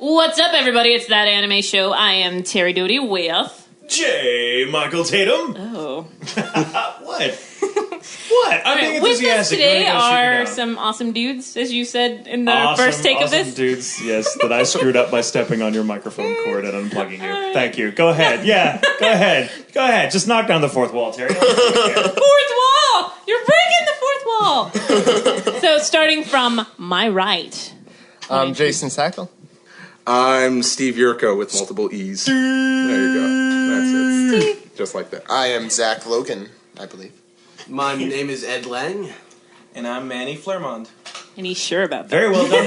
What's up, everybody? It's That Anime Show. I am Terri Doty with... J. Michael Tatum. Oh. What? What? I'm being enthusiastic. With us today are some awesome dudes, as you said in the first take of this. Awesome dudes, yes, that I screwed up by stepping on your microphone cord and unplugging you. Thank you. Go ahead. Yeah, go ahead. Go ahead. Just knock down the fourth wall, Terry. Fourth wall! You're breaking the fourth wall! So, starting from my right. I'm Jason Sackel. I'm Steve Yurko with multiple E's. There you go. That's it. Steve. Just like that. I am Zach Logan, I believe. My name is Ed Lang. And I'm Manny Fleurmond. And he's sure about that. Very well done.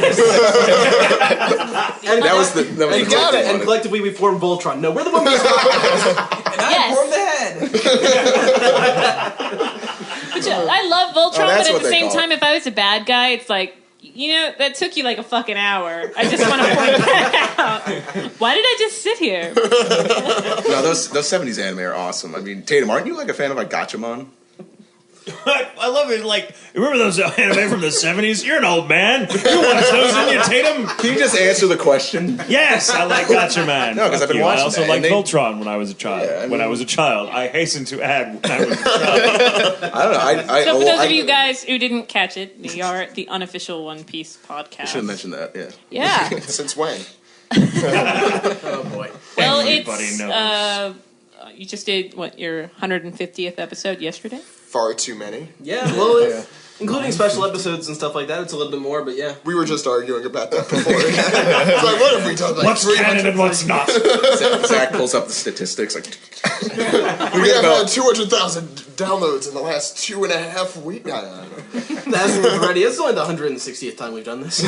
That was the got it. And collectively we formed Voltron. No, we're the one who's And I formed the head. Which, I love Voltron, that's but at what the they same call time, if I was a bad guy, it's like, you know, that took you like a fucking hour. I just want to point that out. Why did I just sit here? No, those 70s anime are awesome. I mean, Tatum, aren't you like a fan of like Gatchaman? I love it. Like, remember those anime from the 70s? You're an old man. You watch those, didn't you, Tatum? Can you just answer the question? Yes, I like Gotcha Man. No, 'cause I've been watching I also that, liked and they- Voltron when I was a child. Yeah, I mean- when I was a child. I hasten to add when I was a child. I don't know. So for those of you guys who didn't catch it, we are the unofficial One Piece podcast. I should have mentioned that, yeah. Yeah. Since when? Oh boy. Well, Everybody it's knows. you just did what, your 150th episode yesterday? Far too many. Yeah, well, including special episodes and stuff like that, it's a little bit more, but yeah. We were just arguing about that before. It's like, what have we done? Like What's 300 canon and what's not? Zach pulls up the statistics like... We have had 200,000 downloads in the last 2.5 weeks. That hasn't been ready. It's only the 160th time we've done this.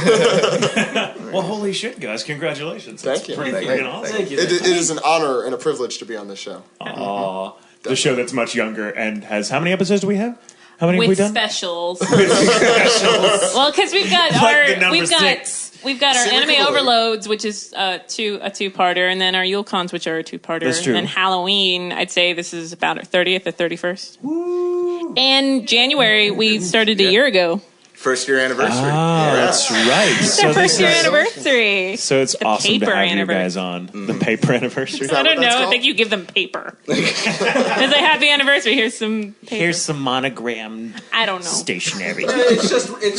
Well, holy shit, guys. Congratulations. Thank That's you. pretty Thank freaking you. awesome. Thank you. It is an honor and a privilege to be on this show. Aw. The show that's much younger and has... How many episodes do we have? How many have we With done? specials. With specials. Well, because we've got Like the our number six. We've got our Semi-color. Anime Overloads, which is a two-parter, and then our Yule Cons, which are a two-parter. That's true. And then Halloween, I'd say this is about our 30th or 31st. Woo. And January, we started a year ago. First year anniversary. Ah, that's right. It's our first year anniversary. So it's The awesome to paper have you anniversary. guys on. The paper anniversary. I don't what that's know. I called? think you give them paper. As a happy anniversary, here's some paper. Here's some monogram I don't know. stationery. It's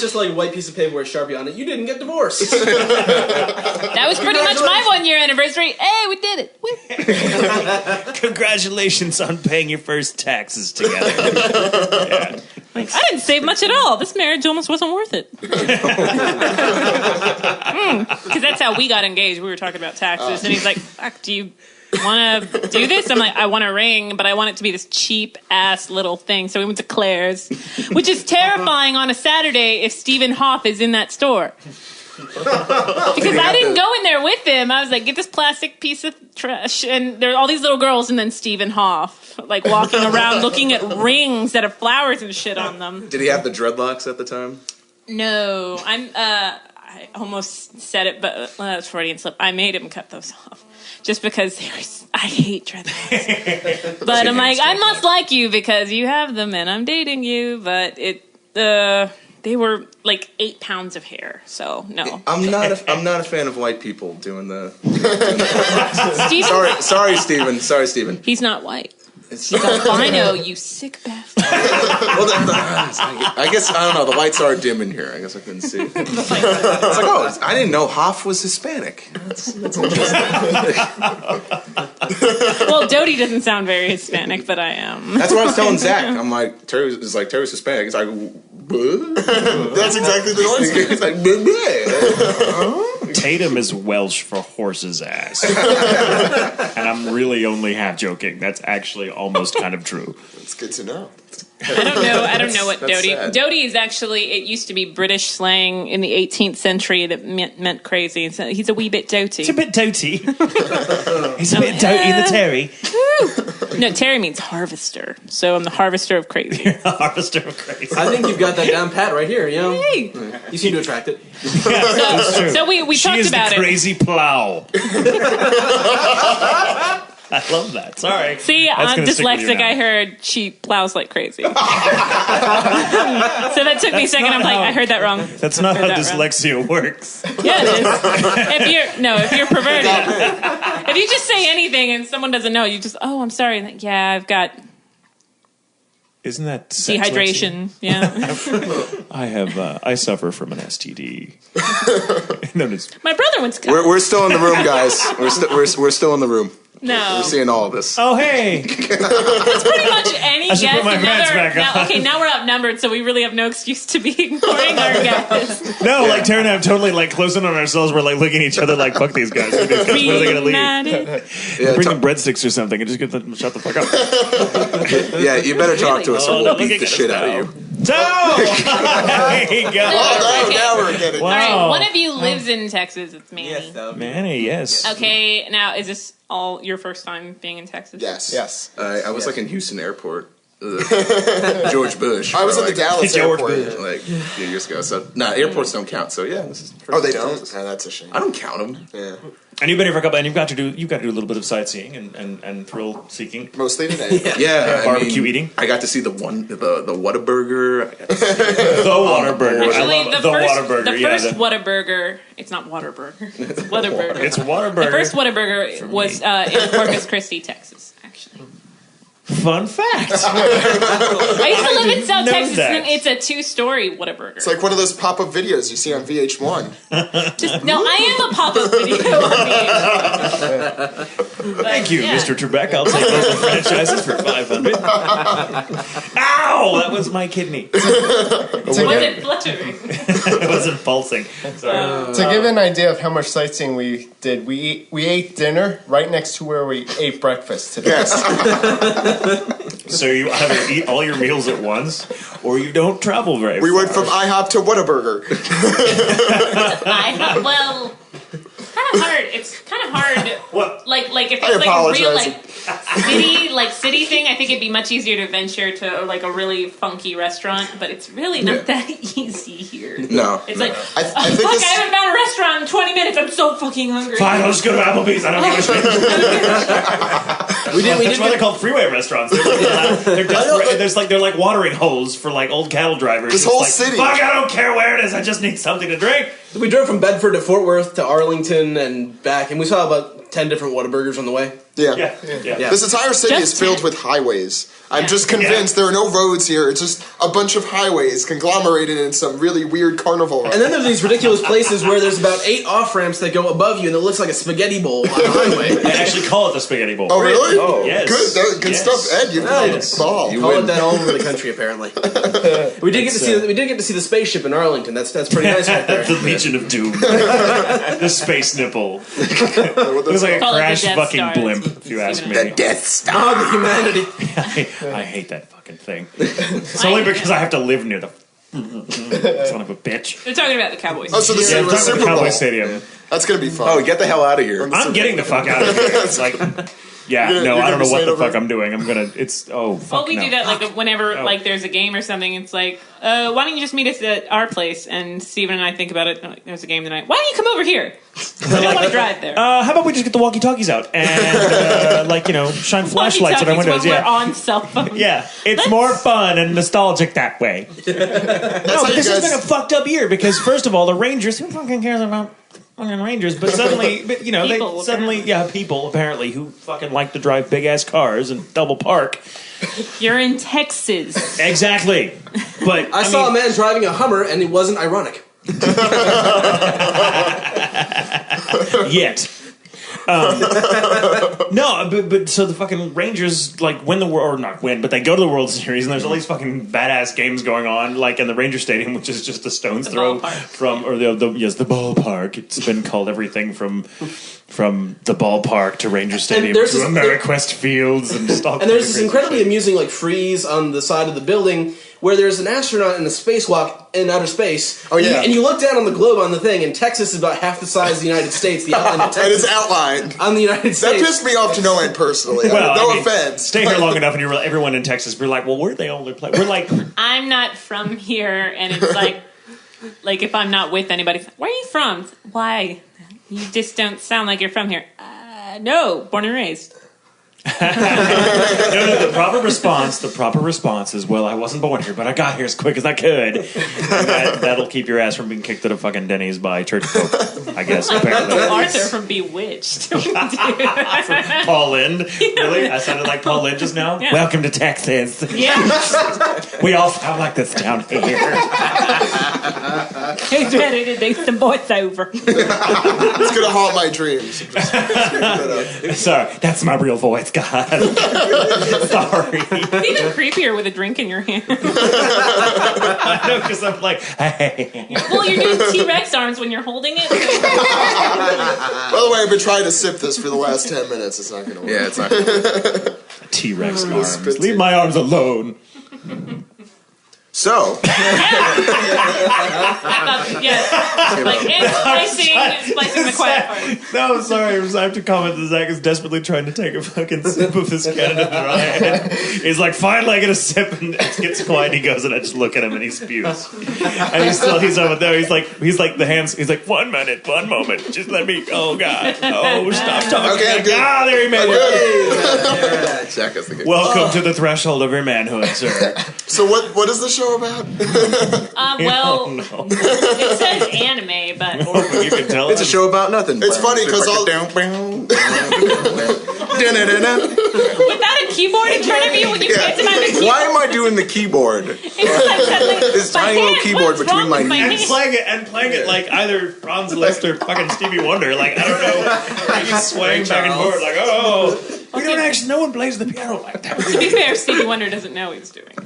just like a white piece of paper with Sharpie on it. You didn't get divorced. That was pretty much my 1 year anniversary. Hey, we did it. Woo. Congratulations on paying your first taxes together. Yeah. Like, I didn't save much at all. This marriage almost wasn't worth it. Because that's how we got engaged. We were talking about taxes, and he's like, fuck, do you want to do this? I'm like, I want a ring, but I want it to be this cheap-ass little thing. So we went to Claire's, which is terrifying on a Saturday if Doty-Hoff is in that store. Because I didn't go in there with him. I was like, get this plastic piece of trash. And there are all these little girls and then Doty-Hoff, like, walking around looking at rings that have flowers and shit on them. Did he have the dreadlocks at the time? No, I almost said it, but that's Freudian slip. I made him cut those off. Just because I hate dreadlocks. But I'm like, I must like you because you have them and I'm dating you. But they were like 8 pounds of hair, so no. I'm not a fan of white people doing the... Steven, Sorry, Steven. he's not white. It's, He's albino, you sick bastard. I guess, I don't know, the lights are dim in here. I guess I couldn't see. It's like, oh, I didn't know Hoff was Hispanic. That's interesting. Well, Doty doesn't sound very Hispanic, but I am. That's what I was telling Zach. I'm like, Terry's Hispanic. He's like, what? That's exactly the noise. He's like, bleh. Tatum is Welsh for horse's ass. And I'm really only half joking. That's actually almost kind of true. It's good to know. I don't know what That's Doty. sad. Doty is actually, it used to be British slang in the 18th century that meant crazy. So he's a wee bit doty. It's a bit doty. He's a bit doty in the Terry. No, Terry means harvester. So I'm the harvester of crazy. Harvester of crazy. I think you've got that down pat right here, you know? Hey. You seem to attract it. That's true. So we She talked is about the it. crazy plow. I love that. Sorry. See, That's I'm gonna stick with you dyslexic. now. I heard she plows like crazy. So that took me a second. I'm like, I heard that wrong. That's not how that wrong. dyslexia works. Yeah, it is. If you're perverted, if you just say anything and someone doesn't know, you just, oh, I'm sorry. Like, yeah, I've got Isn't that dehydration. Yeah. I suffer from an STD. Known as My brother went to college. We're still in the room, guys. We're still in the room. No. We're seeing all of this. oh hey. It's pretty much any I should guest. put my pants back on. Okay, now we're outnumbered, so we really have no excuse to be ignoring our guests. No, like Terry and I have totally like closing on ourselves. We're like looking at each other like, fuck these guys. When are they gonna leave? Reunited. Yeah, Bring them breadsticks or something and just get them shut the fuck up. yeah, you better talk to us or we'll look beat at the us shit out now. of you. So, there you go. Oh, Okay. now we're getting. All right, Wow. one of you lives in Texas. It's Manny. Yes, that would be Manny, yes. Okay, now is this all your first time being in Texas? Yes. Yes. I was like in Houston Airport. George Bush. I was for, in the Dallas George airport. Bush. like a few years ago. So airports don't count. So yeah, this is Oh, they don't? Oh, that's a shame. I don't count them. Yeah. And you've been here for a couple, and you've got to do a little bit of sightseeing and thrill seeking. Mostly today. Yeah, Barbecue eating? I got to see the Whataburger. I got to see The Whataburger. Actually, I love the the first, Whataburger. the Yeah, first the- Whataburger, it's not Whataburger, it's Whataburger. It's Whataburger. The first Whataburger was in Corpus Christi, Texas, actually. Fun fact. I used to live in South know Texas, that. and it's a 2-story Whataburger. It's like one of those pop-up videos you see on VH1. No, I am a pop-up video on VH1. Thank you, Yeah. Mr. Trebek. I'll take local franchises for $500. Ow! That was my kidney. Was it fluttering? It wasn't pulsing. Sorry. To give an idea of how much sightseeing we did, we ate dinner right next to where we ate breakfast today. Yes. So you either eat all your meals at once, or you don't travel very We far. went from IHOP to Whataburger. Well, kind of hard. It's kind of hard. What? Like if I it's like a real apologize. city thing, I think it'd be much easier to venture to like a really funky restaurant. But it's really not that easy here. No. It's like, I fuck, think I this, haven't found a restaurant in 20 minutes. I'm so fucking hungry. Fine, I'll just go to Applebee's. I don't give a shit. That's why they're called freeway restaurants. They're desperate. They're like watering holes for like old cattle drivers. This It's whole like, city. Fuck, I don't care where it is. I just need something to drink. We drove from Bedford to Fort Worth to Arlington and back, and we saw about 10 different Whataburgers on the way. yeah. Yeah. This entire city Just is filled 10. with highways. I'm Yeah. just convinced there are no roads here. It's just a bunch of highways conglomerated in some really weird carnival. And then there's these ridiculous places where there's about 8 off-ramps that go above you, and it looks like a spaghetti bowl on the highway. They actually call it the spaghetti bowl. Oh, really? Oh, yes. Good Yes. stuff, Ed. You've got Yes. a ball. You Call win. it that all over the country, apparently. We did get to see the spaceship in Arlington. That's pretty nice right there. The Legion of Doom. The space nipple. It was like a Call it the crash Death fucking Star. blimp, if you ask me. The Death Star. Oh, the humanity. I hate that fucking thing. It's only because I have to live near the son of a bitch. They're talking about the Cowboys. Oh, so the Yeah, I'm talking about Super the Cowboy Bowl. Stadium. That's going to be fun. Oh, get the hell out of here. I'm getting the fuck out of here. It's like, yeah, You're no, gonna I don't be know what staying the over? fuck I'm doing. I'm gonna, fuck Well, we no. do that like whenever Oh. like there's a game or something. It's like, why don't you just meet us at our place? And Steven and I think about it. Like, there's a game tonight. Why don't you come over here? I don't want to drive there. How about we just get the walkie-talkies out and, shine flashlights at our windows? When Yeah. we're on cell phone. Yeah, it's more fun and nostalgic that way. That's No, how but you this has guys- been a fucked up year because first of all, the Rangers, who fucking cares about fucking Rangers? But suddenly, People, people apparently who fucking like to drive big ass cars and double park. You're in Texas. Exactly. But I saw a man driving a Hummer, and it wasn't ironic. yet. No, but so the fucking Rangers like win the world, or not win, but they go to the World Series, and there's all these fucking badass games going on, like in the Ranger Stadium, which is just a stone's The throw ballpark. from, or the ballpark. It's been called everything from the ballpark to Ranger Stadium there's to this- Ameriquest Fields and stuff. And there's this incredibly amusing like frieze on the side of the building where there's an astronaut in a spacewalk in outer space. Oh, yeah. And you look down on the globe on the thing, and Texas is about half the size of the United States. The outline of And Texas it's outlined. on the United That States. pissed me off to no end personally. Well, no I mean, offense. Stay here long enough, and everyone in Texas, we're like, well, where are they only play? We're like, I'm not from here, and it's like if I'm not with anybody, where are you from? Why? You just don't sound like you're from here. No, born and raised. No, the proper response is, well, I wasn't born here, but I got here as quick as I could. And that'll keep your ass from being kicked to the fucking Denny's by church folk, I guess, apparently. Arthur from Bewitched. Paul Lind. Really? I sounded like Paul Lind just now? Yeah. Welcome to Texas. Yeah. We all sound like this down here. He's ready to do some voiceover. It's gonna haunt my dreams. Sorry, that's my real voice, God. Sorry. It's even creepier with a drink in your hand. I know, because I'm like, hey. Well, you're doing T-Rex arms when you're holding it. By the way, I've been trying to sip this for the last 10 minutes. It's not gonna work. Yeah, it's not. T-Rex arms. Leave my arms alone. So, Yes. Like, and splicing the quiet part. No, I'm sorry. I have to comment that Zach is desperately trying to take a fucking sip of his Canada Dry. He's like, finally I get a sip, and it gets quiet. He goes, and I just look at him, and he spews. And he's over there. He's like the hands. He's like, 1 minute, 1 moment. Just let me. Oh God. Oh, stop talking. Okay, I'm good. Ah, there he made it. Zach has the good. Welcome to the threshold of your manhood, sir. So what is the show about? Well, Oh, no. it says anime, but You can tell. It's a show about nothing. It's funny because without a keyboard in front of you when you Yeah. pantomime a keyboard. Why am I doing the keyboard? It's like suddenly, This my tiny little hand, keyboard what's between wrong my with knees. hand? Playing it like either Franz Liszt or fucking Stevie Wonder. Like, I don't know. Like, he's swaying back and forth. Like, oh. We don't actually. No one plays the piano like that. To be fair, Stevie Wonder doesn't know he's doing it.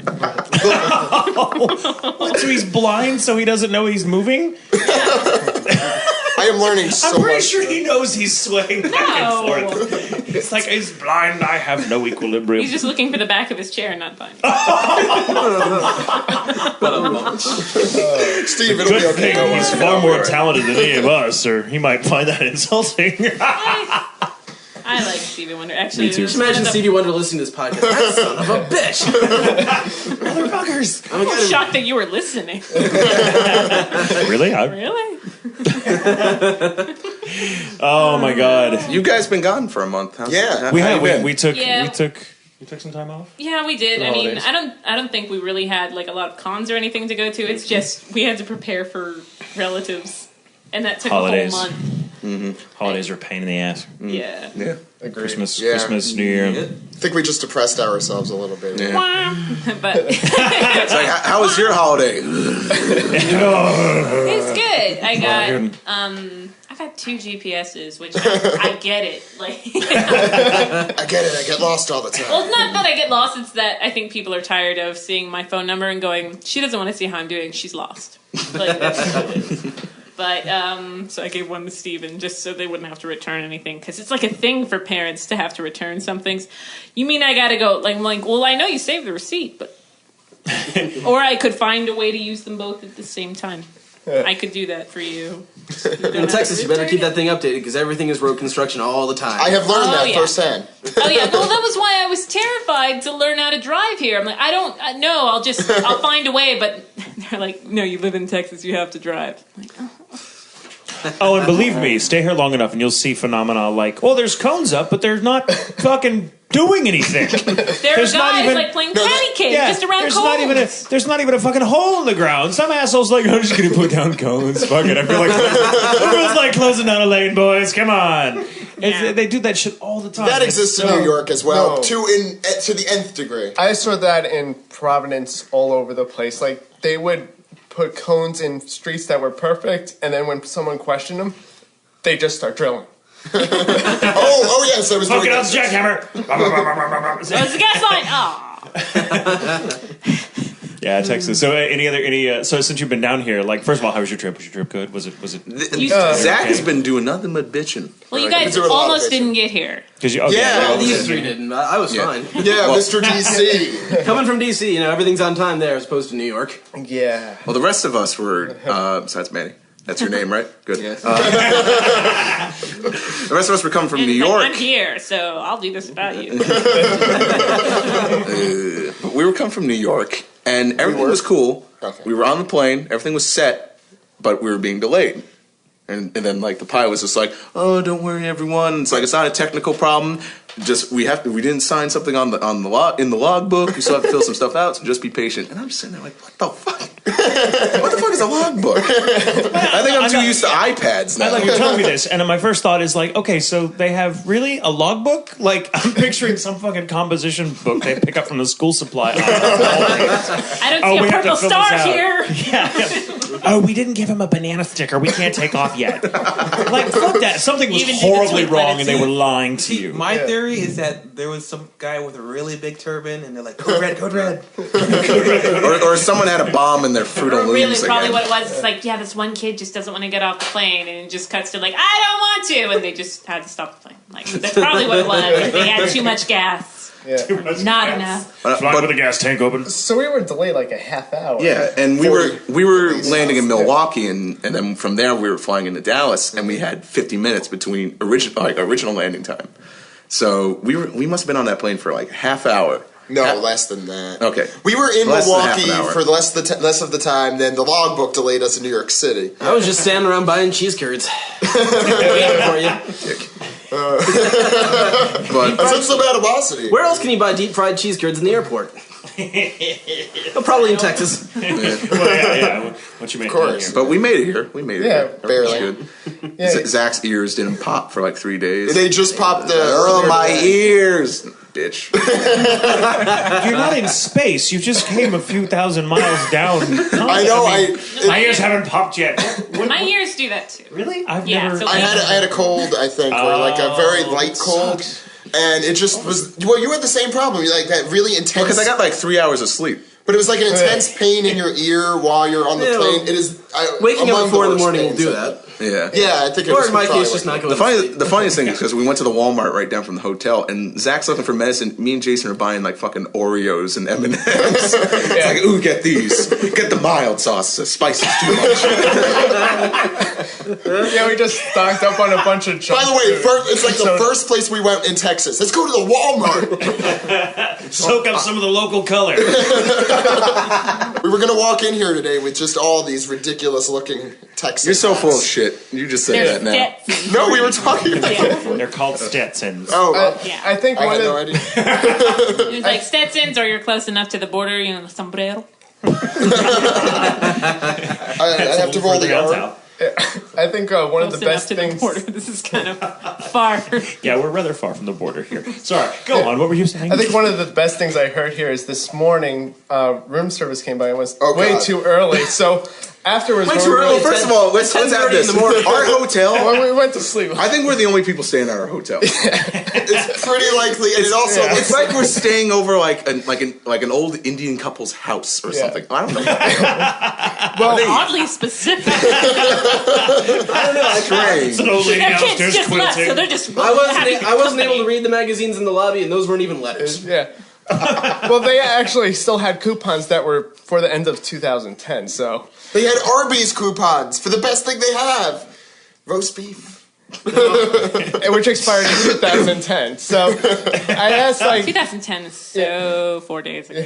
What, so he's blind, so he doesn't know he's moving? I am learning so I'm pretty much. sure he knows he's swaying back and forth. It's like, he's blind, I have no equilibrium. He's just looking for the back of his chair and not finding it. Steve, it'll Good be okay. thing Don't he's worry. far more talented than any of us, or he might find that insulting. I like Stevie Wonder. Actually, Me too. Just imagine Stevie Wonder listening to this podcast. That son of a bitch. Motherfuckers! I'm shocked that you were listening. Really? Really? Oh my God! You guys been gone for a month, huh? Yeah. We How you have. been? We took. Yeah. We took. You took some time off. Yeah, we did. For the I mean, holidays. I don't think we really had like a lot of cons or anything to go to. It's just we had to prepare for relatives, and that took Holidays. a whole month. Holidays are a pain in the ass. Yeah. Yeah. Christmas, Yeah. New Year. I think we just depressed ourselves a little bit. Yeah. But It's like, how was your holiday? it's good. I got good. I've had 2 GPSs, which I get it. Like, I get it. I get lost all the time. well, it's not that I get lost. It's that I think people are tired of seeing my phone number and going, "She doesn't want to see how I'm doing. She's lost." Like, that's what it is. But so I gave one to Steven just so they wouldn't have to return anything, because it's like a thing for parents to have to return some things. You mean I gotta go? Like, I'm like, well, I know you saved the receipt, but or I could find a way to use them both at the same time. I could do that for you. In Texas, you better keep that thing updated because everything is road construction all the time. I have learned that yeah. firsthand. Oh yeah, well that was why I was terrified to learn how to drive here. I'm like, I don't know. I'll find a way. But they're like, no, you live in Texas, you have to drive. I'm like, oh. Oh, and believe me, stay here long enough and you'll see phenomena like, well, there's cones up, but they're not fucking doing anything. There are guys like playing patty cake just around cones. There's not even a fucking hole in the ground. Some asshole's like, I'm just gonna put down cones. Fuck it. I feel like everyone's like closing down a lane, boys. Come on. Yeah. They do that shit all the time. That exists in New York as well, No. to the nth degree. I saw that in Providence all over the place. Like, they would put cones in streets that were perfect, and then when someone questioned them, they just start drilling. Oh yes, I was Fuck doing it up, that. jackhammer. There's the gas line. Yeah, Texas. So so since you've been down here, like, first of all, how was your trip? Was your trip good? Was it? Zach has been doing nothing but bitching. Well, you I've been guys doing a lot of almost bitching. didn't get here. Because Yeah, Well, these these 3 didn't. I was Yeah. fine. Yeah, Well- Mr. DC. Coming from DC, everything's on time there as opposed to New York. Yeah. Well, the rest of us were, besides Manny. That's your name, right? Good. Yes. The rest of us were coming from And New like, York. I'm here, so I'll do this about you. But we were coming from New York, and everything was cool. Okay. We were on the plane. Everything was set, but we were being delayed. And then like the pilot was just like, oh, don't worry, everyone. It's like it's not a technical problem. Just we didn't sign something in the logbook. We still have to fill some stuff out. So just be patient. And I'm just sitting there like, what the fuck? What the fuck is a logbook? I think I'm too used to iPads now. Like you're telling me this, and my first thought is like, okay, so they have really a logbook? Like I'm picturing some fucking composition book they pick up from the school supply aisle. I don't see a purple star here. Yeah. Oh, we didn't give him a banana sticker. We can't take off yet. Like fuck that. Something was Even do the horribly tweet wrong, lettuce. and they were lying to you. My theory is that there was some guy with a really big turban, and they're like, code red, code red. or someone had a bomb in their Fruit Or of really, Looms probably again. what it was. It's like, yeah, this one kid just doesn't want to get off the plane, and it just cuts to like, I don't want to, and they just had to stop the plane. Like that's probably what it was. They had too much gas. Yeah. Not enough. Fly with the gas tank open. So we were delayed like a half hour. Yeah, and we were landing in Milwaukee, and then from there we were flying into Dallas, and we had 50 minutes between original landing time. So we must have been on that plane for like a half hour. No, less than that. Okay. We were in Less than half Milwaukee an hour. for less of the time. Then the logbook delayed us in New York City. I was just standing around buying cheese curds. Waiting for you. But Such some animosity. Where else can you buy deep fried cheese curds in the airport? Oh, probably in Texas. Yeah. What you mean? Of course. But we made it here. We made it. Yeah, here. Everything's barely. good. Yeah. Zach's ears didn't pop for like 3 days. They just popped the. Oh, my ears, bitch. You're not in space. You just came a few thousand miles down. I know. My ears haven't popped yet. My ears do that too. Really? I've Yeah, never. so I had a cold, I think, or like a very light cold, and it just was. Well, you had the same problem. You like that really intense. Because I got like 3 hours of sleep. But it was like an intense pain in your ear while you're on the Yeah, plane. It is Waking up among at 4 in the worst morning will pains. do that. Yeah. Yeah, I think. It Or was in my probably case, just like not going to sleep. The funniest thing is because we went to the Walmart right down from the hotel, and Zach's looking for medicine. Me and Jason are buying like fucking Oreos and M&Ms. It's like, ooh, get these. Get the mild sauce. The spice is too much. Yeah, we just stocked up on a bunch of junk By the way, food. it's like the first place we went in Texas. Let's go to the Walmart. Soak up some of the local color. We were gonna walk in here today with just all these ridiculous looking Texas. You're so full of hats. shit. You just said There's that now. Stetsons. No, we were talking about. Yeah. They're called Stetsons. Oh, Yeah. I think I one had of no idea. It was like Stetsons, or you're close enough to the border, you know, sombrero. I have to roll the Further R. out. I think one of Close the enough best to the things. border. This is kind of far. Yeah, we're rather far from the border here. Sorry, go on. What were you saying? I think one of the best things I heard here is this morning, room service came by and was Oh, way God. too early. So afterwards, Way when too we early. went- First of all, let's have 10:30 this. in the morning. Our hotel. when we went to sleep. I think we're the only people staying at our hotel. It's pretty likely, and it also yeah. looks It's like we're staying over like an old Indian couple's house or Yeah. something. I don't know. Oddly specific. I don't know. It's strange. an old lady Their kids downstairs just left, so quilting. they're just. I wasn't able to read the magazines in the lobby, and those weren't even letters. Yeah. Well, they actually still had coupons that were for the end of 2010. So They had Arby's coupons for the best thing they have, roast beef. which expired in 2010. So I asked like 2010 is so 4 days ago.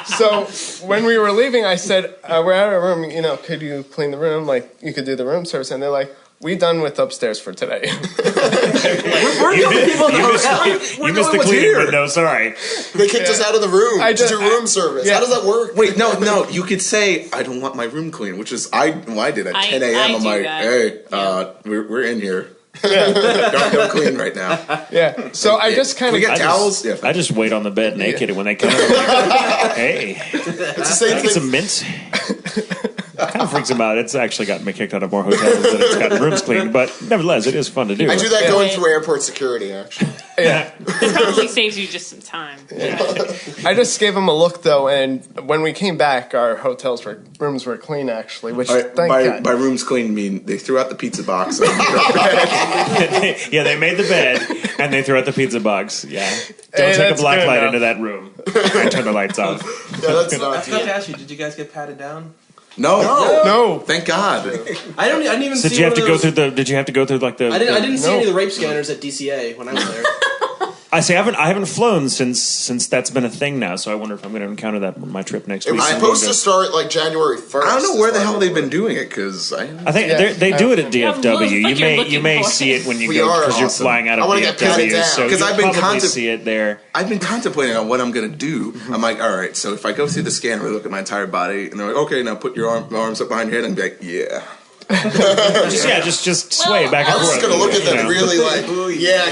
So when we were leaving, I said, we're out of our room, could you clean the room? Like, you could do the room service. And they're like, we done with upstairs for today. We're the only people in the hotel. You missed the cleaning window. Sorry. They kicked us out of the room I to just- do room service. yeah. How does that work? Wait, no. You could say I don't want my room clean, which is I did at 10 a.m. I I'm do like, that. hey, we're in here. Don't clean right now. Yeah. So I just kind Can we of... get towels? Yeah. I just wait on the bed naked, and when they come in, I'm like, hey, It's the same get some thing. mints. Kind of freaks him out. It's actually gotten me kicked out of more hotels than it's gotten rooms cleaned, but nevertheless, it is fun to do. I do that going through airport security, actually. Yeah. It probably saves you just some time. I just gave them a look, though, and when we came back, our rooms were clean, actually, which, thank God. By rooms clean mean they threw out the pizza box. Yeah, they made the bed, and they threw out the pizza box. Yeah. Don't Hey, take a that's black good light enough. into that room. And turn the lights off. Yeah, that's I not. forgot to ask you, did you guys get patted down? No. No. Thank God. I didn't even see. Did you have one to of go those- through the? Did you have to go through like the? I didn't see No. any of the rape scanners at DCA when I was there. I haven't flown since that's been a thing now. So I wonder if I'm going to encounter that on my trip next week. It was supposed to start like January 1st. I don't know where the hell they've been doing it because I think they do it at DFW. Like you may see it when you go because you're flying out of DFW. So because I've been see it there. I've been contemplating on what I'm going to do. I'm like, all right, so if I go through the scanner, look at my entire body, and they're like, okay, now put your arms up behind your head, and be like, yeah. just sway back and I was forth. just gonna look at them really like,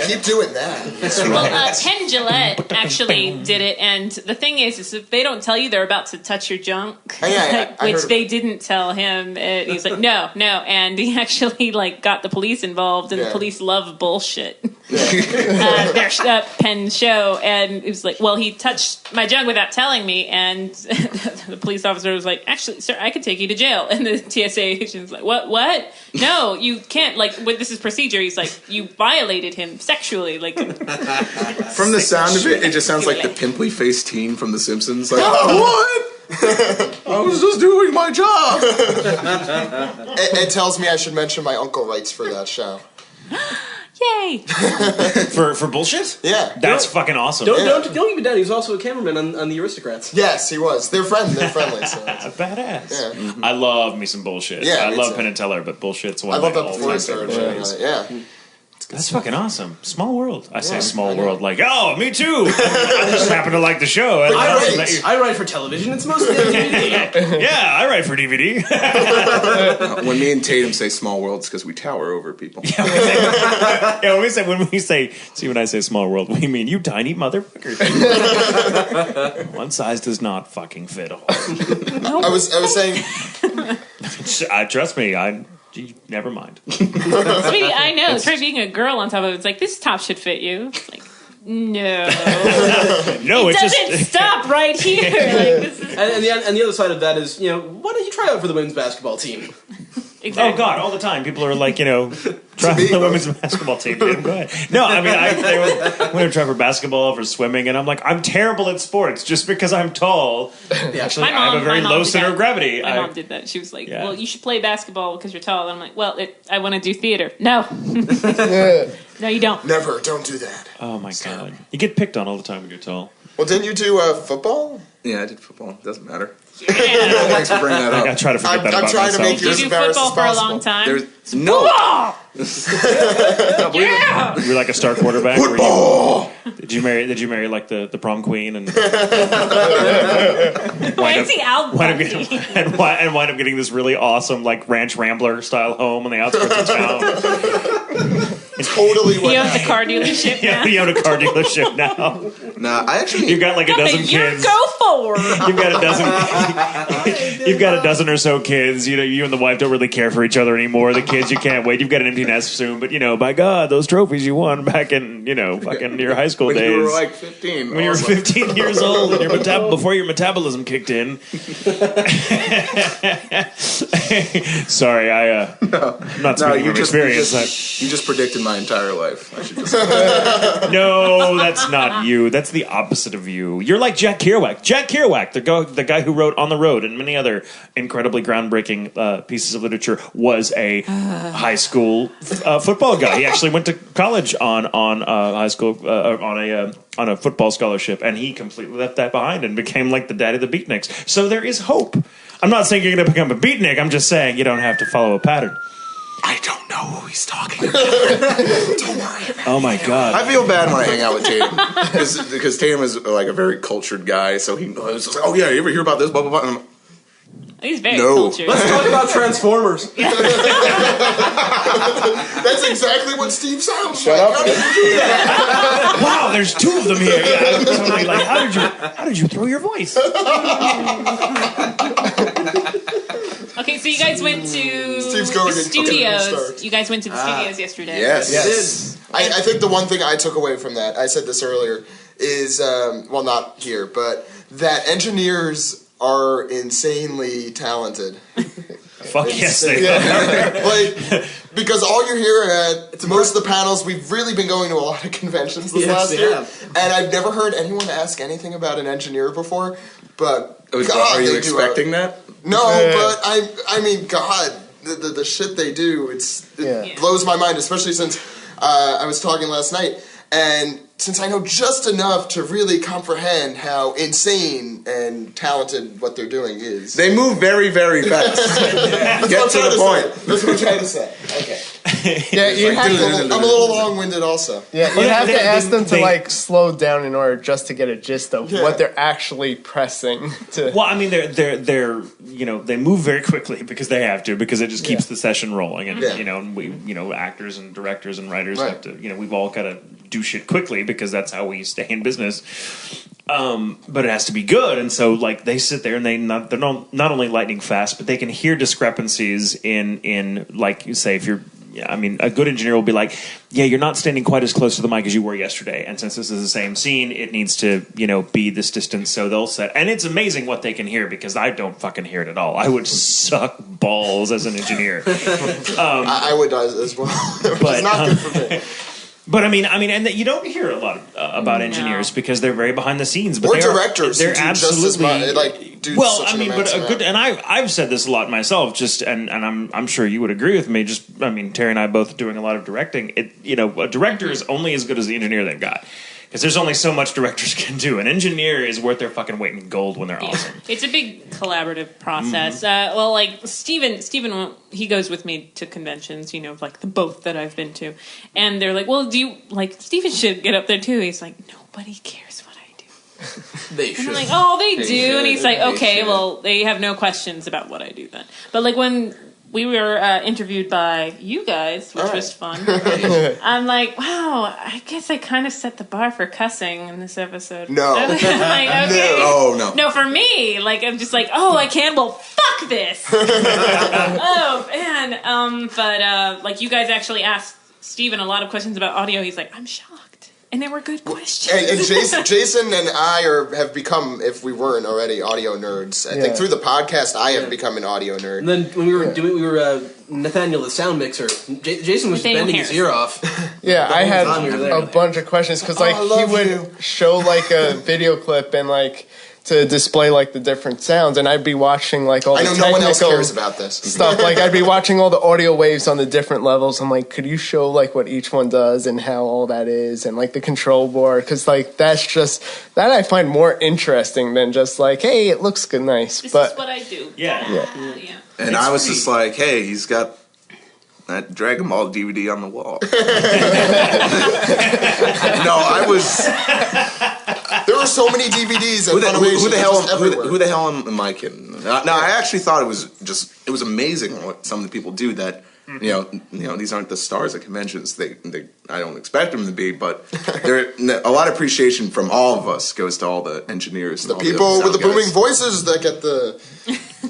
keep doing that. Well, Penn Jillette actually did it, and the thing is if they don't tell you they're about to touch your junk, which they didn't tell him, he's like, no, and he actually like got the police involved, and the police love bullshit. Their Penn show, and it was like, well, he touched my junk without telling me, and the police officer was like, actually, sir, I could take you to jail, and the TSA agent's like, what? No, you can't. Like, this is procedure. He's like, you violated him sexually. Like, from the sound of it, it just sounds like the pimply faced teen from The Simpsons. Like, what? I was just doing my job. It tells me I should mention my uncle writes for that show. Yay! for bullshit? Yeah, that's fucking awesome. Don't keep it down. He was also a cameraman on The Aristocrats. Yes, he was. They're friendly. So badass. Yeah. I love me some bullshit. Yeah, I love Penn and Teller, but bullshit's one. I of love my that before I started. Yeah. That's fucking awesome. Small world. I say small world like, oh, me too. I just happen to like the show. I write for television. It's mostly on DVD. Yeah, I write for DVD. When me and Tatum say small world, it's because we tower over people. When we say, when I say small world, we mean you tiny motherfuckers. One size does not fucking fit all. I was saying. Trust me, never mind. Sweetie, I know. Try being a girl on top of it. It's like, this top should fit you. It's like, no. No, it doesn't stop right here. Like, this is... and the other side of that is, why don't you try out for the women's basketball team? Exactly. Oh God! All the time, people are like, try for the women's basketball team. Go ahead. No, I mean, they would try for basketball, for swimming, and I'm like, I'm terrible at sports just because I'm tall. Actually, I have a very low center of gravity. My mom did that. She was like, well, you should play basketball because you're tall. And I'm like, well, I want to do theater. No. No, you don't. Never. Don't do that. Oh my God! You get picked on all the time when you're tall. Well, didn't you do football? Yeah, I did football. Doesn't matter. Yeah. Thanks for bringing that up. I try to forget that about myself. I'm trying to make you as Did you do embarrassed football as for a possible. long time? Yeah! You're like a star quarterback. Football! Did you marry like the prom queen and Why is he out? wind up getting this really awesome like ranch rambler style home on the outskirts of town? Totally. He owns a car dealership now. You own a car dealership now. Nah, I actually... You've got like a dozen kids. Yurko Ford. You've got a dozen or so kids. You and the wife don't really care for each other anymore. The kids, you can't wait. You've got an empty nest soon. But by God, those trophies you won back in fucking your high school when days. you were like 15. When you were 15 years old and before your metabolism kicked in. Sorry, I'm not speaking from experience. You just predicted my entire life. I should just... No, that's not you. That's the opposite of you. You're like Jack Kerouac. Jack Kerouac, the guy who wrote On the Road and many other incredibly groundbreaking pieces of literature, was a high school football guy. He actually went to college on high school on a football scholarship, and he completely left that behind and became like the daddy of the beatniks. So there is hope. I'm not saying you're going to become a beatnik. I'm just saying you don't have to follow a pattern. I don't know who he's talking about. Don't worry. Oh my God. I feel bad when I hang out with Tatum because Tatum is like a very cultured guy. So he was just like, "Oh yeah, you ever hear about this?" Blah blah blah. And I'm, He's very cultured. Let's talk about Transformers. That's exactly what Steve sounds like. up. How did you do that? Wow, there's two of them here. Yeah, I'm totally like, how did you throw your voice? Okay, so you guys went to Steve's going the in- okay, studios. start. You guys went to the studios yesterday. yes. I think the one thing I took away from that, I said this earlier, is, well, not here, but that engineers are insanely talented. Fuck yes, they are. Like, because all you're hearing at most of the panels, we've really been going to a lot of conventions this last year, and I've never heard anyone ask anything about an engineer before, but God, Are you they expecting that? No, but I mean, God, the shit they do, it blows my mind, especially since I was talking last night, and since I know just enough to really comprehend how insane and talented what they're doing is. They move very, very fast. Get to the point. That's what I'm trying to say. Okay. Yeah, you have to. I'm a little long-winded also. Yeah, you have to ask them to like slow down in order just to get a gist of what they're actually pressing. To Well, I mean, they're they move very quickly because they have to, because it just keeps the session rolling, and and we actors and directors and writers have to we've all got to do shit quickly because that's how we stay in business. But it has to be good, and so like they sit there and they're not only lightning fast, but they can hear discrepancies in like you say if you're. Yeah, I mean, a good engineer will be like, yeah, you're not standing quite as close to the mic as you were yesterday. And since this is the same scene, it needs to, be this distance. So they'll set. And it's amazing what they can hear because I don't fucking hear it at all. I would suck balls as an engineer. I would as well. But it's not good for me. But I mean, and you don't hear a lot about engineers because they're very behind the scenes. But or directors, they're absolutely just as much, well. I mean, but a good, and I've said this a lot myself. Just and I'm sure you would agree with me. Just I mean, Terry and I both doing a lot of directing. A director is only as good as the engineer they've got. Because there's only so much directors can do. An engineer is worth their fucking weight in gold when they're awesome. It's a big collaborative process. Well, like Steven, he goes with me to conventions, like the both that I've been to. And they're like, well, do you, like, Steven should get up there too. He's like, nobody cares what I do. They should. And I'm like, oh, they do. And he's like, okay, well, they have no questions about what I do then. But like when we were interviewed by you guys, which was fun. I'm like, wow, I guess I kind of set the bar for cussing in this episode. No. I'm like, okay. Oh, no. No, for me, like, I'm just like, oh, I can, well, fuck this. Oh, man. But like, you guys actually asked Steven a lot of questions about audio. He's like, I'm shocked. And they were good questions. And Jason and I have become, if we weren't already, audio nerds. I think through the podcast, I have become an audio nerd. And then when we were Nathaniel the sound mixer. Jason was Nathaniel bending Harris. his ear off. yeah, I had a bunch of questions because like he would show like a video clip and like to display like the different sounds, and I'd be watching like all the technical no one else cares about this stuff. Like I'd be watching all the audio waves on the different levels. I'm like, could you show like what each one does and how all that is, and like the control board? Because like that's just that I find more interesting than just like, hey, it looks good, nice. This but is what I do. Yeah. And I was just like, hey, he's got that Dragon Ball DVD on the wall. No, I was. There were so many DVDs. Who the hell am I kidding? No, I actually thought it was amazing what some of the people do that. These aren't the stars at conventions. I don't expect them to be, but a lot of appreciation from all of us goes to all the engineers, the people with the booming voices that get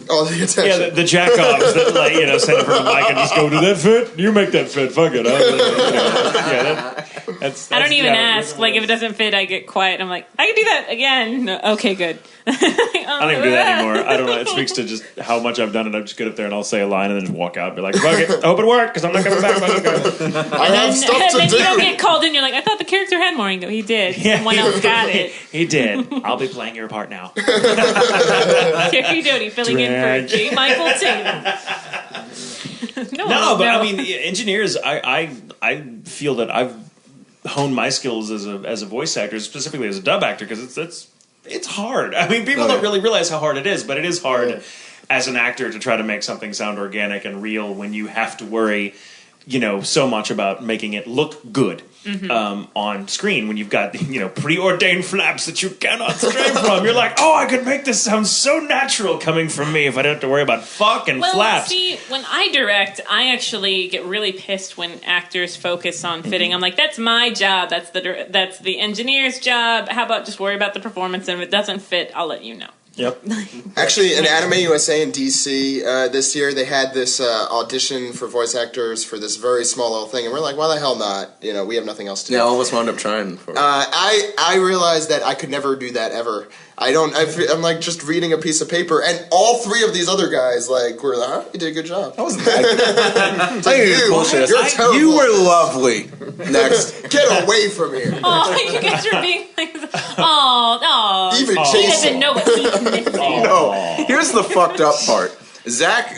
all the attention. Yeah, the jack-offs that send it from the mic and just go, did that fit? You make that fit. Fuck it. That's I don't even ask. Like, if it doesn't fit, I get quiet. I'm like, I can do that again. No, okay, good. I don't even do that anymore. I don't know. It speaks to just how much I've done it. I just get up there and I'll say a line and then just walk out and be like, fuck it. I hope it worked because I'm not coming back. I have stuff to then do. you don't get called in. You're like, I thought the character had more. And go, he did. Someone else got it. He did. I'll be playing your part now. Terri Doty filling in for J. Michael Tatum. No, but I mean, engineers. I feel that I've honed my skills as a voice actor, specifically as a dub actor, because it's hard. I mean, people don't really realize how hard it is, but it is hard as an actor to try to make something sound organic and real when you have to worry, so much about making it look good on screen. When you've got preordained flaps that you cannot stray from, you're like, oh, I could make this sound so natural coming from me if I didn't have to worry about fucking flaps. See, when I direct, I actually get really pissed when actors focus on fitting. I'm like, that's my job. That's the engineer's job. How about just worry about the performance, and if it doesn't fit, I'll let you know. Yep. Actually, in Anime USA in DC this year, they had this audition for voice actors for this very small little thing, and we're like, why the hell not? We have nothing else to do. Yeah, all of us wound up trying. I realized that I could never do that ever. I'm like just reading a piece of paper, and all three of these other guys were like, you did a good job. That wasn't bad. You're terrible. You were lovely. Next. Get away from here. Oh, you guys are being like, oh. Even He Jason. doesn't know what he's missing. No, here's the fucked up part. Zach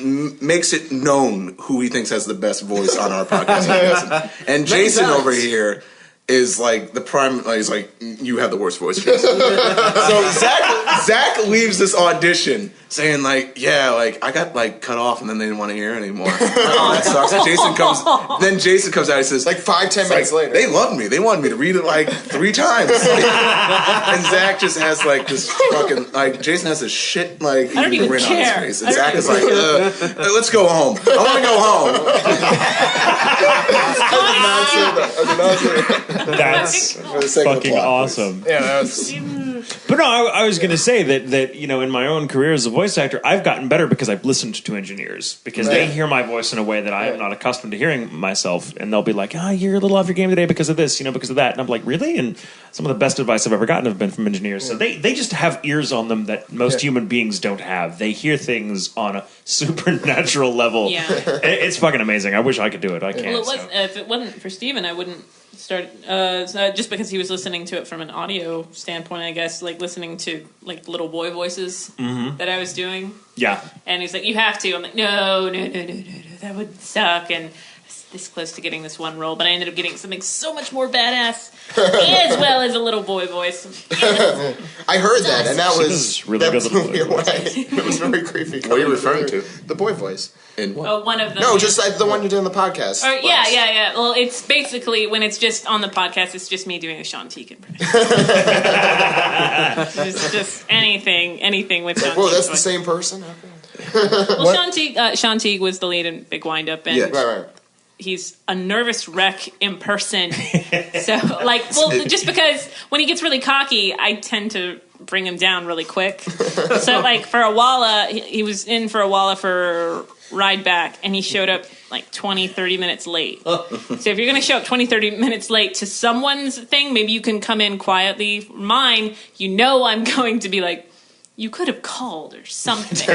makes it known who he thinks has the best voice on our podcast, and Jason over here is like the prime. Like, he's like, you have the worst voice. Jason. So Zach leaves this audition saying like, yeah, like I got like cut off and then they didn't want to hear it anymore. That sucks. Jason comes out. He says like 5-10 minutes later, they loved me. They wanted me to read it like 3 times. And Zach just has like this fucking like Jason has this shit like I don't even grin care. on his face. And Zach is like, let's go home. I want to go home. That's fucking awesome. Yeah, that was. But no, I was going to say that you know, in my own career as a voice actor, I've gotten better because I've listened to engineers, because they hear my voice in a way that I am not accustomed to hearing myself, and they'll be like, you're a little off your game today because of this, you know, because of that. And I'm like, really? And some of the best advice I've ever gotten have been from engineers. So they just have ears on them that most human beings don't have. They hear things on a supernatural level. Yeah. It's fucking amazing. I wish I could do it. I can't. Well, if it wasn't for Steven, I wouldn't start just because he was listening to it from an audio standpoint, I guess, like listening to like little boy voices that I was doing. Yeah. And he's like, you have to. I'm like, no, that would suck. And I was this close to getting this one role, but I ended up getting something so much more badass as well as a little boy voice. I heard that, and that was really good. Blew me away. It was very creepy. What are you referring to? The boy voice. In what? Oh, one of them. No, just like the one you did on the podcast. Yeah. Well, it's basically when it's just on the podcast, it's just me doing a Sean Teague impression. just anything with Sean Teague. Whoa, that's the same person? Okay. Well, Sean Teague was the lead in Big Wind Up, and Right. he's a nervous wreck in person. So, just because when he gets really cocky, I tend to bring him down really quick. So, like, for a Walla, he was in for a Walla for Ride Back, and he showed up like 20-30 minutes late. So if you're going to show up 20-30 minutes late to someone's thing, maybe you can come in quietly. Mine, you know I'm going to be like, you could have called or something.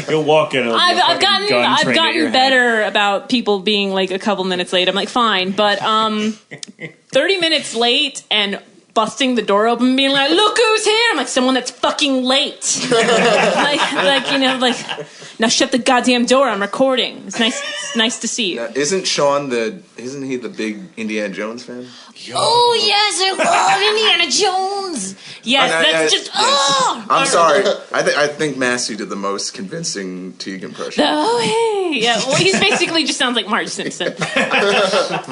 You'll walk in. I've gotten better about people being like a couple minutes late. I'm like, fine, but 30 minutes late and busting the door open and being like, look who's here. I'm like, someone that's fucking late. Now shut the goddamn door. I'm recording. It's nice to see you. Isn't he the big Indiana Jones fan? Oh yes, I love Indiana Jones. Yes, I'm sorry. I think Massey did the most convincing Teague impression. Oh hey, yeah. Well, he basically just sounds like Marge Simpson.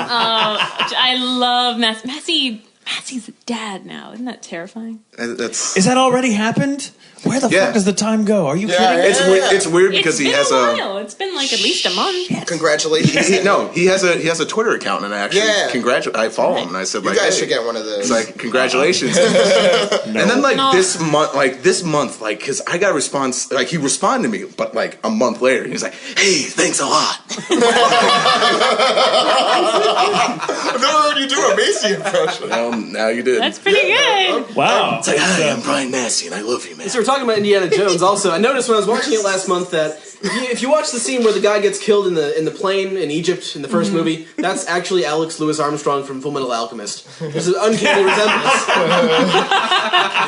I love Massey. Massey's a dad now. Isn't that terrifying? Is that already happened? Where the fuck does the time go? Are you kidding? It's weird because he has a while. It's been like at least a month. Congratulations. he has a Twitter account, and I actually I follow him, and I said, like, you guys should get one of those. It's like, congratulations. And then this month, like, because I got a response, like, he responded to me, but like a month later, he was like, hey, thanks a lot. I've never heard you do a Macy impression. Now you did. That's pretty good. Wow. It's like, hi, I'm Brian Massey, and I love you, man. So we're talking about Indiana Jones. Also, I noticed when I was watching it last month that if you watch the scene where the guy gets killed in the plane in Egypt in the first movie, that's actually Alex Louis Armstrong from Fullmetal Alchemist. There's an uncanny resemblance.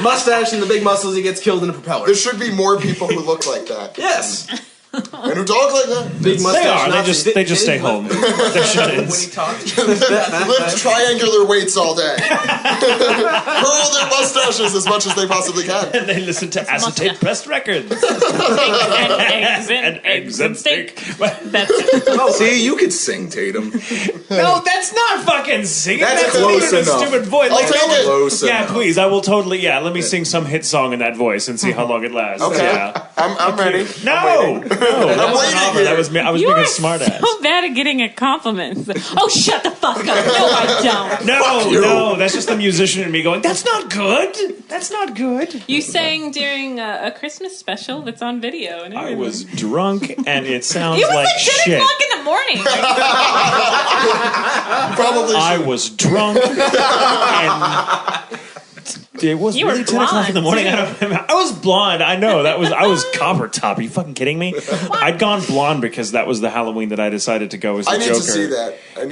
Mustache and the big muscles. He gets killed in a propeller. There should be more people who look like that. Yes. And who talk like that. Big mustache. They just stay home. They're shut-ins. When he talks. Lift triangular weights all day. Curl their mustaches as much as they possibly can. And they listen to acetate pressed records. and eggs and steak. See, you could sing, Tatum. No, that's not fucking singing. That's close a enough. stupid voice. I'll take it. Close Yeah, enough. please. I will totally. Yeah, let me sing some hit song in that voice and see how long it lasts. Okay. Yeah. I'm ready. No, that wasn't waiting That was me. I was You being are a smartass. so bad at getting a compliment. Oh, shut the fuck up. No, I don't. No, that's just the musician in me going, that's not good. That's not good. You sang during a Christmas special that's on video. And I was drunk, and it sounds It was like like 10 shit. o'clock in the morning. Probably I should. was drunk, and it was You were really 10 o'clock in the morning. blonde, I was blonde. I know I was copper top. Are you fucking kidding me? I'd gone blonde because that was the Halloween that I decided to go as the I need Joker. to see that. I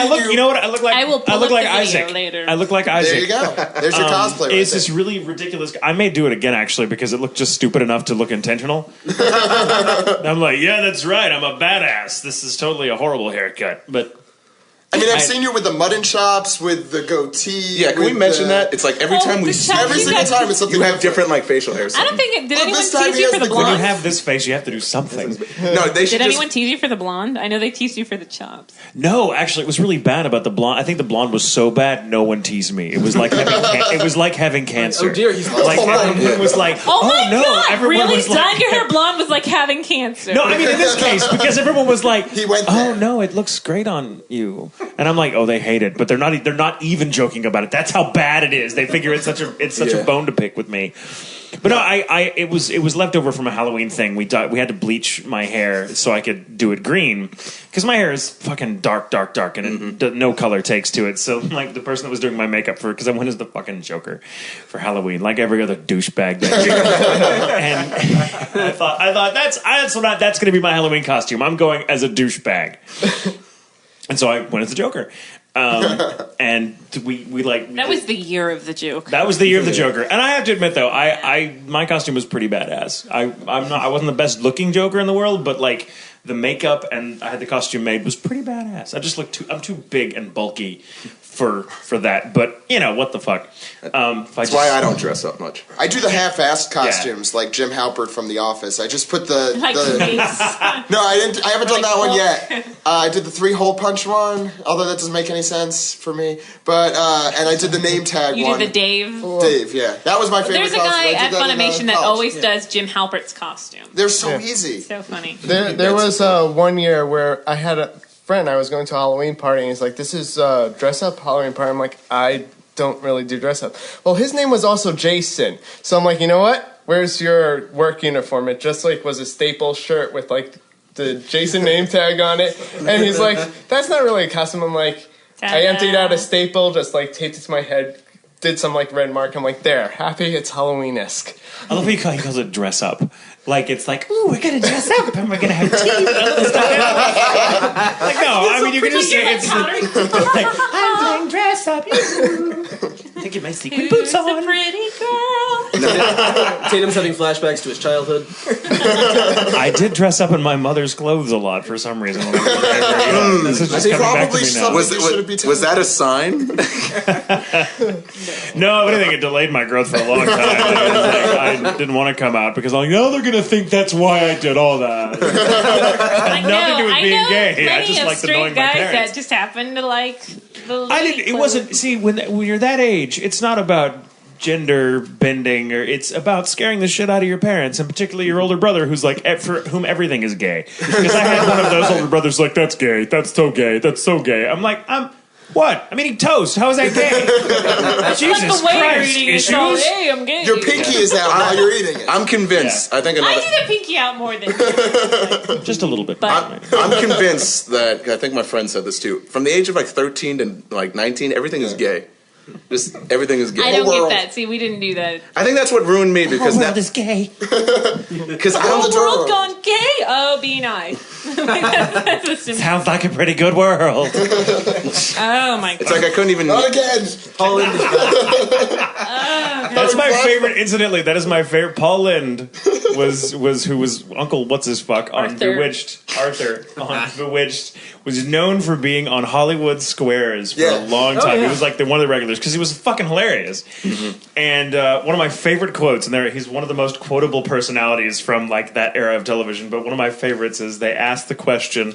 look. You know what? I look like. I will pull look up like the video Isaac. later. I look like Isaac. There you go. There's your cosplay right It's there. this really ridiculous. I may do it again actually because it looked just stupid enough to look intentional. I'm like, yeah, that's right. I'm a badass. This is totally a horrible haircut, but I mean, I've seen you with the mutton chops, with the goatee. Yeah, can we mention that? It's like every time we see every single time it's something you have different like facial hair. I don't think did anyone this time tease he you has for the the- When you blonde? have this face, you have to do something. No, they should Did just. anyone tease you for the blonde? I know they teased you for the chops. No, actually, it was really bad about the blonde. I think the blonde was so bad, no one teased me. It was like having cancer. Oh dear, he's Like everyone was like, Oh my no! god! Everyone Really? was like, Dyeing your hair blonde was like having cancer. No, I mean in this case because everyone was like, He went "Oh there. no, it looks great on you," and I'm like, "Oh, they hate it," but they're not even joking about it. That's how bad it is. They figure it's such a bone to pick with me. But no, it was left over from a Halloween thing. We had to bleach my hair so I could do it green because my hair is fucking dark, and no color takes to it. So like the person that was doing my makeup because I went as the fucking Joker for Halloween, like every other douchebag that year. And I thought that's going to be my Halloween costume. I'm going as a douchebag, and so I went as the Joker. And we like That was the year of the joke. that was the year of the Joker, and I have to admit though, my costume was pretty badass. I wasn't the best looking Joker in the world, but like the makeup and I had the costume made was pretty badass. I just I'm too big and bulky for that, but you know what the fuck. That's why I don't dress up much. I do the half-assed costumes like Jim Halpert from The Office. I just put the No, I didn't. I haven't done that one yet. I did the 3-hole punch one, although that doesn't make any sense for me. But and I did the name tag You one. did the Dave. Dave, yeah, that was my favorite. There's a costume. guy I did at that in, Funimation that college. always Yeah. does Jim Halpert's costume. They're so easy. So funny. There was 1 year where I had a friend. I was going to a Halloween party, and he's like, "This is dress up Halloween party." I'm like, "I don't really do dress up." Well, his name was also Jason, so I'm like, you know what? Where's your work uniform? It just like was a staple shirt with like the Jason name tag on it, and he's like, "That's not really a costume." I'm like, I emptied out a staple, just like taped it to my head, did some like red mark. I'm like, there, happy it's Halloween-esque. I love how he calls it dress up. Like it's like, ooh, we're gonna dress up and we're gonna have tea. Like no, I mean you can just say it's like I'm doing dress up. Taking my sequin boots on. A pretty girl. Tatum's having flashbacks to his childhood. I did dress up in my mother's clothes a lot for some reason. This is just coming back to Probably me now. Was that a sign? No, but I think it delayed my growth for a long time. I didn't want to come out because I'm like, no, they're gonna think that's why I did all that. I know, Nothing to do with I being know gay. I plenty just of liked straight annoying my guys parents. that just happen to like the I didn't. It wasn't. See, when you're that age, it's not about gender bending, or it's about scaring the shit out of your parents, and particularly your older brother, who's like for whom everything is gay. Because I had one of those older brothers like, that's gay, that's so gay, that's so gay. I'm like, what? I'm eating toast. How is that gay? Jesus like the way you're Christ! eating Issues? it. So, hey, I'm gay. Your pinky is out while you're eating it. I'm convinced. I think I another. do the pinky out more than you. Just a little bit. But I'm convinced that I think my friend said this too. From the age of like 13 to like 19, everything is gay. Just everything is gay. I don't world. get that. See, we didn't do that. I think that's what ruined me because The world is gay. because I The don't. world's gone gay. Oh, be nice. That's a simple- Sounds like a pretty good world. oh my god. It's like I couldn't even. Not again. Paul Lind is back. That's my favorite. Incidentally, that is my favorite. Paul Lind was who was Uncle what's his fuck on Arthur. Bewitched. Arthur on Bewitched was known for being on Hollywood Squares for a long time. yeah. He was like one of the regulars because he was fucking hilarious. And one of my favorite quotes, and he's one of the most quotable personalities from like that era of television. But one of my favorites is they asked the question.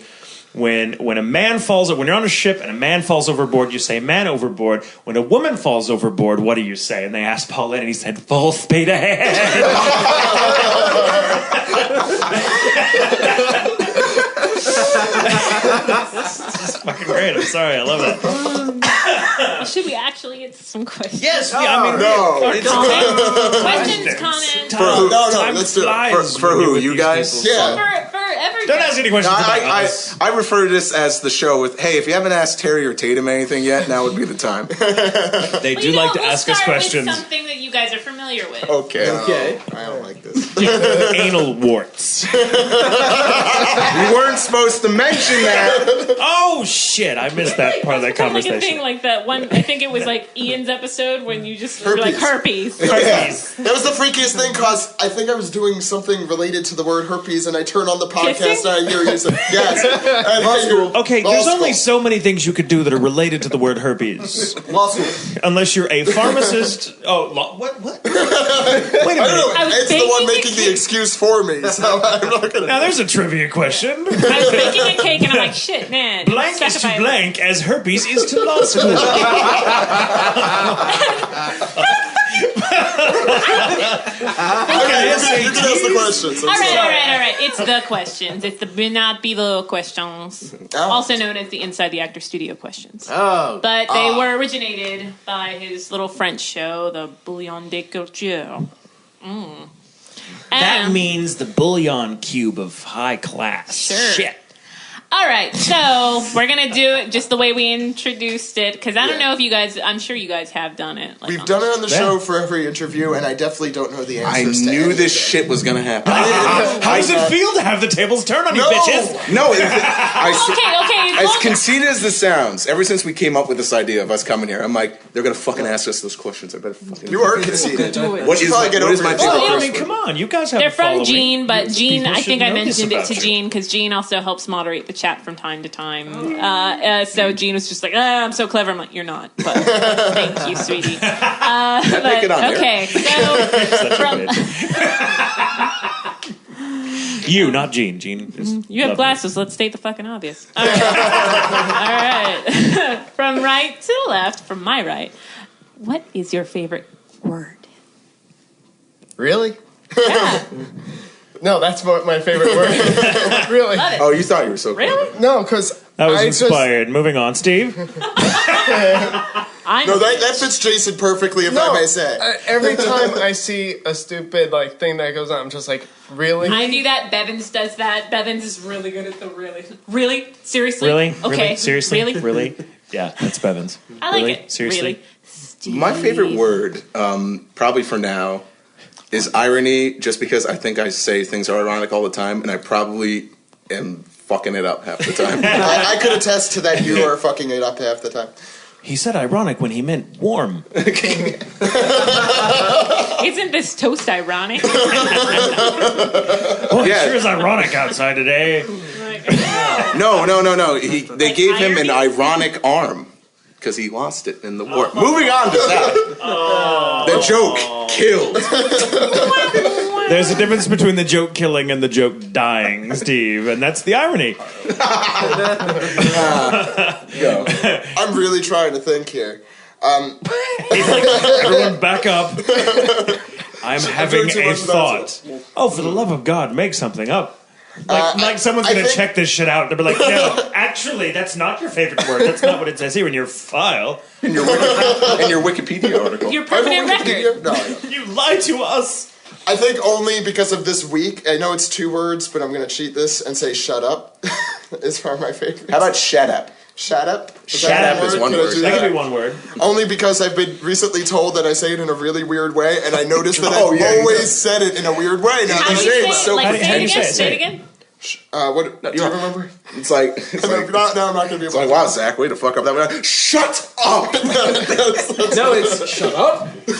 When a man falls, when you're on a ship and a man falls overboard, you say "man overboard." When a woman falls overboard, what do you say? And they asked Paul Lynde, and he said, "Full speed ahead." It's fucking great. I'm sorry, I love that. Should we actually get to some questions? Yes, I mean, No. Questions, comments. No, let's do it. flies For when who? with You these guys? people. Yeah. For everybody. Don't ask any questions about us. I refer to this as the show with, hey, if you haven't asked Terry or Tatum anything yet, now would be the time. They Well, do like to we'll ask us start with questions. something that you guys are familiar with. Okay. Okay. I don't like this. Anal warts. We weren't supposed to mention that. Oh shit! I missed that part of that Kind of like a conversation. thing like that one. I think it was like Ian's episode when you just were like herpes. Herpes. That was the freakiest thing because I think I was doing something related to the word herpes, and I turn on the podcast Kissing? and I hear you say yes. Law school. Okay, there's only so many things you could do that are related to the word herpes. Law school. Unless you're a pharmacist. Oh, what? Wait a I minute. don't know. I was It's the one baking making a the excuse for me, so I'm not gonna. Now there's a trivia question. I was baking a cake and I'm like, shit, man. Blank is to specify- blank as herpes is to law school. Okay, you can ask the questions. All right. It's the questions. It's the not below questions, also known as the Inside the Actor Studio questions. Oh. But they were originated by his little French show, the Bouillon de Culture. That means the bouillon cube of high class. Sure. Shit. All right, so we're going to do it just the way we introduced it, because I don't know if you guys, I'm sure you guys have done it. Like, We've done it on the show for every interview, and I definitely don't know the I answers. knew this shit was gonna happen. How does it feel to have the tables turn on you, bitches? No, Okay. as conceited as this sounds, ever since we came up with this idea of us coming here, I'm like, they're gonna fucking ask us those questions. I better fucking. You are conceited. What is my favorite Well, I mean, curse come word? on, you guys have. They're a from following. Gene, but Gene, People I should think I know this mentioned it about to you. Gene because Gene also helps moderate the chat from time to time. So Gene was just like, I'm so clever. I'm like, you're not, but thank you, sweetie. Make it on here. Okay, so from, You, not Gene. Gene is you have lovely. glasses. Let's state the fucking obvious. All right. All right. From right to left, from my right, what is your favorite word? Really? Yeah. No, that's my favorite word. Really? Love it. Oh, you thought you were so cool. Really? No, because I was inspired. Moving on, Steve. No, that fits Jason perfectly, if I may say. Every time I see a stupid thing that goes on, I'm just like, really? I do that. Bevins does that. Bevins is really good at the really. Seriously? Really? Okay. Really? Seriously? Really? Really? Yeah, that's Bevins. I like Really? it. Seriously? Really? Steve. My favorite word, probably for now, is irony, just because I think I say things are ironic all the time, and I probably am fucking it up half the time. I could attest to that. You are fucking it up half the time. He said ironic when he meant warm. Isn't this toast ironic? Oh, it sure is ironic outside today. No. They gave him an ironic arm because he lost it in the war. Moving on to that. The joke killed. There's a difference between the joke killing and the joke dying, Steve, and that's the irony. Go. I'm really trying to think here. Everyone back up. I'm having too a much thought. Oh, for the love of God, make something up. Like someone's I going to think- check this shit out. They'll be like, no, actually, that's not your favorite word. That's not what it says here in your file. In your Wikipedia article. Your permanent record. No, You lied to us. I think only because of this week. I know it's 2 words, but I'm going to cheat this and say shut up is one of my favorites. How about shut up? Shut up? Shut up is one Can I word. do That that? could be one word. Only because I've been recently told that I say it in a really weird way, and I noticed that Oh, I've yeah, you always said it in a weird way. Now How that do I you say say it, it? so Like, how do you say say it it? again. what? Do you remember? It's like No, I'm not going to be able to. wow, Zach, way to fuck up that one. Shut up! No, it's shut up. With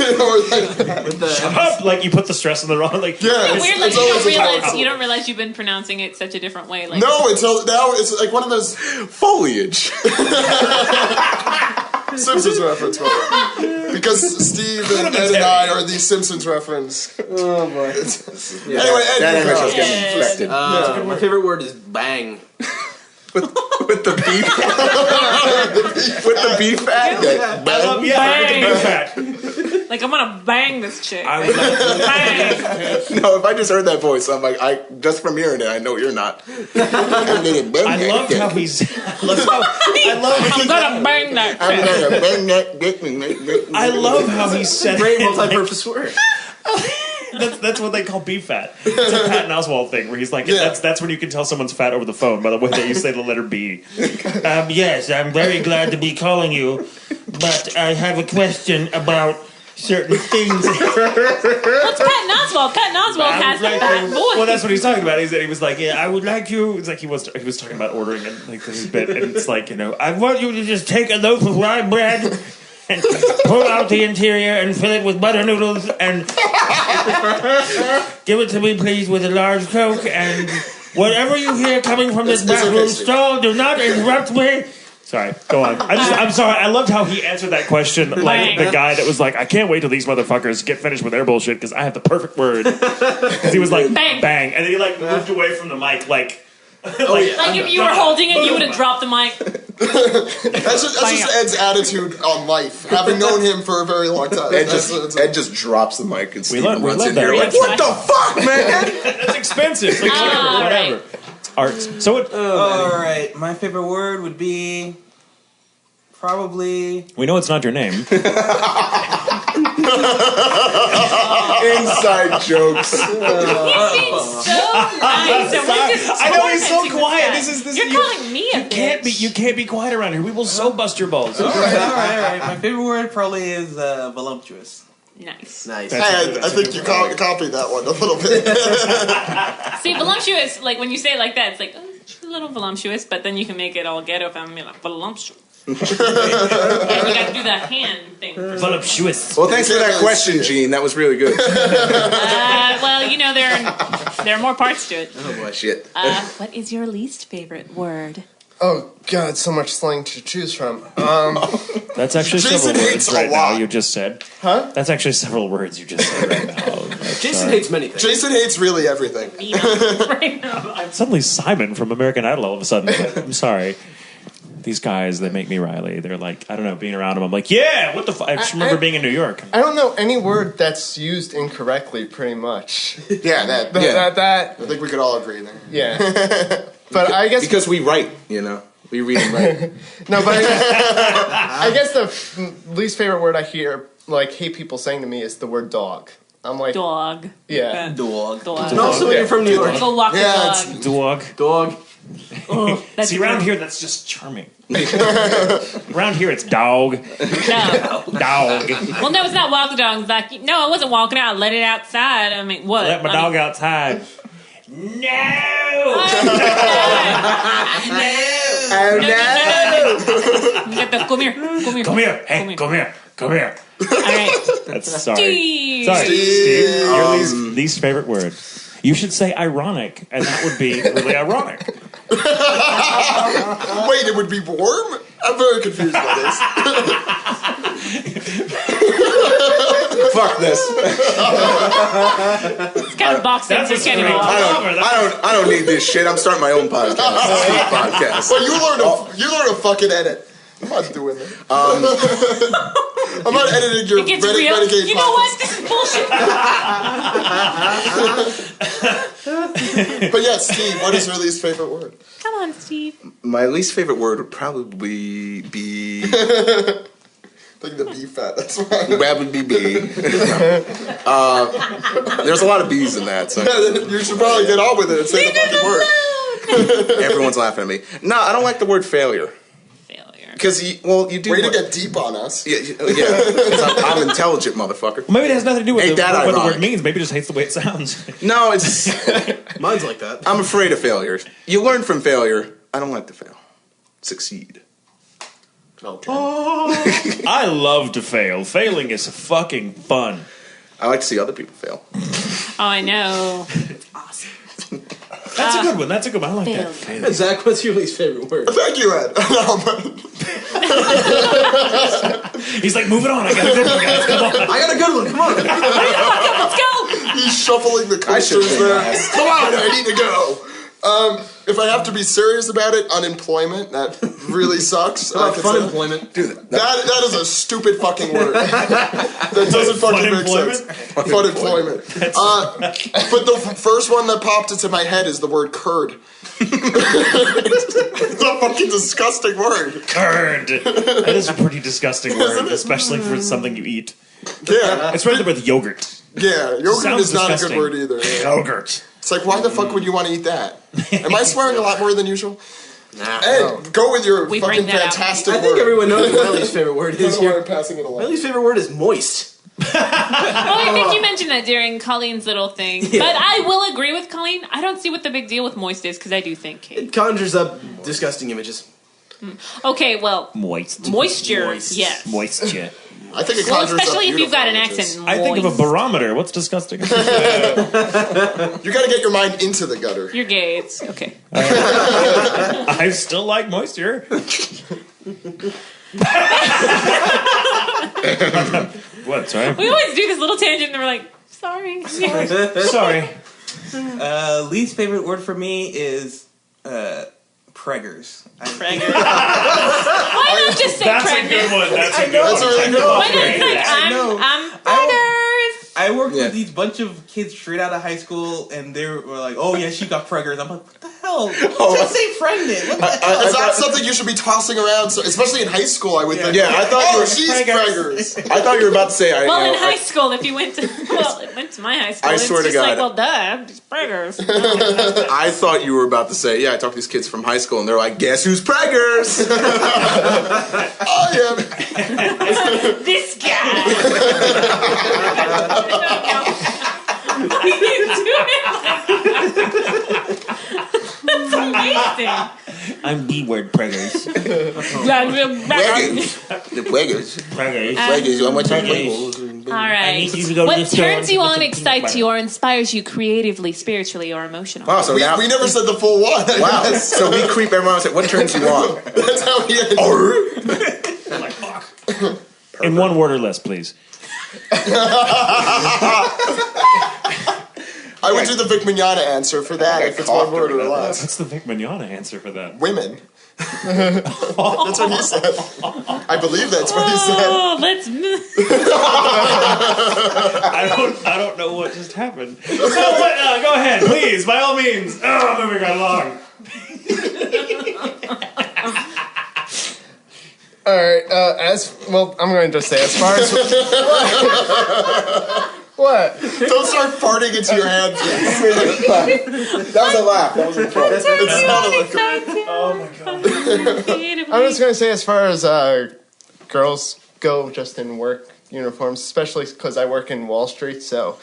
the Shut up! Like you put the stress on the wrong. Like Yeah, It's weird, like it's always a you don't realize you've been pronouncing it such a different way. Like, No, until now it's like one of those Foliage. Simpsons reference. Because Steve and Ed and I are the Simpsons reference. oh boy. Anyway, Ed, That you image go. was getting Yeah. inflected. My favorite word is bang. With the beef. With the beef fat. I love fat. like I'm gonna bang this chick. I would like Bang. No, if I just heard that voice, I'm like, just from hearing it, I know you're not. I loved how he's. I love I'm gonna bang that chick. I love how he said Great it. multi-purpose word. That's what they call beef fat. It's a Patton Oswalt thing where he's like, that's when you can tell someone's fat over the phone by the way that you say the letter B. Yes, I'm very glad to be calling you, but I have a question about certain things. What's Patton Oswalt? Patton Oswalt has a fat voice. Well, that's what he's talking about. He was like, yeah, I would like you. It's like he was talking about ordering and like his bit, and it's like, I want you to just take a loaf of rye bread and pull out the interior and fill it with butter noodles and give it to me, please, with a large Coke, and whatever you hear coming from this bathroom stall, do not interrupt me. Sorry, go on. I'm sorry. I loved how he answered that question like the guy that was like, I can't wait till these motherfuckers get finished with their bullshit because I have the perfect word. Because he was like, bang. And then he like moved away from the mic like if you were holding it, you would have dropped the mic. That's just Ed's attitude on life. Having known him for a very long time. Ed just drops the mic and Steven runs in that. here like, what the fuck, man? That's expensive. Like, whatever. Right. Arts. So what? All right, my favorite word would be probably. We know it's not your name. Inside jokes. He's being so nice. I know he's so quiet. You're calling me a bitch. You can't be quiet around here. We will so bust your balls. All right. My favorite word probably is voluptuous. Nice. I think you copied that one a little bit. See, voluptuous, like when you say it like that, it's like, oh, it's a little voluptuous, but then you can make it all ghetto family, like voluptuous. And you got to do the hand thing. Voluptuous. Well, thanks for that question, Gene. That was really good. Well, there are more parts to it. Oh boy, shit. What is your least favorite word? Oh God, so much slang to choose from. That's actually Jason several hates words right a lot. now. You just said. Huh? That's actually several words you just said right now. Jason hates many things. Jason hates really everything. Right now. I'm suddenly Simon from American Idol all of a sudden. I'm sorry. These guys, they make me Riley. They're like, I don't know, being around them, I'm like, yeah, what the fuck? I just remember being in New York. I don't know any word that's used incorrectly, pretty much. Yeah, that. That. I think we could all agree there. Yeah. But I guess Because we write, we read and write. no, but I guess the least favorite word I hear, like, hate people saying to me is the word dog. I'm like, Dog. yeah. Dog. Dog. And also when you're from New York. Go walk the Yeah, dog. Dog. That's See, around here, that's just charming. Around here, it's dog. No. Dog. Well, no, it's not walk the dog. It's like, no, I wasn't walking out. Let it outside. I mean, what? Let my dog outside. No! Oh, Come here. Come here. Hey, come here. All right. That's sorry. Steve. Sorry, Steve. Your least favorite word. You should say ironic, and that would be really ironic. Wait, it would be warm? I'm very confused by this. Fuck this. It's kind of boxing. That's a so can't straight even walk. I don't need this shit. I'm starting my own podcast. Well, you learn to fucking edit. I'm not doing that. I'm not editing your It gets real. Renegade You know what? This is bullshit. But yeah, Steve, what is your least favorite word? Come on, Steve. My least favorite word would probably be... Like the bee fat, that's why. Rabbit BB. There's a lot of B's in that, so You should probably get on with it and say the fucking word. everyone's laughing at me. No, I don't like the word failure. Because, you do... Way to get deep on us. Yeah. 'Cause I'm intelligent, motherfucker. Well, maybe it has nothing to do with Ain't that what the ironic? word means. Maybe it just hates the way it sounds. No, it's... Mine's like that. I'm afraid of failure. You learn from failure. I don't like to fail. Succeed. Okay. I love to fail. Failing is fucking fun. I like to see other people fail. Oh, I know. Awesome. That's a good one. That's a good one. I like that. Failure. Zach, what's your least favorite word? Thank you, Ed. No, man. He's like, move it on. I got a good one, guys. Come on. I got a good one. Come on. Let's go. He's shuffling the coasters there. Come on, I need to go. If I have to be serious about it, unemployment, that really sucks. Fun employment. Dude, That is a stupid fucking word. That doesn't fucking make sense. Fun employment. But the first one that popped into my head is the word curd. It's a fucking disgusting word. Curd. That is a pretty disgusting word, especially for something you eat. Yeah. It's right there with yogurt. Yeah, yogurt Sounds is not disgusting. a good word either. Yogurt. It's like, why the fuck would you want to eat that? Am I swearing a lot more than usual? Ed, go with your We fucking bring that out. fantastic I word. think everyone knows what my least favorite word I is don't know why here. I'm passing it along. My least favorite word is moist. I think you mentioned that during Colleen's little thing. Yeah. But I will agree with Colleen. I don't see what the big deal with moist is, because I do think it conjures up disgusting images. Okay, well, moisture, yes. Moisture. I think it conjures especially up if you've got an images. accent. I think of a barometer. What's disgusting? You got to get your mind into the gutter. You're gay. It's okay. I still like moisture. What? Sorry. We always do this little tangent, and we're like, sorry. Sorry. Least favorite word for me is preggers. Preggers. Why not just say That's pregnant? a good one. That's a good That's a really good one. Why not say I'm preggers? I worked with these bunch of kids straight out of high school, and they were like, "Oh yeah, she got preggers." I'm like, "What the hell? Just say pregnant." What the hell? It's not something you should be tossing around, so, especially in high school. I would think. Yeah, I thought you were she's preggers. I thought you were about to say. Well, in high school, if you went to my high school, I it's swear to just God. like, well, duh, it's preggers. I thought you were about to say, I talked to these kids from high school, and they're like, "Guess who's preggers?" Oh yeah. This guy. What are you doing? That's amazing. I'm B-word preggers. The preggers. Preggers. Preggers. How much All right. need you to go to What the store turns you and on, get some excites butter. you, or inspires you creatively, spiritually, or emotionally? Wow, so now, We never said the full one. wow. So we creep everyone and say, "What turns you on?" That's how he ended. I'm like, fuck. In one word or less, please. I would do the Vic Mignogna answer for that if it's one word or less. What's the Vic Mignogna answer for that? Women. That's what he said. I believe that's what he said. Oh, let's move. I don't know what just happened. Go ahead, please, by all means. Oh, moving right along. All right. I'm going to just say as far as what? Don't start farting into your hands. That was a laugh. That was a fun. Oh my god. I'm just going to say as far as girls go, just in work uniforms, especially because I work in Wall Street, so.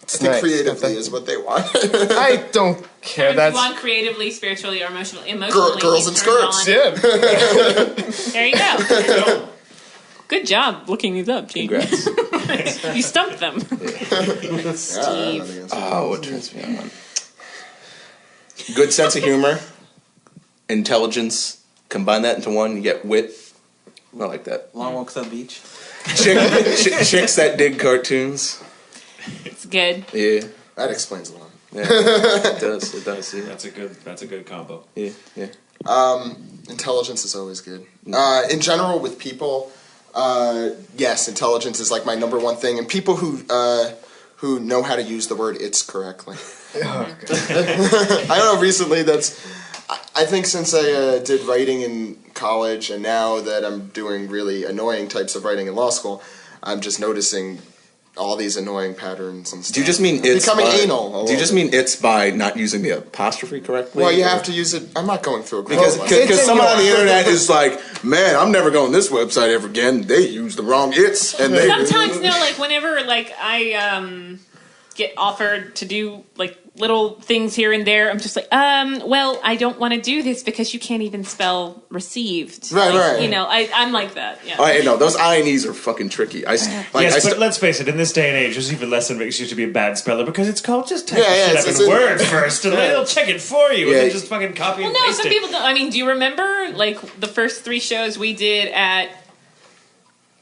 I think creatively is what they want. I don't care. You That's want creatively, spiritually, or emotionally? Girls in skirts. yeah. There you go. Good job looking these up, Gene. Congrats. You stumped them. Steve. Oh, what turns me on? Good sense of humor, intelligence. Combine that into one, you get wit. I like that. Long walks on the beach. Chicks that dig cartoons. It's good. Yeah, That explains a lot. yeah. It does. It does. Yeah. That's a good combo. Yeah. Yeah. Intelligence is always good. In general, with people, yes, intelligence is like my number one thing. And people who know how to use the word "it's" correctly. I don't know. Recently, I think since I did writing in college, and now that I'm doing really annoying types of writing in law school, I'm just noticing all these annoying patterns and stuff. Do you just mean it's becoming anal? Do you just mean it's by not using the apostrophe correctly? Well, you have to use it. I'm not going through a Because someone on the internet is like, man, I'm never going to this website ever again. They use the wrong it's, and they Sometimes, no, like whenever like I get offered to do like little things here and there, I'm just like, well, I don't want to do this because you can't even spell received. Right, like, right. You know, I'm like that. Yeah. I know those INEs are fucking tricky. Yes, but let's face it. In this day and age, there's even less than makes you to be a bad speller because it's called just type the shit up in Word first, and they'll check it for you, and then just fucking copy and Well, no, paste some it. people don't. I mean, do you remember like the first 3 shows we did at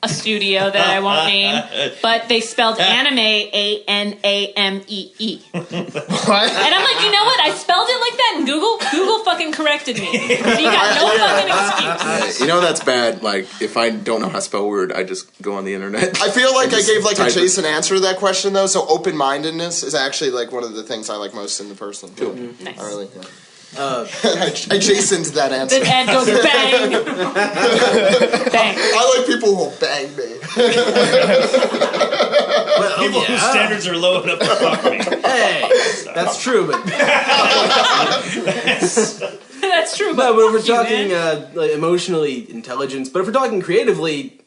a studio that I won't name, but they spelled anime ANAMEE. What? And I'm like, you know what? I spelled it like that, and Google fucking corrected me. So you got no fucking excuse. You know that's bad. Like if I don't know how to spell word, I just go on the internet. I feel like and I just gave like a type it. Jason answer to that question though. So open-mindedness is actually like one of the things I like most in the person. Cool. Nice. I really. Yeah. I Jasoned that answer. The ad goes bang, bang. I like people who will bang me. People whose standards are low enough to fuck me. Hey, that's true, but That's true. but when we're fuck you, talking man. like emotionally intelligence, but if we're talking creatively,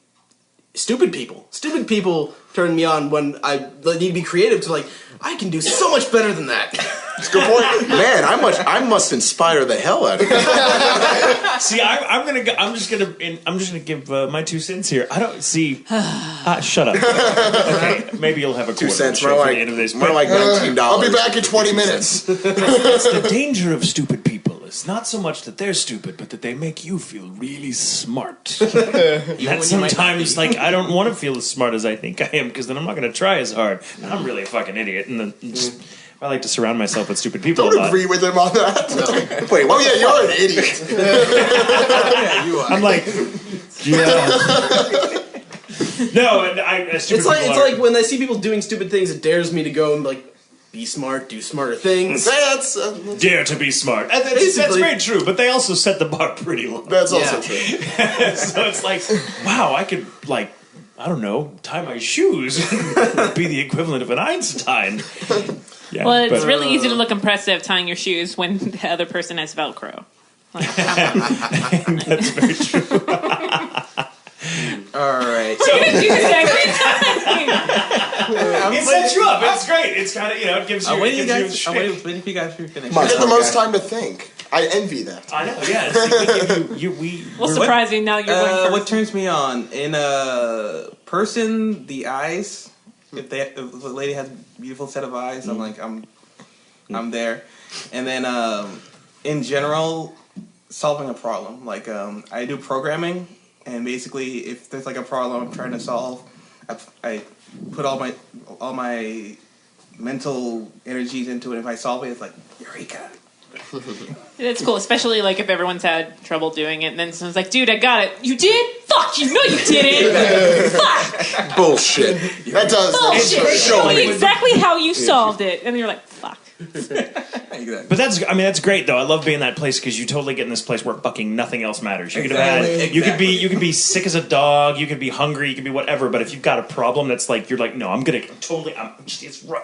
stupid people. Stupid people turn me on when I need to be creative to like, I can do so much better than that. It's a good point. Man, I must inspire the hell out of you. See, I'm just gonna give my 2 cents here. I don't see. Shut up. Okay, maybe you'll have a 2 quarter cents. of the show for the end of this. More like $19. I'll be back in 20 minutes. That's the danger of stupid people. It's not so much that they're stupid, but that they make you feel really smart. That sometimes, like, I don't want to feel as smart as I think I am, because then I'm not going to try as hard. And I'm really a fucking idiot. And then I like to surround myself with stupid people a lot. Don't agree with him on that. No. Wait, oh yeah, you're an idiot. Yeah, you are. I'm like, yeah. No, and stupid It's like when I see people doing stupid things, it dares me to go and like, be smart, do smarter things. That's dare to be smart. And that's very true, but they also set the bar pretty low. That's also true. So it's like, wow, I could, like, I don't know, tie my shoes. Be the equivalent of an Einstein. Yeah, well, it's really easy to look impressive tying your shoes when the other person has Velcro. Like, that's very true. All right. So, every time. It sets you up. It's great. It's kind of, it gives you. I'm waiting for you guys to finish. You get the most time to think. I envy that. I know. Yeah. Well, surprising now you're going first. What turns me on in a person, the eyes. If the lady has a beautiful set of eyes, I'm like, I'm there. And then in general, solving a problem. Like I do programming. And basically, if there's like a problem I'm trying to solve, I put all my mental energies into it. If I solve it, it's like eureka. It's cool, especially like if everyone's had trouble doing it, and then someone's like, "Dude, I got it. You did? Fuck you! No, you didn't. Fuck. Bullshit. That does. Bullshit. Show me exactly how you solved it, and you're like, fuck." But that's great though. I love being in that place because you totally get in this place where fucking nothing else matters. You could have had, you could be sick as a dog, you could be hungry, you could be whatever. But if you've got a problem that's like you're like, no, it's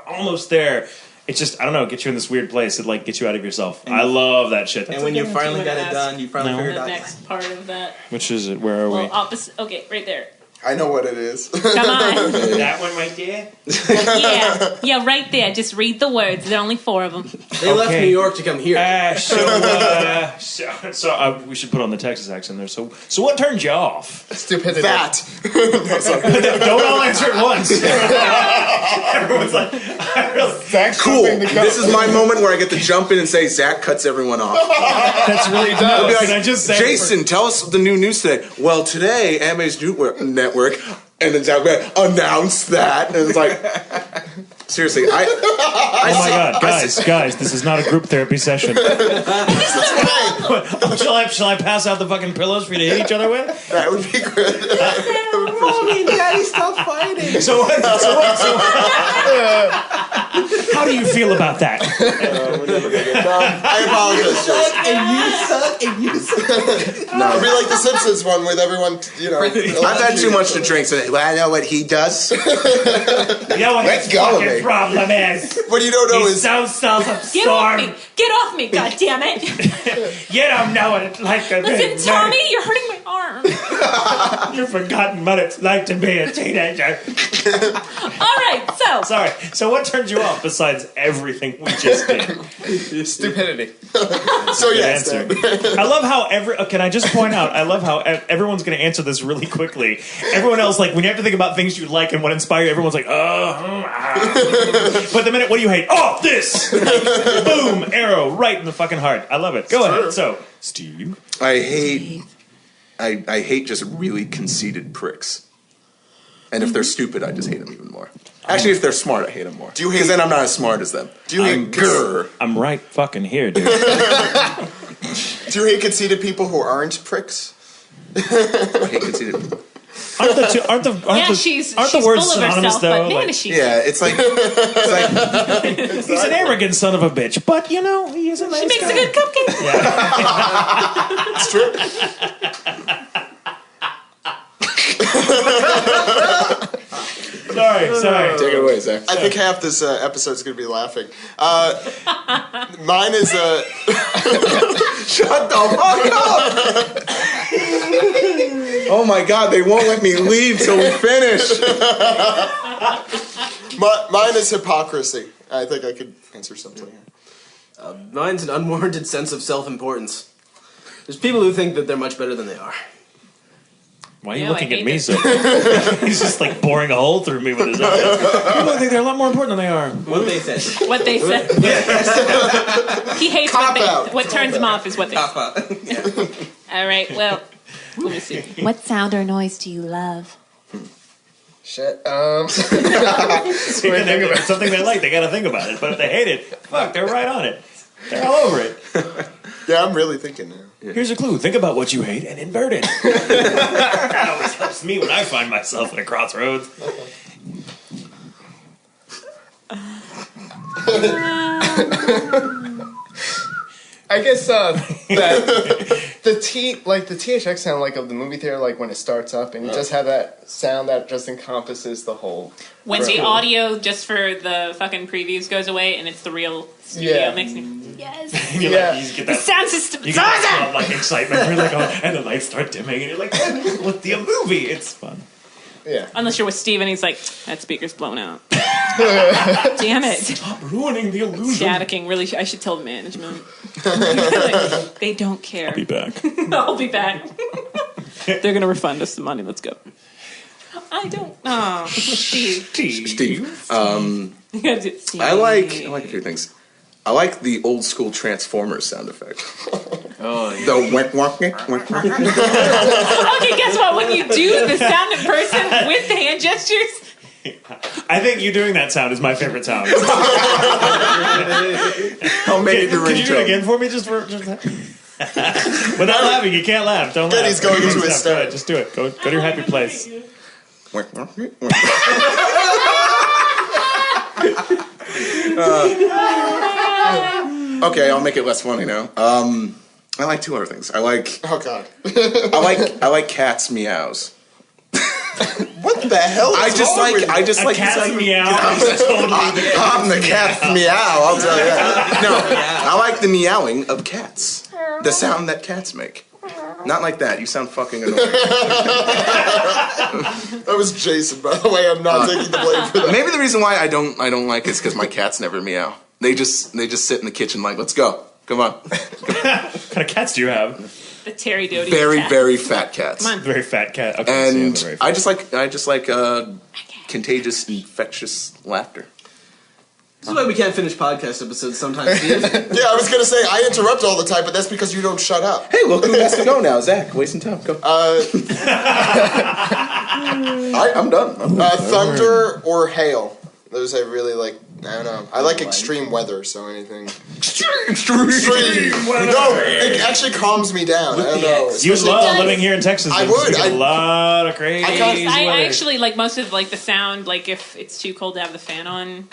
almost there. It's just, I don't know, it gets you in this weird place. It like gets you out of yourself. I love that shit. And when you finally got it done, you finally figured out the next part of that. Which is it? Where are we? Opposite. Okay, right there. I know what it is. Come on. That one right there? Yeah, right there. Just read the words. There are only 4 of them. They left New York to come here. So we should put on the Texas accent there. So what turns you off? Stupidity. That. Don't all answer at once. Everyone's like, Zach's cool. This is my moment where I get to jump in and say Zach cuts everyone off. That's really dumb. Like, Can I just say Jason, tell us the new news today. Well, today, Anime's Network, and then Zach announce that, and it's like, seriously, oh my god, guys, this is not a group therapy session. Shall I pass out the fucking pillows for you to hit each other with? That would be good. Mommy, Daddy, stop fighting. So how do you feel about that? I apologize. And you suck. No, it'd be like the Simpsons one with everyone, I've had too much to drink, so I know what he does. You know what his fucking problem is? What you don't know He's is so self-absorbed. Get off me, goddammit. You don't know what it's like to be. Listen, Tommy, you're hurting my arm. You've forgotten what it's like to be a teenager. All right, so. Sorry. So what turned you off besides everything we just did? Stupidity. so yes. I love how can I just point out? I love how everyone's going to answer this really quickly. Everyone else, like when you have to think about things you like and what inspire you, everyone's like, But the minute, what do you hate? Oh, this! Boom! Arrow right in the fucking heart. I love it. Go ahead. So, Steve. I hate just really conceited pricks. And if they're stupid, I just hate them even more. Actually, if they're smart, I hate them more. Because then I'm not as smart as them. I'm right fucking here, dude. Do you hate conceited people who aren't pricks? I hate conceited people. Aren't the words full of synonymous herself, though? But man, is she it's like he's an arrogant son of a bitch, but he is a nice She makes guy. a good cupcake. Yeah. It's true. Sorry. Take it away, Zach. I think half this episode's going to be laughing. Mine is Shut the fuck up! Oh my god, they won't let me leave till we finish. Mine is hypocrisy. I think I could answer something here. Mine's an unwarranted sense of self-importance. There's people who think that they're much better than they are. Why are you Yeah, looking I at me hate so? He's just like boring a hole through me with his eyes. People think they're a lot more important than they are. What they said. What they said. He hates Cop out. what turns him off is what they Pop say. out. All right, well, let me see. What sound or noise do you love? Shit. See, if it's something they like, they got to think about it. But if they hate it, fuck, they're right on it. They're all over it. Yeah, I'm really thinking now. Here's a clue. Think about what you hate and invert it. That always helps me when I find myself at a crossroads. I guess that the THX sound like of the movie theater, like when it starts up, and you just have that sound that just encompasses the whole. When the audio just for the fucking previews goes away and it's the real studio mixing. Yes. And you're like, you just get The that, sound system. you get that like excitement. You're like, oh, and the lights start dimming, and you're like, look, the movie. It's fun. Yeah. Unless you're with Steve and he's like, that speaker's blown out. Damn it. Stop ruining the illusion. Staticking. Really, I should tell the management. Like, they don't care. Be back. I'll be back. They're going to refund us the money. Let's go. I don't. Oh, Steve. Steve. You gotta do Steve. I like a few things. I like the old school Transformers sound effect. Oh, yeah. The wink, wink, wink, wink, wink. Okay, guess what? When you do the sound in person with the hand gestures, I think you doing that sound is my favorite sound. I'll make it your Could you do it ringtone. again for me? Just without laughing. You can't laugh. Don't laugh. He's going into his Go ahead, start. just do it. Go to your happy place. Wink, wink, wink, wink. Okay, I'll make it less funny now. I like two other things. I like Oh god. I like cats' meows. What the hell is I just wrong like with you? I just A like cat's the sound- meow. I'm the cat's meow. I'll tell you that. No, I like the meowing of cats. The sound that cats make. Not like that. You sound fucking annoying. That was Jason, by the way. I'm not taking the blame for that. Maybe the reason why I don't like it is because my cats never meow. They just sit in the kitchen like, let's go. Come on. What kind of cats do you have? the Terri Doty Very, cat. very fat cats. Come on. Very fat cat. Okay, And so yeah, I just like contagious, infectious laughter. This is why we can't finish podcast episodes sometimes, Steve. Yeah, I was gonna say I interrupt all the time, but that's because you don't shut up. Hey, look who has to go now. Zach, wasting time. Go. I'm done. Thunder or hail. Those I really like. I don't know. I like extreme weather, so anything. Extreme weather. No, it actually calms me down. I don't know. You Especially love if- living here in Texas. I because would. you get a lot of crazy I can't- I weather. actually like most of like the sound. Like if it's too cold to have the fan on,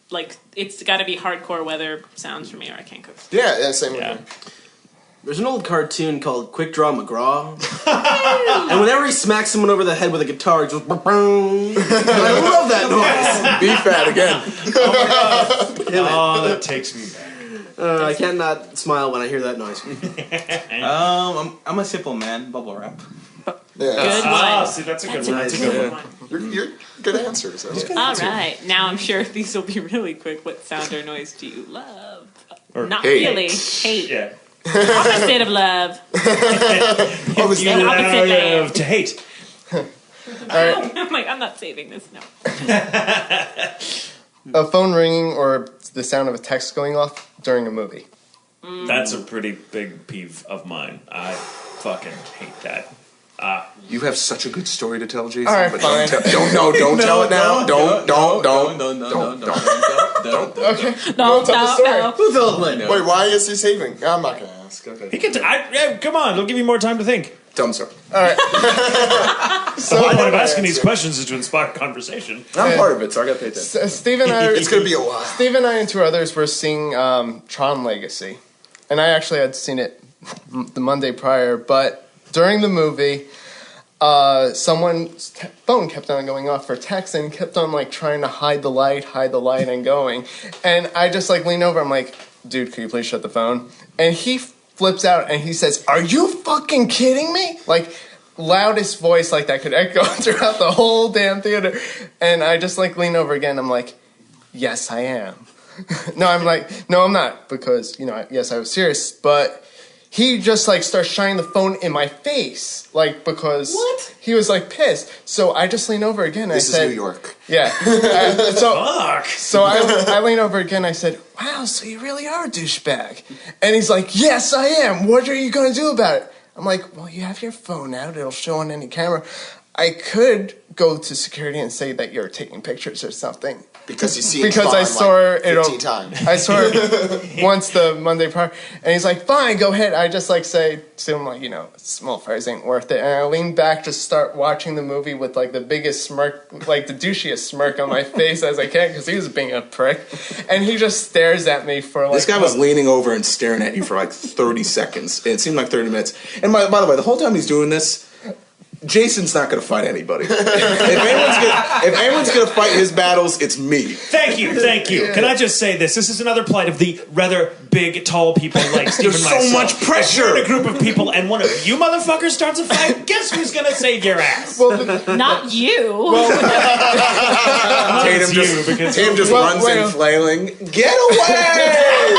like it's got to be hardcore weather sounds for me, or I can't cook. Yeah, same Yeah. with me. There's an old cartoon called Quick Draw McGraw. And whenever he smacks someone over the head with a guitar, it goes... And I love that noise. Be fat again. Oh, that takes me back. I cannot smile when I hear that noise. I'm a simple man. Bubble wrap. Yeah. Good Ah, one. see, that's a good That's one. a That's a good good one. one. You're good answers. That's good. All right, now I'm sure these will be really quick. What sound or noise do you love? Or Not hate. really. Hate. Yeah. Opposite of love. Oh, is You that- opposite man. love to hate. I'm like, I'm not saving this. No. A phone ringing or the sound of a text going off during a movie. That's a pretty big peeve of mine. I fucking hate that. You have such a good story to tell, Jason. All right, but fine. don't tell it now. Don't. Okay. No, tell the no, story. no. Who told me? Wait, why is he saving? I'm not gonna ask. He Okay. can. Yeah, come on. It'll give you more time to think. Tell him, sir. The whole point of my asking these answer. questions is to inspire conversation. I'm part of it, so I got to pay attention. Steve and I, It's gonna be a while. Steve and I and two others were seeing Tron Legacy, and I actually had seen it the Monday prior. But during the movie, someone's phone kept on going off for text and kept on like trying to hide the light, and going. And I just like lean over. I'm like, dude, could you please shut the phone? And he flips out and he says, "Are you fucking kidding me?" Like loudest voice like that could echo throughout the whole damn theater. And I just like lean over again. I'm like, yes, I am. No, I'm like, no, I'm not. Because, yes, I was serious. But he just like starts shining the phone in my face. Like, because he was like pissed. So I just lean over again. This I said, is New York. Yeah. Fuck. So I lean over again. I said, wow, so you really are a douchebag. And he's like, yes, I am. What are you going to do about it? I'm like, well, you have your phone out. It'll show on any camera. I could go to security and say that you're taking pictures or something. Because you see it because I saw like 15 times. I saw it once the Monday prior. And he's like, fine, go ahead. I just like say to him, like, small fries ain't worth it. And I lean back to start watching the movie with like the biggest smirk, like the douchiest smirk on my face as I can because he was being a prick. And he just stares at me for like... This guy was leaning over and staring at you for like 30 seconds. It seemed like 30 minutes. And by the way, the whole time he's doing this, Jason's not going to fight anybody. If anyone's going to fight his battles, it's me. Thank you. Can I just say this? This is another plight of the rather big, tall people like Steve and myself. There's so much pressure. If you're in a group of people and one of you motherfuckers starts a fight, guess who's going to save your ass? Well, Not you. Tatum just runs in flailing. Get away!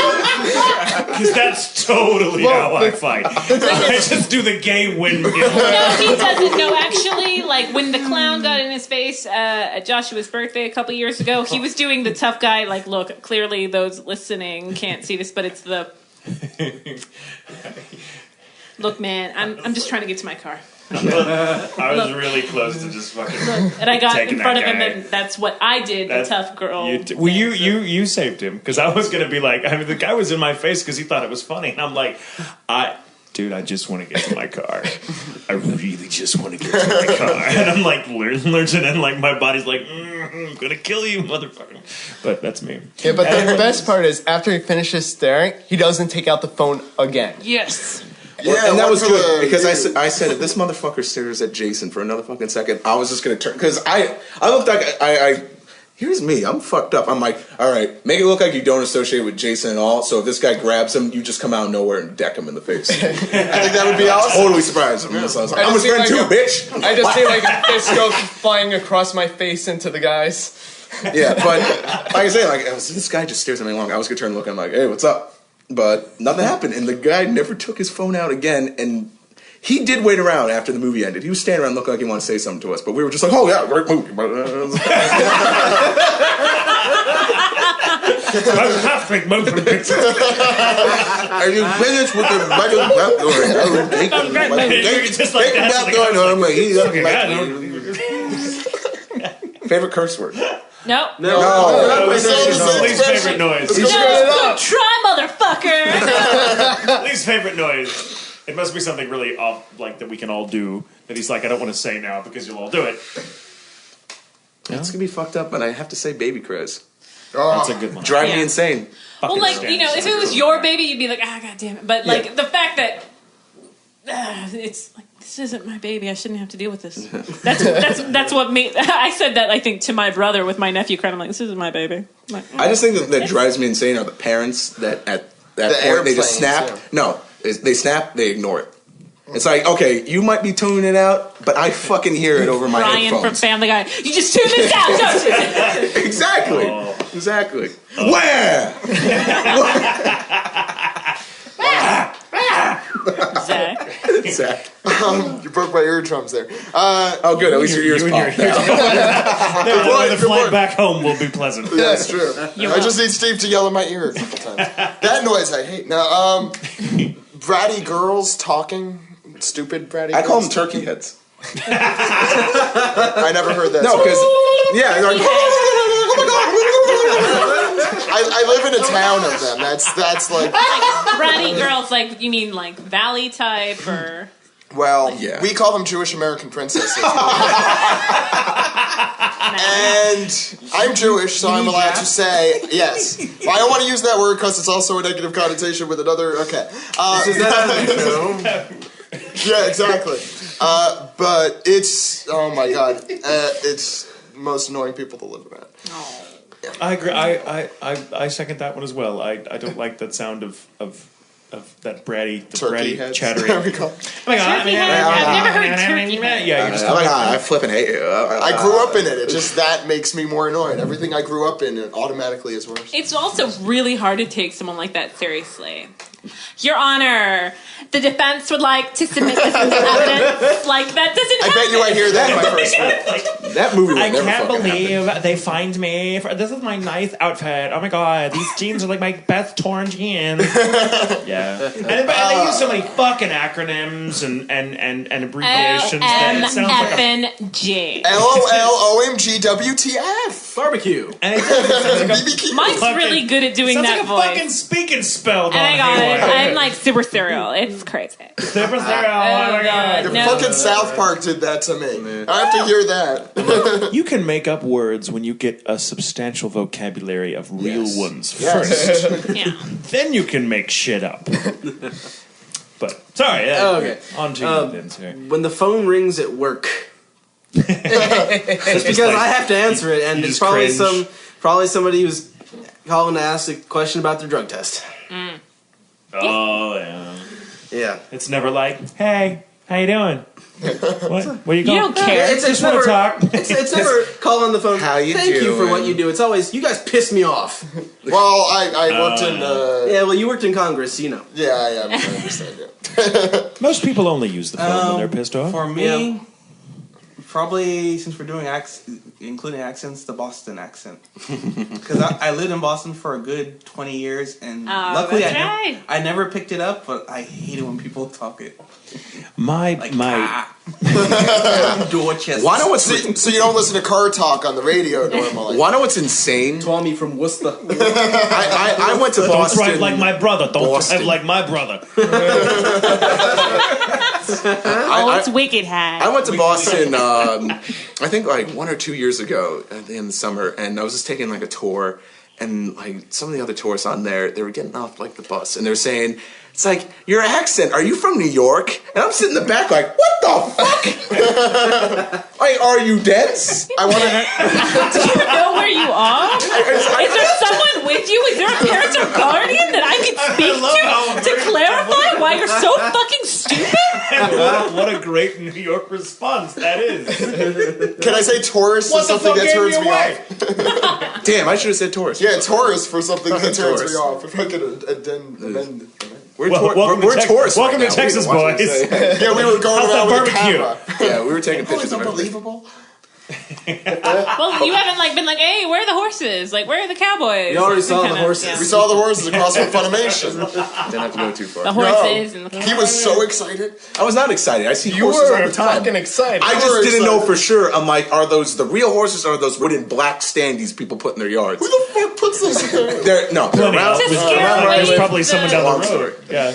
Because that's totally how I fight. I just do the gay windmill. No, he doesn't. No, actually, like when the clown got in his face at Joshua's birthday a couple years ago, he was doing the tough guy. Like, look, clearly those listening can't see this, but it's the look, man. I'm just trying to get to my car. I was really close to just fucking. And I got in front of him, guy. and that's what I did. The tough girl. You saved him because I was gonna be like, the guy was in my face because he thought it was funny, and I'm like, Dude, I just want to get to my car. I really just want to get to my car. And I'm like lurching and like my body's like, I'm going to kill you, motherfucker. But that's me. Yeah, but the best part is after he finishes staring, he doesn't take out the phone again. Yes. Yeah, and that was good because I said if this motherfucker stares at Jason for another fucking second, I was just going to turn. Because I looked like here's me. I'm fucked up. I'm like, all right, make it look like you don't associate with Jason at all. So if this guy grabs him, you just come out of nowhere and deck him in the face. I think that would be awesome. Totally surprise him. Yeah. So I was like, I'm his friend too, bitch. I just see like a fist go flying across my face into the guys. Yeah, but like I say, like this guy just stares at me long. I was gonna turn and look. I'm like, hey, what's up? But nothing happened, and the guy never took his phone out again. And he did wait around after the movie ended. He was standing around looking like he wanted to say something to us, but we were just like, oh yeah, great movie. Fantastic motion picture. Are you finished with the Michael Favorite curse word? No. Least favorite noise. Try, motherfucker. Least favorite noise. It must be something really off, like that we can all do. That he's like, I don't want to say now because you'll all do it. It's gonna be fucked up, but I have to say, baby Chris. That's a good one. Drive me insane. Well, like if it was your baby, you'd be like, god damn it. But like the fact that it's like this isn't my baby, I shouldn't have to deal with this. That's what made. I said that I think to my brother with my nephew crying. I'm like, this isn't my baby. Like, I just think that drives me insane are the parents that at that point they just snap. Yeah. No, they snap, they ignore it. It's like, okay, you might be tuning it out, but I fucking hear it over my headphones. Ryan from Family Guy, you just tune this out, don't you? Exactly. Exactly. Where? Zach. You broke my eardrums there. Oh, good. At least your ears popped. The flight back home will be pleasant. Yeah, that's true. I just need Steve to yell in my ear a couple times. That noise I hate. Now, bratty girls talking. Stupid bratty girls. I call them turkey heads. I never heard that. No, because, yeah, they're like, I live in a town of them. That's like bratty girls. Like you mean like Valley type or? Well, yeah. We call them Jewish American princesses. And I'm Jewish, so I'm allowed to say yes. Well, I don't want to use that word because it's also a negative connotation with another. Okay. Yeah, exactly. But it's oh my god, it's the most annoying people to live around. I agree. I second that one as well. I don't like that sound of that bratty Turkey heads. chattering. There we go. Oh my God. Turkey head? I've never heard turkey head. Yeah, you're just Oh my God, I flipping hate you. I grew up in it. It just that makes me more annoyed. Everything I grew up in, it automatically is worse. It's also really hard to take someone like that seriously. Your Honor, the defense would like to submit this into evidence. Like, that doesn't happen. I bet you I hear that in my first week. That movie would I never can't fucking believe happen. they find me. This is my nice outfit. Oh my God, these jeans are like my best torn jeans. Yeah, and they use so many fucking acronyms and abbreviations. that it sounds like L-M-F-N-G. LOL-OMG WTF. Barbecue. and it sounds like a, BBQ. Mike's really good at doing sounds that like a voice. fucking speaking spell. Oh my God, I'm like super serial. It's crazy. Super cereal. Oh my God. If No. fucking South Park did that to me, I have to hear that. You can make up words when you get a substantial vocabulary of real Yes. ones Yes. first. Yeah. Then you can make shit up. But sorry. Okay. On to you then, sir. When the phone rings at work, just because I have to answer it, and you it's just cringe. probably somebody who's calling to ask a question about their drug test. Oh yeah. Yeah. It's never like, hey, how you doing? What? Where you You going? don't care. It's Just want never to talk. It's never call on the phone. How you Thank you for what doing? you do. It's always you guys piss me off. Well, I worked in. Yeah, well, you worked in Congress, so you know. Yeah, I understand. Yeah. Most people only use the phone when they're pissed off. For me, probably since we're doing including accents, the Boston accent. Because I lived in Boston for a good 20 years, and luckily that's right. I never picked it up. But I hate it when people talk it. My Dorchester. Why know what's So you don't listen to car talk on the radio normally? Why know what's insane? Tommy from Worcester. I went to don't Boston. drive like my brother. Don't Boston. drive like my brother. It's wicked high. I went to Boston, I think like 1 or 2 years ago in the summer, and I was just taking like a tour, and like some of the other tourists on there, they were getting off like the bus, and they were saying, it's like, your accent, are you from New York? And I'm sitting in the back like, what the fuck? Like, are you dense? I want to. Do you know where you are? Is there someone with you? Is there a parent or guardian that I can speak to clarify why you're so fucking stupid? What a great New York response that is. Can I say tourist What is the something fuck that gave turns me me away? off? Damn, I should have said tourist. Yeah, tourist for something that turns Tourist. me off. If I could amend. We're Welcome tourists. welcome right to now. Texas, We don't want you boys. to say- Yeah, we were going How's around that with a barbecue? camera. Yeah, we were taking Oh, pictures it's of everything. unbelievable. Well, you haven't like been like, hey, where are the horses? Like, where are the cowboys? You already saw the Kinda, horses. yeah. We saw the horses across from Funimation. Didn't have to go too The far. horses and the He was so excited. I was not excited. I see You horses all were the time. fucking excited. I You just were didn't know excited. for sure. I'm like, are those the real horses or are those wooden black standees people put in their yards? Who the fuck puts this in? They're Plenty around. To scare around away there's probably the- someone down Long the story. road. Yeah.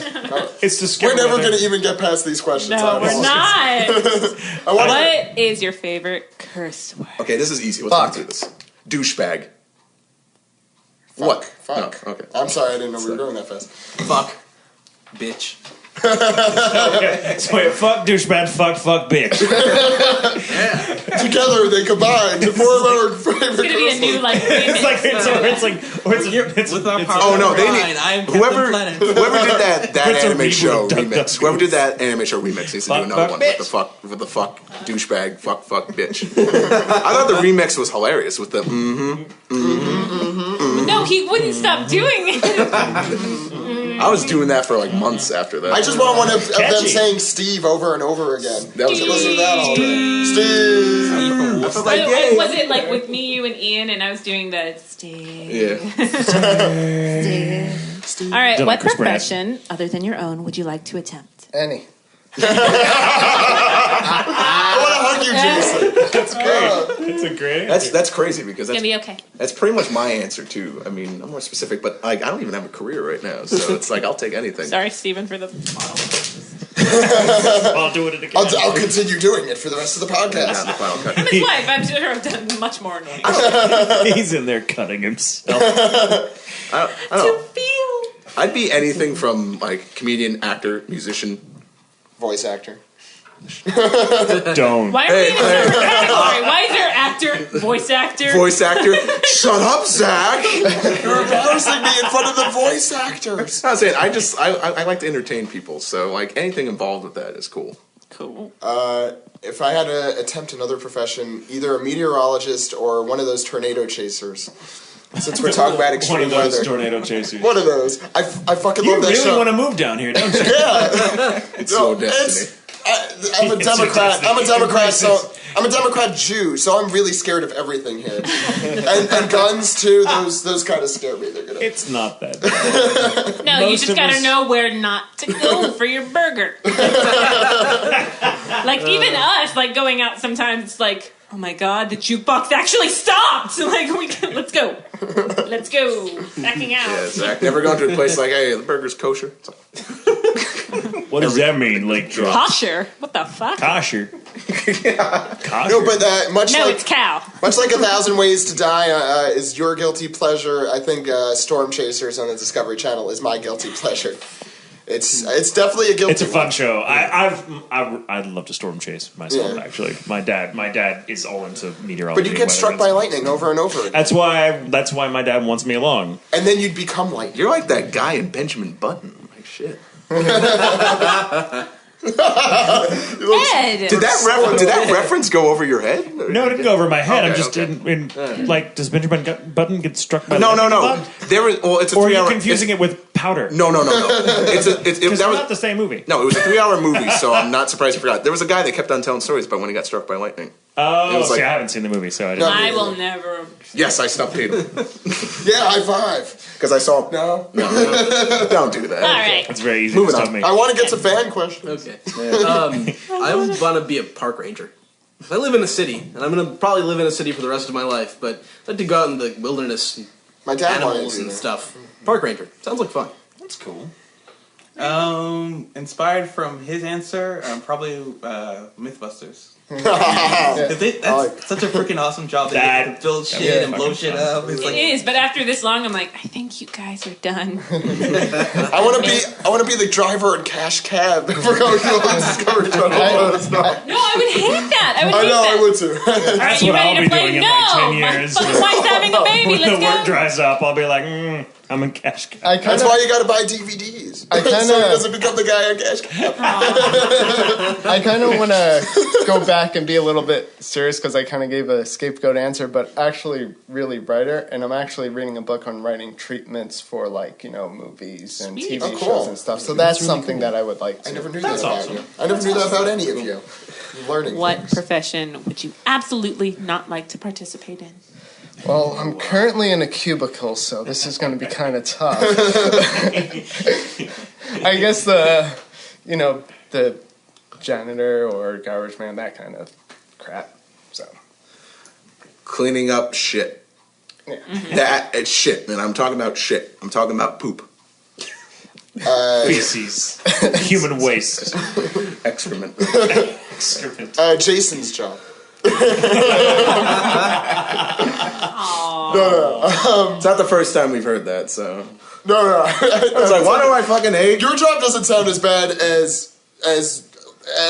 It's to scare We're never away going to the- even get past these questions. No, we're not. I want What is your favorite curse word? Okay, this is easy. Let's Fuck. do this. Douchebag. Fuck. No, Fuck. okay. I'm sorry, I didn't know we were doing that fast. Fuck. Bitch. So wait, fuck douchebag, fuck bitch. Together they combine to form our favorite It's gonna be a new like. It's like it's With our it's power Oh no, they combined, need I am whoever Captain Planet. whoever did that It's a anime reboot show of Duck remix. Duck Whoever did that anime show remix needs to do Fuck, another fuck, one bitch. with the fuck douchebag fuck bitch. I thought the remix was hilarious with the No, he wouldn't stop doing it. I was doing that for like months after that. I just want one of them Catchy. saying Steve over and over again. That was Listen to hilarious. that all day. Steve. I felt like, Wait, yay. was it like with me, you, and Ian, and I was doing the Steve? Yeah. All right, Don't what like Chris Pratt. Profession, other than your own, would you like to attempt? Any. I want to hug you, Jason. That's great. That's a great answer. That's crazy because It's gonna that's be okay. that's pretty much my answer too. I mean, I'm more specific, but like I don't even have a career right now, so it's like I'll take anything. Sorry, Stephen, for the. I'll do it again. I'll continue doing it for the rest of the Not podcast. the final cut. I'm his wife. I'm sure I've done much more annoying. He's in there cutting himself. I don't know. Feel. I'd be anything from like comedian, actor, musician. Voice actor. Don't. Why are we in a separate category? Why is there Voice actor. Voice actor. Shut up, Zach. You're embarrassing me in front of the voice actors. I was saying, I like to entertain people, so like anything involved with that is cool. Cool. If I had to attempt another profession, either a meteorologist or one of those tornado chasers. Since we're talking about extreme One of those weather. tornado chasers. One of those. I fucking You love that really show. want to move down here, don't you? Yeah. It's so destiny. I'm a It's your Democrat. I'm a destiny. Democrat, so I'm a Democrat Jew, so I'm really scared of everything here. and guns too. Those kind of scare me. They're gonna. It's not that bad. No, you Most just of gotta us- know where not to go for your burger. Like even us, like going out sometimes, it's like, oh my god, the jukebox actually stopped. Like let's go, backing out. Yeah, Zach. Never gone to a place like, hey, the burger's kosher. It's like, What does that mean? Like drop? Kosher? What the fuck? Kosher. Kosher. No, but much No, like it's cow. much like 1,000 Ways to Die is your guilty pleasure. I think Storm Chasers on the Discovery Channel is my guilty pleasure. It's definitely a guilty. It's a fun one. show. I'd love to storm chase myself. Yeah. Actually, my dad is all into meteorology. But you and get weather struck and by stuff. lightning over and over again. That's why my dad wants me along. And then you'd become lightning. you're like that guy in Benjamin Button. Like shit. Ed. Did that reference go over your head? No, it didn't go over my head. I'm Okay, just okay. like, does Benjamin Button get struck by No. lightning a lot? There was it's a Or are 3 you hour. confusing it with powder? No. It's Because that they're was not the same movie. no. It was a 3-hour movie, so I'm not surprised you forgot. There was a guy that kept on telling stories about when he got struck by lightning. Oh, It was see, like- I haven't seen the movie, so I didn't. I will never. Yes, I stuffed Tatum Yeah, high five. because I saw. No, Don't do that. All right. It's very easy Moving to stop on. me. I want to get to fan questions. Okay. I want to be a park ranger. I live in a city, and I'm going to probably live in a city for the rest of my life, but I'd like to go out in the wilderness and My dad wanted animals to. and stuff. Park ranger. Sounds like fun. That's cool. Inspired from his answer, probably Mythbusters. Yeah. That's such a freaking awesome job. They That- get to build shit yeah, and blow fucking shit fun. up. It's It like, is, but after this long, I'm like, I think you guys are done. I want to be the driver in Cash Cab. If we're going to the Discovery Channel. No, I would hate that. I would I hate know, that. I would too. All right, That's you what I'll ready be to play? doing in No, like 10 my years. fucking wife's having a baby. When the Let's work go. dries up, I'll be like, I'm in cash. I That's kind why of you got to buy DVDs. I kinda- so he doesn't become the guy on Cash Cab. want to go back and be a little bit serious because I kind of gave a scapegoat answer, but actually really brighter. And I'm actually reading a book on writing treatments for movies and TV Oh, cool. shows and stuff. So that's something that I would like to. I never knew That's that about awesome. you. I never knew that about any of you. I'm learning. What things. profession would you absolutely not like to participate in? Well, I'm currently in a cubicle, so this is going to be kind of tough. I guess the janitor or garbage man, that kind of crap. So Cleaning up shit. yeah. That it's shit, man. I'm talking about shit. I'm talking about poop, Feces. Human waste. excrement. Excrement. Jason's job. It's not the first time we've heard that, so No. I was like, why do I fucking hate? Your job doesn't sound as bad as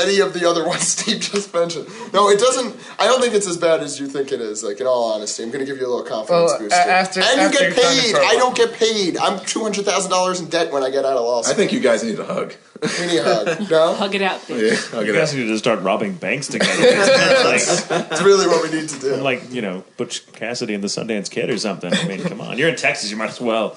any of the other ones Steve just mentioned. No, it doesn't. I don't think it's as bad as you think it is. Like, in all honesty, I'm going to give you a little confidence Well, boost. here. after and you get you've done it paid. for a I while. don't get paid. I'm $200,000 in debt when I get out of law I school. think you guys need a hug. We need a hug. No, Hug it out. Yeah, hug You it guys out. need to start robbing banks together. It's it's really what we need to do. like Butch Cassidy and the Sundance Kid or something. I mean, come on. You're in Texas. You might as well.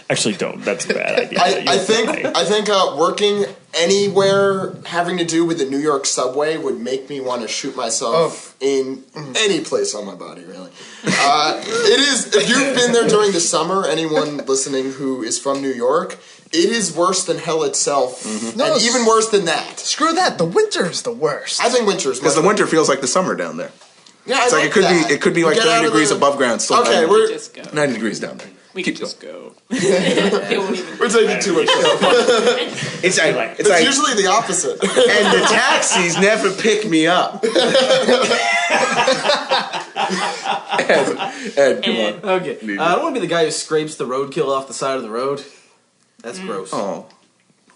Actually, don't. That's a bad idea. I You'll think die. working anywhere having to do with the New York subway would make me want to shoot myself in any place on my body, really. It is, if you've been there during the summer, anyone listening who is from New York, it is worse than hell itself, No, and even worse than that. Screw that. The winter is the worst. I think winter's Because the winter feels like the summer down there. Yeah, It's like it could be like Get 30 out of degrees the- above ground. Still Okay, 90, we're Just go. 90 degrees down there. We Keep can just go. we're taking too much. It's like It's usually the opposite. and the taxis never pick me up. Ed, come on. Okay. I don't want to be the guy who scrapes the roadkill off the side of the road. That's gross. Oh,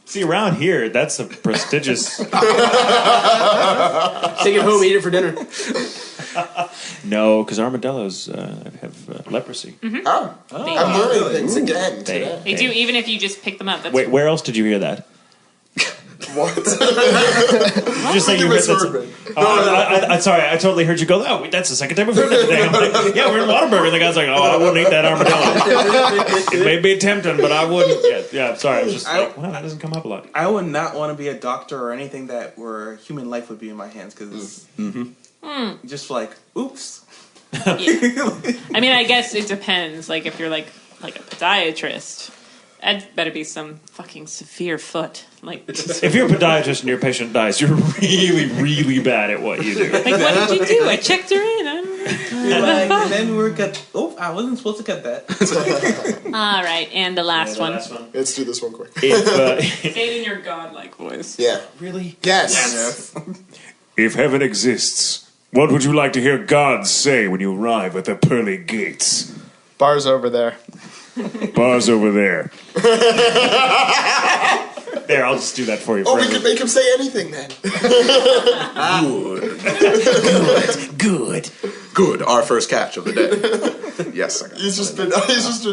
See, around here, that's a prestigious. Take it home, eat it for dinner. No, because armadillos have leprosy. Oh, I'm learning things again today. They do, even if you just pick them up. That's Wait, where else did you hear that? What? Just say you heard that. I'm sorry, I totally heard you go, oh, that's the second time we've heard that today. I'm like, yeah, we're in Whataburger. And the guy's like, oh, I wouldn't eat that armadillo. It may be tempting, but I wouldn't. Yeah, sorry. I was just like, well, that doesn't come up a lot. I would not want to be a doctor or anything that where human life would be in my hands because just like, oops. I mean, I guess it depends. Like, if you're like a podiatrist, that'd better be some fucking severe foot. Like, if you're a podiatrist and your patient dies, you're really, really bad at what you do. Like, what did you do? I checked her in. I don't know. And then we're cut. Oh, I wasn't supposed to cut that. All right, and the last one. Let's do this one quick. Say it in your godlike voice. Yeah. Really? Yes. If heaven exists, what would you like to hear God say when you arrive at the pearly gates? Bar's over there. Bar's over there. There, I'll just do that for you. Oh, we could make him say anything then. Good. Our first catch of the day. Yes. I got He's just been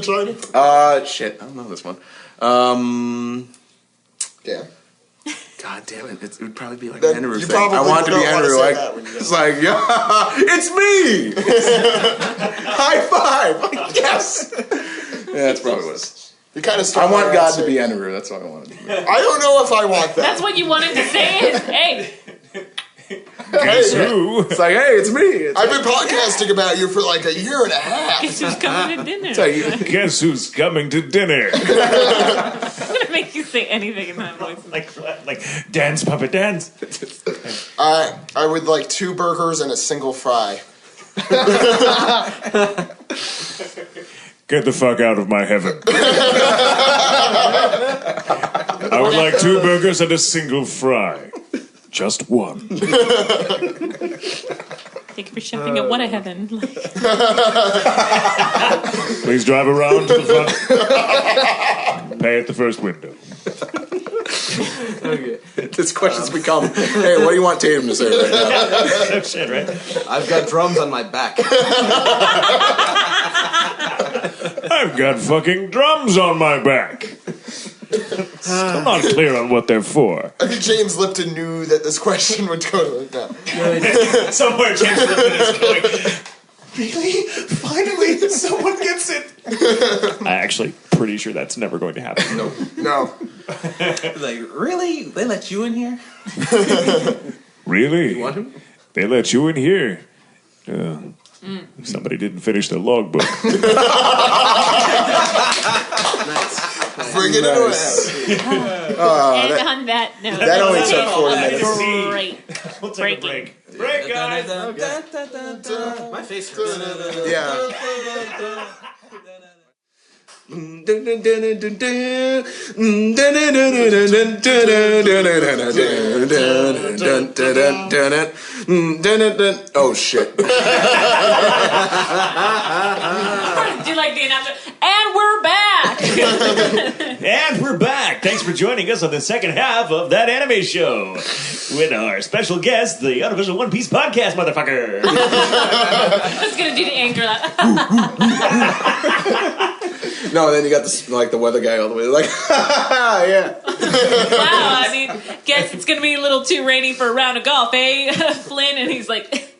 trying to. Shit. I don't know this one. Yeah. God damn it! It would probably be like an Enru You thing. I probably want it to be don't wanna Enru. say Like, that when you- it's like, yeah, it's me. High five! Yes. Yeah, that's probably what it is. You kind of. I want God to be Enru. That's what I want it to be. I don't know if I want that. That's what you wanted to say. Hey, Guess who? It's like, hey, it's me. I've been podcasting about you for like a year and a half. guess who's coming to dinner? It's like, Guess who's coming to dinner? I'm gonna make you say anything in that voice. like dance, puppet dance. I would like 2 burgers and a single fry. Get the fuck out of my heaven. I would like 2 burgers and a single fry. Just one. Thank you for shopping at What a Heaven. Please drive around to the front. Pay at the first window. Okay. this question's become, hey, what do you want Tatum to say right now? No shit, right? I've got drums on my back. I've got fucking drums on my back. Still not clear on what they're for. I think James Lipton knew that this question would go like that. Somewhere James Lipton is going, really? Finally, someone gets it. I'm actually pretty sure that's never going to happen. No. Like, really? They let you in here? Really? You want him? They let you in here? Somebody didn't finish the logbook. Nice. Bringing it around. And on that note, That only okay, took 40 minutes. Great. We'll take a break. Break, guys! My face hurts. Yeah. Oh shit. Do like the announcer. And we're back. And we're back. Thanks for joining us on the second half of That Anime Show with our special guest, the Unofficial One Piece Podcast, motherfucker. I was gonna do the anger laugh. No, then you got this, like the weather guy all the way, like, yeah. Wow, I mean, guess it's gonna be a little too rainy for a round of golf, eh, Flynn? And he's like,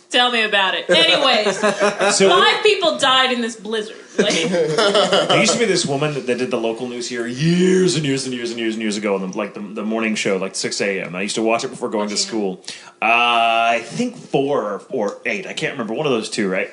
tell me about it. Anyways, 5 people died in this blizzard. Like, There used to be this woman that did the local news here years and years and years and years and years ago on the morning show, like 6 a.m. I used to watch it before going to school. I think 4 or 8. I can't remember. One of those two, right?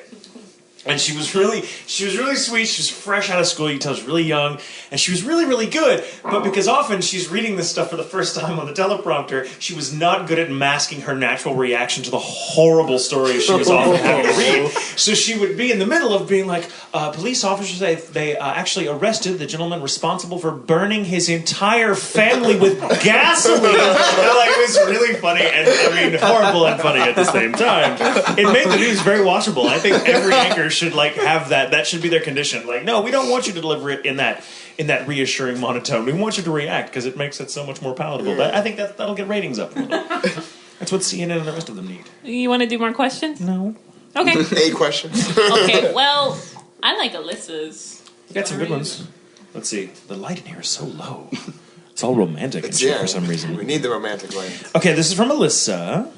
And she was really sweet. She was fresh out of school. You can tell she was really young. And she was really, really good. But because often she's reading this stuff for the first time on the teleprompter, she was not good at masking her natural reaction to the horrible stories she was often having to read. So she would be in the middle of being like, police officers, they actually arrested the gentleman responsible for burning his entire family with gasoline. Like, it was really funny and, I mean, horrible and funny at the same time. It made the news very watchable. I think every anchor should like have that. That should be their condition. Like, no, we don't want you to deliver it in that reassuring monotone. We want you to react because it makes it so much more palatable. I think that'll get ratings up a little. That's what CNN and the rest of them need. You want to do more questions? No. Okay. A question. Okay, well, I like Alyssa's. You got some good ones. Let's see. The light in here is so low. It's all romantic and shit for some reason. We need the romantic light. Okay, this is from Alyssa.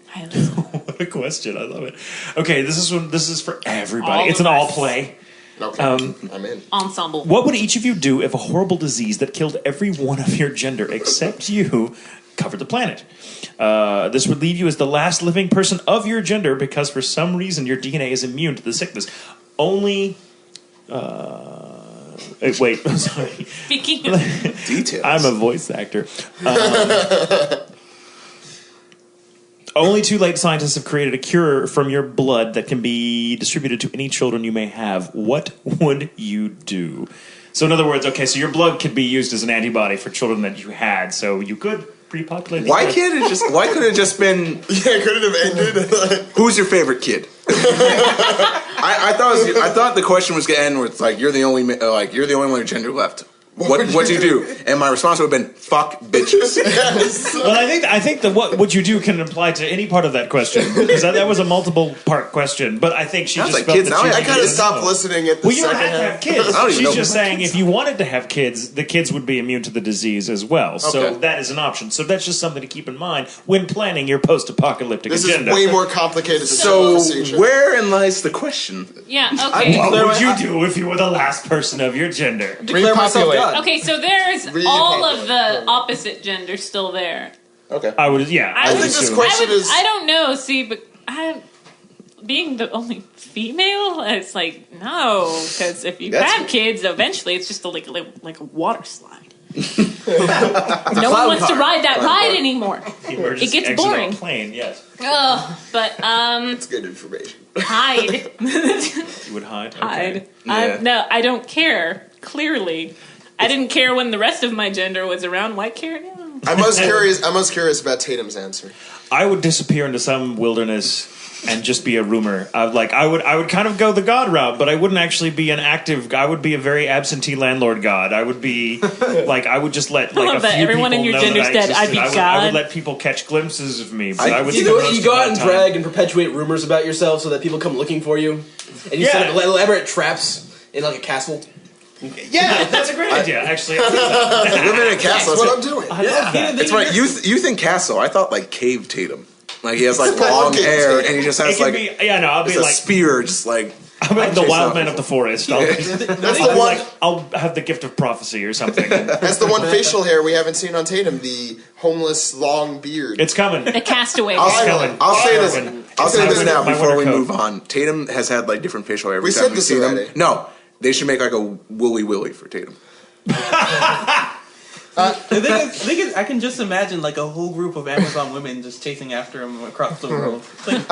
Hi, Alyssa. What a question! I love it. Okay, this is for everybody. It's an all play. Okay, I'm in. Ensemble. What would each of you do if a horrible disease that killed every one of your gender except you covered the planet? This would leave you as the last living person of your gender because for some reason your DNA is immune to the sickness. Only. Wait, I'm sorry. Speaking of Details. I'm a voice actor. Only two late scientists have created a cure from your blood that can be distributed to any children you may have. What would you do? So in other words, okay, so your blood could be used as an antibody for children that you had, so you could repopulate. Why couldn't it just been? Yeah, could it have ended? Who's your favorite kid? I thought the question was gonna end with like you're the only one gender left. What do you do? And my response would have been fuck bitches. Yes. Well, I think that what would you do can apply to any part of that question because that was a multiple part question. But I think she Sounds just like felt kids that now. I kind of stopped listening at the Well, you don't second have to half. have kids. I don't even She's know just my saying if you wanted to have kids, the kids would be immune to the disease as well. So Okay. that is an option. So that's just something to keep in mind when planning your post-apocalyptic This agenda. is way more complicated than So procedure. wherein lies the question? yeah, okay. What would you do if you were the last person of your gender? Declare myself Repopulate. God. Okay, so there's all of the opposite gender still there. Okay. I would, yeah. I think would- this question is. I don't know, see, but being the only female, it's like, no, because if you That's- have kids, eventually it's just like a water slide. No one wants to ride that ride anymore. It gets boring. Plane, yes. Oh, but That's good information. hide. You would hide. Okay. Hide. Yeah. No, I don't care. Clearly, I didn't care when the rest of my gender was around. Why care now? I'm most curious about Tatum's answer. I would disappear into some wilderness and just be a rumor. I would kind of go the god route, but I wouldn't actually be an active. I would be a very absentee landlord god. I would be like I would just let like love a that. few Everyone people in your know gender's that I dead. I'd existed. be I would God. let people catch glimpses of me. But I would You spend most go of out my and time- drag and perpetuate rumors about yourself so that people come looking for you, and you set up elaborate traps in like a castle. Yeah, that's a great idea. Actually, I Living in a castle. That's what I'm doing. love that. It's funny. You think castle? I thought like cave Tatum. Like he has like It's long cave hair Tatum. and he just It has can like be, yeah, no, I'll be it's a like spear, just like I'll be like the chase wild out man of the forest. I'll have the gift of prophecy or something. That's the one facial hair we haven't seen on Tatum, the homeless long beard. It's coming. The castaway. I'll say this. I'll say this now My before we winter coat. move on. Tatum has had like different facial hair every We time said we've this seen already. them. No, they should make like a woolly willy for Tatum. The thing is, I can just imagine like a whole group of Amazon women just chasing after him across the world. It's like,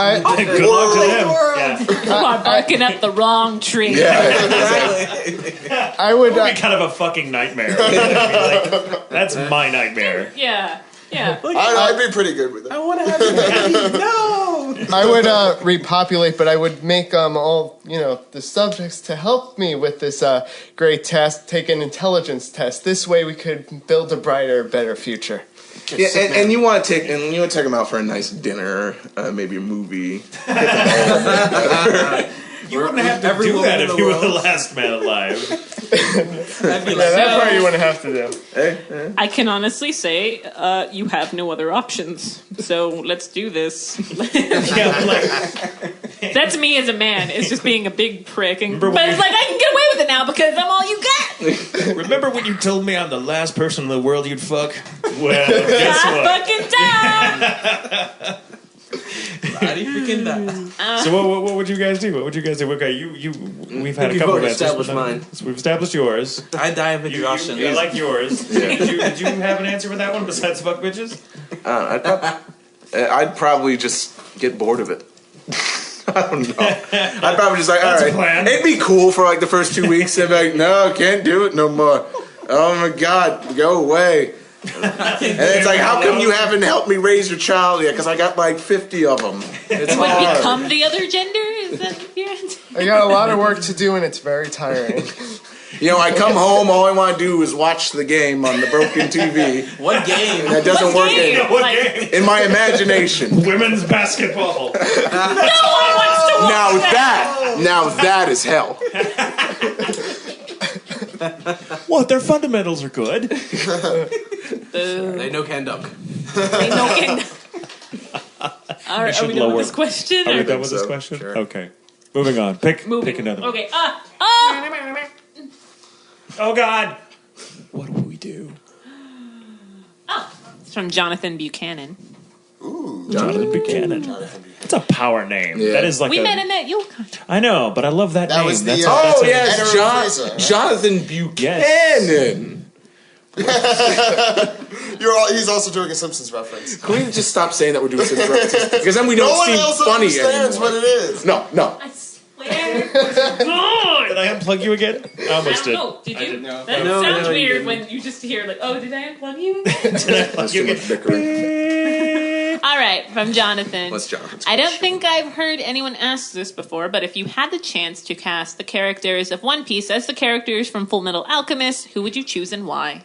Good luck to them. Yeah. You are barking up the wrong tree. exactly. I would. It would be kind of a fucking nightmare. Like, that's my nightmare. Yeah. Yeah. I'd be pretty good with it. I want to have a baby. No. I would repopulate, but I would make all the subjects to help me with this great test. Take an intelligence test. This way, we could build a brighter, better future. Yeah, and you want to take them out for a nice dinner, maybe a movie. You wouldn't have to Every do woman that in if the you were the world. last man alive. I'd be Yeah, like, that part you wouldn't have to do. I can honestly say you have no other options. So let's do this. Yeah, like, That's me as a man. It's just being a big prick. But Remember when it's like, I can get away with it now because I'm all you got. remember when you told me I'm the last person in the world you'd fuck? Well, guess God what? fucking time. body freaking that. So what would you guys do? What would you guys do? Okay, we've had a You've couple of already answers. established but mine. So we've established yours. I die of exhaustion. I like yours. Did you have an answer for that one besides fuck bitches? I'd probably just get bored of it. I don't know. I'd probably just like, all That's a right. plan. It'd be cool for like the first 2 weeks. And be like, no, can't do it no more. Oh my God, go away. And it's like, how come you haven't helped me raise your child yet? Because I got like 50 of them. It's You would hard. become the other gender? Is that your answer? I got a lot of work to do, and it's very tiring. You know, I come home, all I want to do is watch the game on the broken TV. What game? That doesn't work in my imagination. Women's basketball. Now that is hell. What? Their fundamentals are good. They know can dunk. They know can. All right, are we done with this question? Are we done with this question? Sure. Okay. Moving on. Pick another one. Okay. Oh, God. What will we do? It's from Jonathan Buchanan. Ooh, Jonathan Buchanan. That's a power name. Yeah. That is like We met him at Yurko. I know, but I love that name. was the, That's oh, a- yeah. Jonathan Buchanan. He's also doing a Simpsons reference. Can we just stop saying that we're doing Simpsons references? Because then we don't No one seem else funny understands anymore. what it is. No. I swear. God. Did I unplug you again? I almost did. Oh, did you? didn't. That No, sounds you weird didn't. when you just hear like, oh, did I unplug you? That's too much bickering. All right, from Jonathan. What's Jonathan's I don't question? think I've heard anyone ask this before, but if you had the chance to cast the characters of One Piece as the characters from Full Metal Alchemist, who would you choose and why?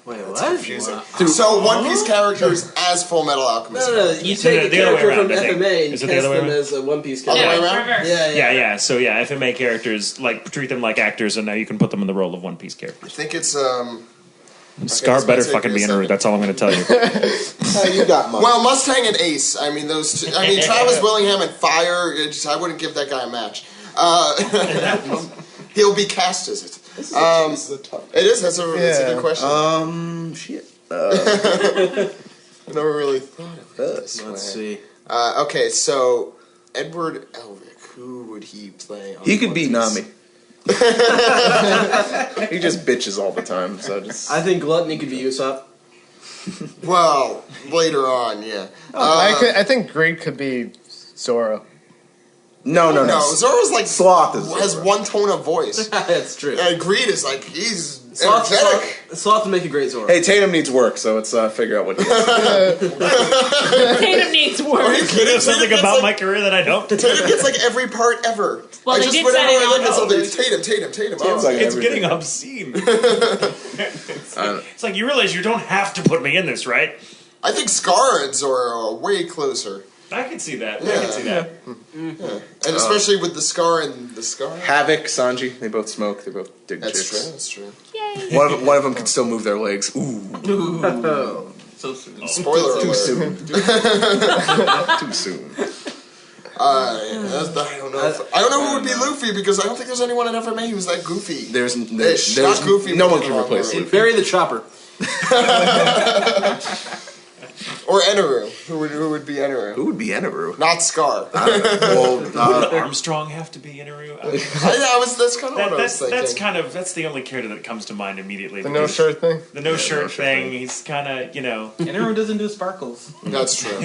Wait, what? Confusing. So One Piece characters as Full Metal Alchemist. No. You take a the other way character around, from I think. FMA and Is cast it the other way them around? as a One Piece Other character. way around? reverse. Yeah. So FMA characters, like, treat them like actors, and now you can put them in the role of One Piece I characters. think it's Scar this better might take fucking me a be in a second. That's all I'm going to tell you. You got money. well, Mustang and Ace. I mean those two. I mean Travis Willingham and Fire. I wouldn't give that guy a match. He'll be cast as it. This is a tough. It is. That's a good question. Shit. I never really thought of it this way. Let's see. Okay, so Edward Elric. Who would he play? On He could One be Piece? Nami. He just bitches all the time, so just. I think Gluttony could be Usopp. Well, later on, yeah. I think Greed could be Zoro. No. No, Zoro's like Sloth is has Zoro. one tone of voice. That's true. And Greed is like he's Sloth energetic. would make a great Zoro. Hey, Tatum needs work, so let's figure out what he does. Tatum needs Are you work. kidding? There's something Tatum about gets, my career that I don't. Tatum gets like every part ever. Well, I they just did whenever say I look it at something, on- it's Tatum. Tatum's like It's everything. getting obscene. It's like, you realize you don't have to put me in this, right? I think Scar and Zoro are way closer. I can see that. I Yeah. can see that. And especially with the Scar and the Scar. Havoc, Sanji, they both smoke. They both dig That's chicks. true, that's true. Yay. One of them can still move their legs. Ooh, So soon. Spoiler too alert. soon. Too soon. I don't know. I don't know who would be Luffy because I don't think there's anyone in FMA who's that goofy. There's not Goofy, no but one can Long replace Road. Luffy. Bury the chopper. Or Eneru. Who would be Eneru? Who would be Eneru? Not Scar. Would Armstrong have to be Inaru? That's kind of what I was thinking. That's the only character that comes to mind immediately. The no because shirt thing. The no shirt no shirt thing. thing. He's kind of, And everyone doesn't do sparkles. That's true.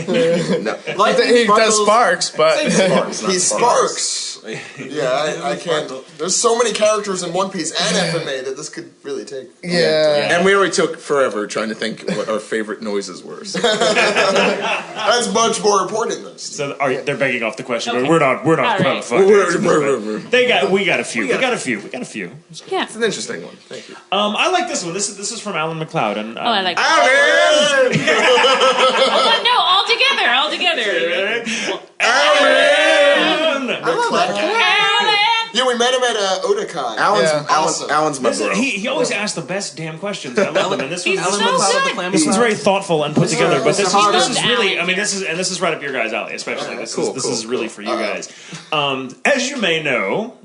No. He does Sparks, but Sparks, not He sparks. Yeah, I can't. There's so many characters in One Piece and FMA that this could really take. yeah. And we already took forever trying to think what our favorite noises were. So. That's much more important than this. So they're begging off the question. Okay. We're not All trying right. to fuck. We got a few. We got a few. Yeah. It's an interesting one. Thank you. I like this one. This is from Alan McLeod. And Oh, I like that. Alan! Oh, no, all together. Yeah, we met him at Otakon. Alan's my bro. He always asks the best damn questions. I love them. And this He's one's so good. this is very thoughtful and put together. But this He is loves really. Alan I mean, this is right up your guys' alley. Especially this Cool, is really for you Uh-oh. guys. As you may know,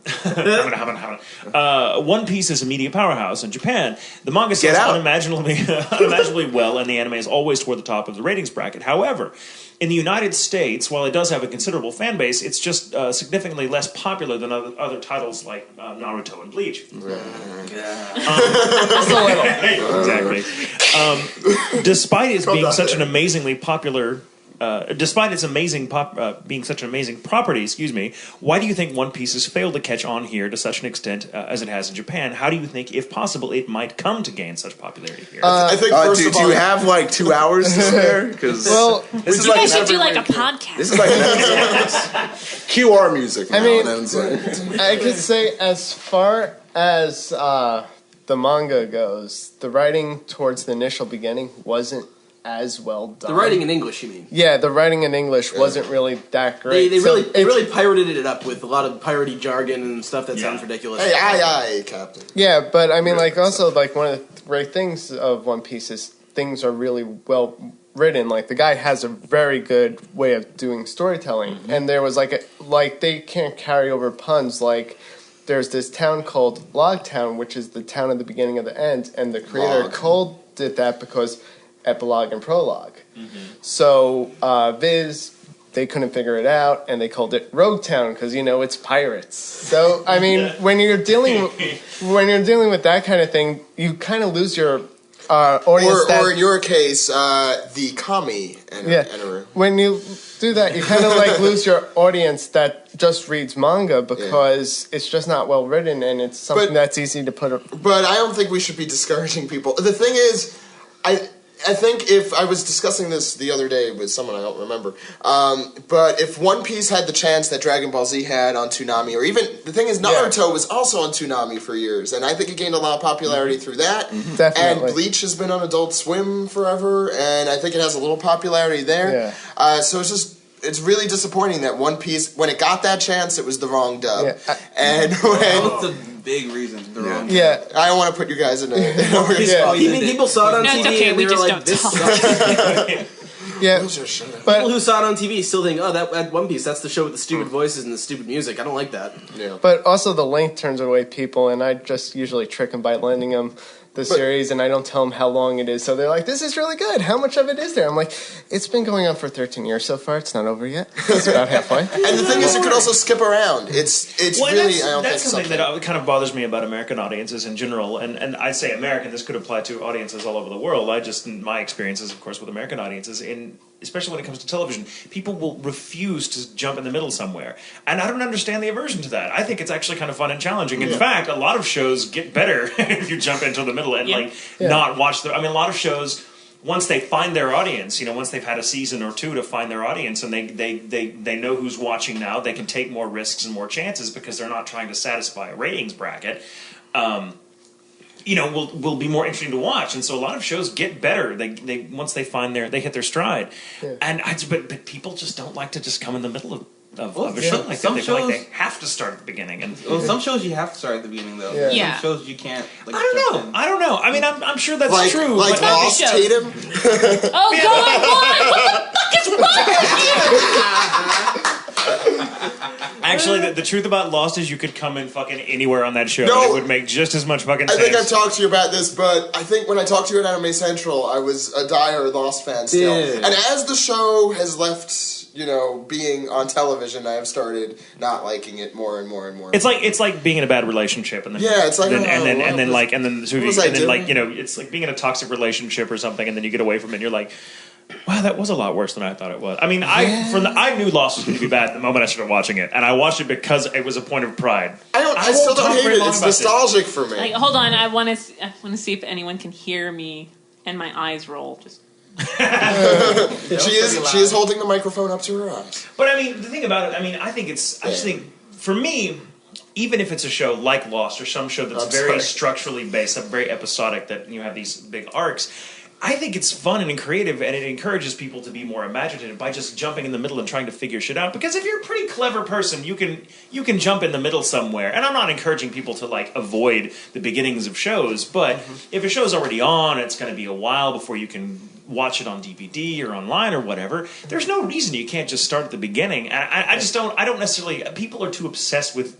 One Piece is a media powerhouse in Japan. The manga sells out. unimaginably well, and the anime is always toward the top of the ratings bracket. However, in the United States, while it does have a considerable fan base, it's just significantly less popular than other titles like Naruto and Bleach. Exactly. Despite it being such an amazingly popular despite its amazing being such an amazing property, why do you think One Piece has failed to catch on here to such an extent as it has in Japan? How do you think, if possible, it might come to gain such popularity here? I think first of all, do you have like 2 hours to spare? Because this is like should do like a podcast. This is like QR music. I mean, I could say as far as the manga goes, the writing towards the initial beginning wasn't as well done. The writing in English, you mean? Yeah, the writing in English wasn't really that great. They really pirated it up with a lot of piratey jargon and stuff that sounds ridiculous. Hey, aye, Captain. Yeah, but I mean, like, also, like, one of the great things of One Piece is things are really well written. Like, the guy has a very good way of doing storytelling, and there was like they can't carry over puns. Like, there's this town called Log Town, which is the town at the beginning of the end, and the creator called it that because epilogue and prologue. So Viz, they couldn't figure it out, and they called it Rogue Town because it's pirates. So I mean, when you're dealing with that kind of thing, you kind of lose your audience. Or in your case, the kami enter. When you do that, you kind of like lose your audience that just reads manga because it's just not well written and it's something that's easy to put. But I don't think we should be discouraging people. The thing is, I think if I was discussing this the other day with someone I don't remember, but if One Piece had the chance that Dragon Ball Z had on Toonami, or even the thing is Naruto was also on Toonami for years, and I think it gained a lot of popularity through that. Definitely. And Bleach has been on Adult Swim forever, and I think it has a little popularity there. So it's really disappointing that One Piece, when it got that chance, it was the wrong dub. And that's a big reason to the wrong dub. I don't want to put you guys in a People saw it on TV okay, and we they were just like, don't this talk. sucks. People who saw it on TV still think, oh, that One Piece, that's the show with the stupid voices and the stupid music. I don't like that. But also the length turns away people, and I just usually trick them by lending them the series, and I don't tell them how long it is. So they're like, this is really good. How much of it is there? I'm like, it's been going on for 13 years so far. It's not over yet. It's about halfway. And the thing is, you could also skip around. It's really, I don't think that's something that kind of bothers me about American audiences in general. And I say American, this could apply to audiences all over the world. My experiences, of course, with American audiences, especially when it comes to television, people will refuse to jump in the middle somewhere. And I don't understand the aversion to that. I think it's actually kind of fun and challenging. In fact, a lot of shows get better if you jump into the middle and not watch a lot of shows, once they find their audience, once they've had a season or two to find their audience and they know who's watching now, they can take more risks and more chances because they're not trying to satisfy a ratings bracket. Will be more interesting to watch, and so a lot of shows get better. They once they hit their stride, but people just don't like to just come in the middle of a show like that. They feel like they have to start at the beginning. And some shows you have to start at the beginning though. Some shows you can't. I don't know. I mean, I'm sure that's true. Like Lost, Tatum. Oh God! What the fuck is wrong with you? Actually, the truth about Lost is you could come in fucking anywhere on that show. And it would make just as much fucking sense. I think I've talked to you about this, but I think when I talked to you at Anime Central, I was a dire Lost fan still. Yeah. And as the show has left, being on television, I have started not liking it more and more and more. It's like being in a bad relationship, and then it's like it's like being in a toxic relationship or something, and then you get away from it, and you're like, wow, that was a lot worse than I thought it was. I mean, I knew Lost was going to be bad the moment I started watching it, and I watched it because it was a point of pride. I still don't hate it. It's nostalgic for me. Hold on, I want to see if anyone can hear me and my eyes roll. Just. She is holding the microphone up to her eyes. But I mean, the thing about it, I think it's. I just think for me, even if it's a show like Lost or some show that's very structurally based, very episodic, that you have these big arcs. I think it's fun and creative, and it encourages people to be more imaginative by just jumping in the middle and trying to figure shit out. Because if you're a pretty clever person, you can jump in the middle somewhere. And I'm not encouraging people to avoid the beginnings of shows, but if a show's already on, it's going to be a while before you can watch it on DVD or online or whatever. There's no reason you can't just start at the beginning. I just don't. I don't necessarily. People are too obsessed with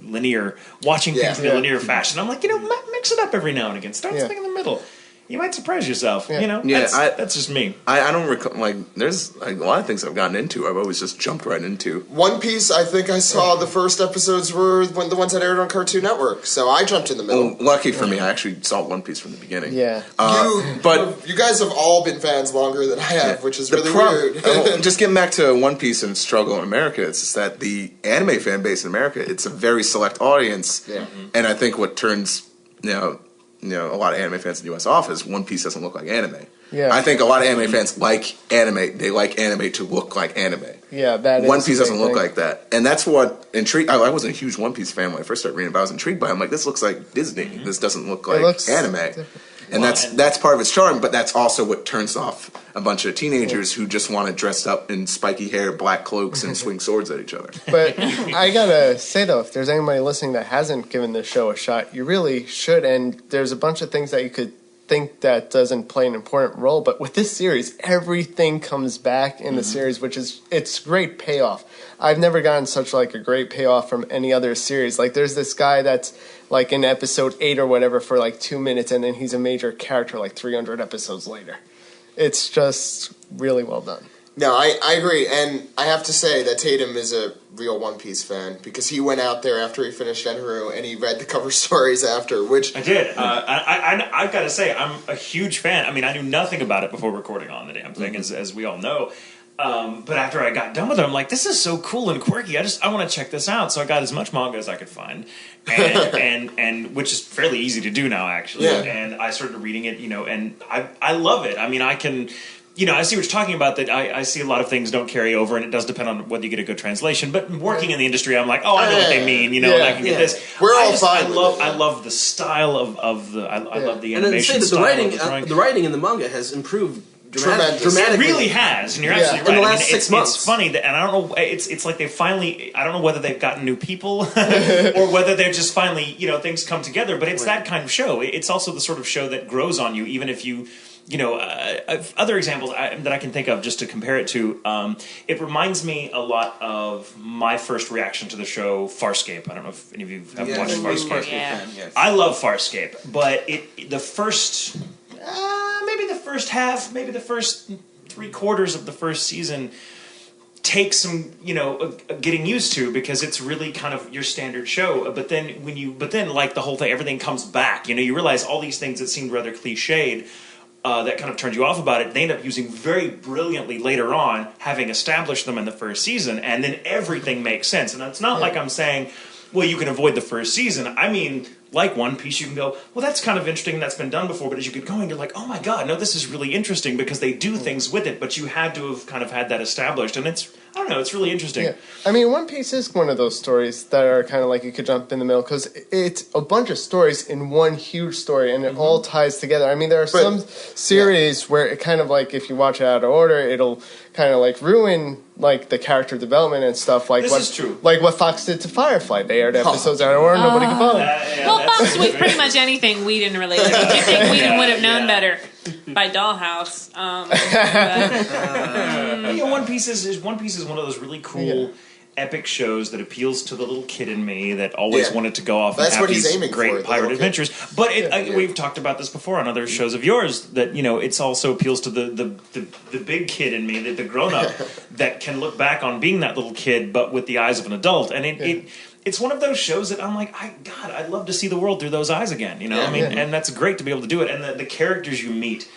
watching things in a linear fashion. I'm like, mix it up every now and again. Start something in the middle. you might surprise yourself. Yeah. You know, Yeah, that's just me. I don't recall, like, there's like a lot of things I've gotten into. I've always just jumped right into. One Piece, I think I saw the first episodes were the ones that aired on Cartoon Network, so I jumped in the middle. Well, lucky for me, I actually saw One Piece from the beginning. Yeah. But you guys have all been fans longer than I have, which is really weird. Just getting back to One Piece and struggle in America, it's just that the anime fan base in America, it's a very select audience. Yeah. And I think what turns, you know, a lot of anime fans in the US off is One Piece doesn't look like anime. Yeah. I think a lot of anime fans like anime. They like anime to look like anime. Yeah, that is One Piece doesn't look thing. like that. And that's what intrigued. I wasn't a huge One Piece fan when I first started reading, but I was intrigued by it. I'm like, this looks like Disney. This doesn't look like anime. Different. And that's part of its charm, but that's also what turns off a bunch of teenagers who just want to dress up in spiky hair, black cloaks, and swing swords at each other. But I gotta say though, if there's anybody listening that hasn't given the show a shot, you really should. And there's a bunch of things that you could think that doesn't play an important role, but with this series, everything comes back in the series, which is it's great payoff. I've never gotten such like a great payoff from any other series. Like there's this guy that's like in episode 8 or whatever for like 2 minutes, and then he's a major character like 300 episodes later. It's just really well done. No, I agree, and I have to say that Tatum is a real One Piece fan because he went out there after he finished Enharu and he read the cover stories after, which I did. I've got to say, I'm a huge fan. I mean, I knew nothing about it before recording on the damn thing, as we all know. But after I got done with it, I'm like, this is so cool and quirky. I want to check this out. So I got as much manga as I could find, and which is fairly easy to do now, actually. Yeah. And I started reading it, and I love it. I mean, I can. I see what you're talking about, that I see a lot of things don't carry over, and it does depend on whether you get a good translation. But working in the industry, I'm like, oh, I know what they mean, and I can get this. We're all fine. I love the style of the. I love the animation And style. the writing in the manga has improved dramatically. It really has, and you're absolutely right. In the last 6 months. It's funny that, and I don't know. It's like they finally. I don't know whether they've gotten new people or whether they're just finally things come together. But it's that kind of show. It's also the sort of show that grows on you, even if you. Other examples that I can think of just to compare it to, it reminds me a lot of my first reaction to the show Farscape. I don't know if any of you have watched Farscape. Yes. I love Farscape, but the first, maybe the first half, maybe the first 3/4 of the first season takes some, getting used to, because it's really kind of your standard show. But then like the whole thing, everything comes back. You realize all these things that seemed rather cliched. That kind of turned you off about it, they end up using very brilliantly later on, having established them in the first season, and then everything makes sense. And it's not like I'm saying, well, you can avoid the first season. I mean, like One Piece, you can go, well, that's kind of interesting, that's been done before, but as you get going, you're like, oh my god, no, this is really interesting, because they do things with it, but you had to have kind of had that established, and it's really interesting. Yeah. I mean, One Piece is one of those stories that are kind of like you could jump in the middle, because it's a bunch of stories in one huge story, and it all ties together. I mean, there are some series where it kind of like, if you watch it out of order, it'll kind of like ruin like the character development and stuff. Like This is true. Like what Fox did to Firefly. They aired episodes out of order, nobody could follow. Well, Fox with pretty much anything Whedon related. Do you think Whedon would have known better by Dollhouse? One Piece is one of those really cool. Epic shows that appeals to the little kid in me that always wanted to go off and have these great pirate adventures. But we've talked about this before on other shows of yours, that it's also appeals to the big kid in me, the grown up that can look back on being that little kid, but with the eyes of an adult. And it's one of those shows that I'm like, I'd love to see the world through those eyes again. And that's great to be able to do it. And the characters you meet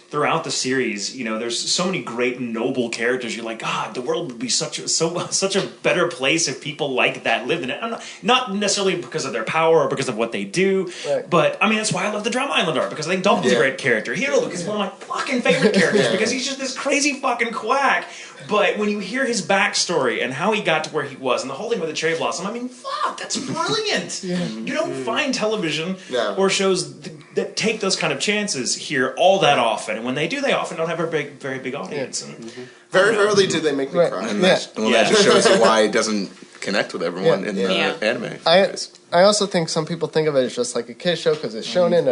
throughout the series, there's so many great noble characters. You're like, God, the world would be such a better place if people like that lived in it. Not necessarily because of their power or because of what they do, but I mean that's why I love the Drum Island art, because I think Dalton's a great character. Hero Luke is one of my fucking favorite characters because he's just this crazy fucking quack. But when you hear his backstory and how he got to where he was, and the whole thing with the cherry blossom, I mean, fuck, that's brilliant. You don't find television or shows that take those kind of chances here all that often. And when they do, they often don't have a very big audience. Very rarely do they make me cry. And that just shows you why it doesn't connect with everyone in the anime. I also think some people think of it as just like a kid's show because it's shonen,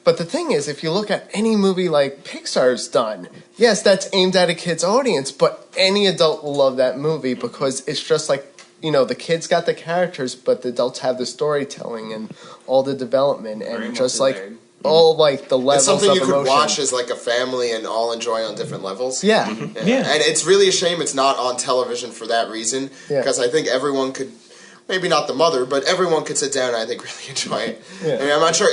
But the thing is, if you look at any movie like Pixar's done, yes, that's aimed at a kid's audience, but any adult will love that movie because it's just like, the kids got the characters, but the adults have the storytelling and all the development, and just like all like the levels It's something of you could emotion. watch as like a family and all enjoy on different levels. Yeah. Yeah. And it's really a shame it's not on television for that reason, because I think everyone could, maybe not the mother, but everyone could sit down and I think really enjoy it. Yeah. I mean, I'm not sure.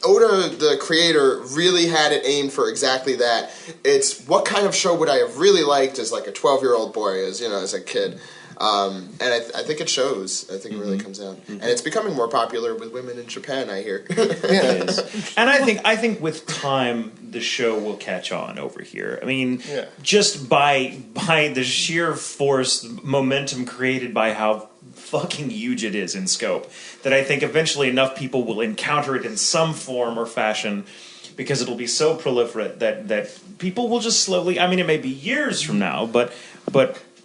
Oda, the creator, really had it aimed for exactly that. It's what kind of show would I have really liked as like a 12-year-old boy, as a kid. And I think it shows. I think it really comes out, and it's becoming more popular with women in Japan. I hear. It is. And I think with time the show will catch on over here. I mean, just by the sheer force, momentum created by how fucking huge it is in scope, that I think eventually enough people will encounter it in some form or fashion, because it'll be so proliferate that people will just slowly. I mean, it may be years from now, but.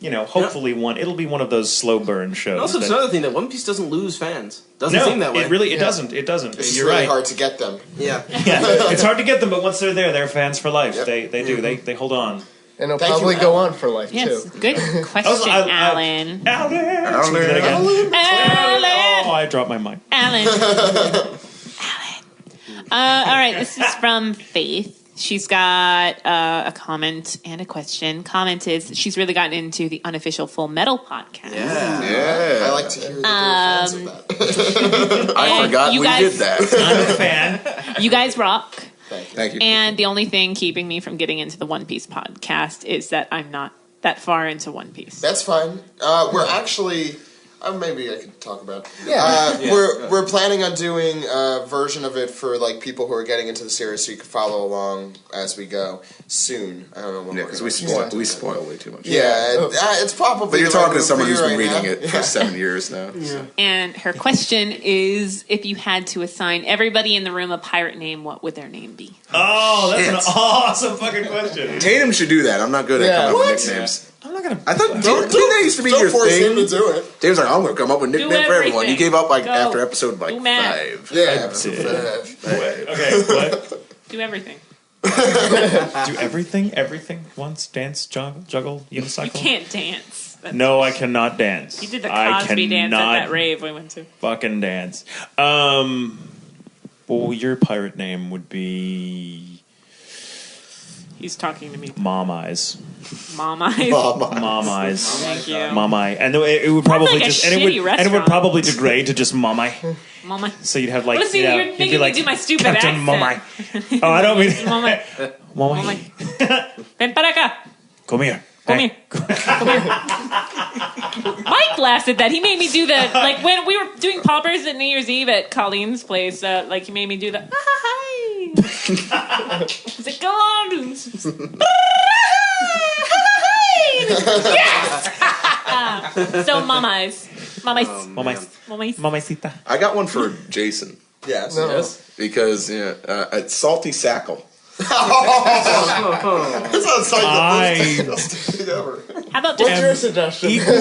Hopefully it'll be one of those slow burn shows. And also, it's another thing that One Piece doesn't lose fans. Doesn't seem that way. It doesn't. It doesn't. It's You're really right. hard to get them. Yeah. It's hard to get them, but once they're there, they're fans for life. Yep. They do. They hold on. And it'll Thank probably you, go Alan. on for life, Yes, too. good question, Alan. Alan. Do that again. Alan. Oh, I dropped my mic. Alan. All right, this is from Faith. She's got a comment and a question. Comment is she's really gotten into the unofficial Full Metal podcast. Yeah. I like to hear that they're fans of that. I forgot you we guys- did that. I'm a fan. You guys rock. Thank you. And the only thing keeping me from getting into the One Piece podcast is that I'm not that far into One Piece. That's fine. We're actually. Maybe I could talk about it. Yeah. We're planning on doing a version of it for like people who are getting into the series, so you can follow along as we go soon. I don't know when. Yeah, because we spoil way too much. Yeah, it's probably. But you're the right talking to move someone for who's you been right reading now. it for 7 years now. So. And her question is, if you had to assign everybody in the room a pirate name, what would their name be? Oh, that's an awesome fucking question. Tatum should do that. I'm not good at coming up with nicknames. I'm not gonna. I thought didn't that used to be your Don't force him thing. to do it. Dave's like, I'm going to come up with a nickname for everyone. You everything. gave up like Go. after episode like Do math. 5. Yeah. Okay, what? Do everything. Do everything once. Dance, juggle, unicycle. You can't dance. That's- No, I cannot dance. You did the I Cosby dance at cannot that rave we went to. fucking dance. Well, your pirate name would be He's talking to me. Mom Eyes. Mom Eyes. Mom Eyes. Thank you. Mom Eye, and it would probably like a just shitty and it would restaurant. probably degrade to just Mom Eye. Mom Eye. So you'd have like Let's see, you'd you're be making like me do my stupid Captain accent. Mom Eye. Oh, I don't mean Mom Eye. Mom Mom Eye. Eye. Ven para acá. Come here. Come Hey. here. Come here. Mike laughed at that. He made me do the, like, when we were doing poppers at New Year's Eve at Colleen's place, like, he made me do the, hi. He's like, go on. Yes! So, Mamais. Mamacita. I got one for Jason Yes. Yes. because it's Salty Sackel. That sounds like the most thing ever. How about What's just, your suggestion? Equally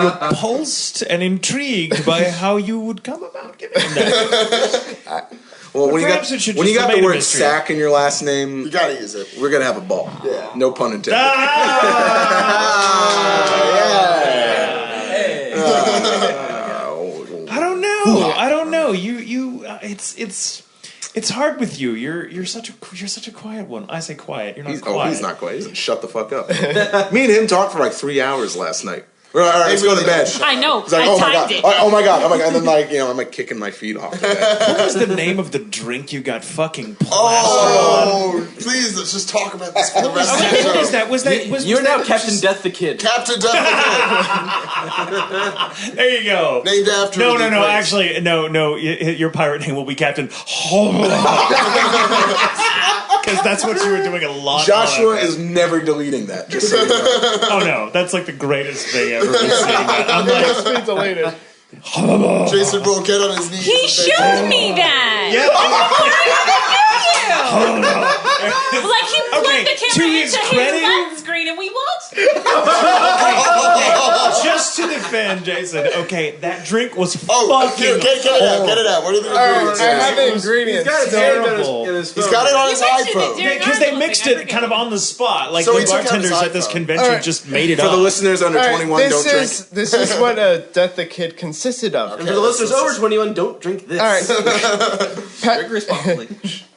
repulsed and intrigued by how you would come about giving that. Well, when Perhaps you it should got just the remain a word mystery. sack in your last name, You gotta use it. we're gonna have a ball. Yeah. No pun intended. I don't know. You. It's hard with you. You're such a quiet one. I say quiet. You're not quiet. He's not quiet. He's like, shut the fuck up. Me and him talked for like 3 hours last night. All right, let's go to bed. I know. He's like, I oh my god, timed it. oh my god, and then like I'm like kicking my feet off. The bed. What was the name of the drink you got fucking plastered on? Oh, please, let's just talk about this for the rest of the What was show. that? Was You're now that Captain Death the Kid. Captain Death There you go. named after No. the great- Actually, no. Your pirate name will be Captain. Because that's what you were doing a lot. Joshua on. is never deleting that. Just so you know. Oh no, that's like the greatest thing ever. Seeing that. I'm like, It's been deleted. Jason will get on his knees. He and say, showed me that. yeah. Like he flipped Okay, the to camera his into credit- his left screen and we watched. Just to defend Jason, okay, that drink was Oh, fucking here, get it out. Get it out. What are the ingredients? I have the ingredients. He's got his hand in his phone. He's got it on his You mentioned it iPhone. during because they our mixed thing, I it kind of forget. on the spot. Like So the he took out his bartenders at this iPhone. convention Alright. just made it For up. the listeners under All right, 21, don't drink. This is what a Death the Kid consisted of. And for the listeners over 21, don't drink this. All right, Drink responsibly.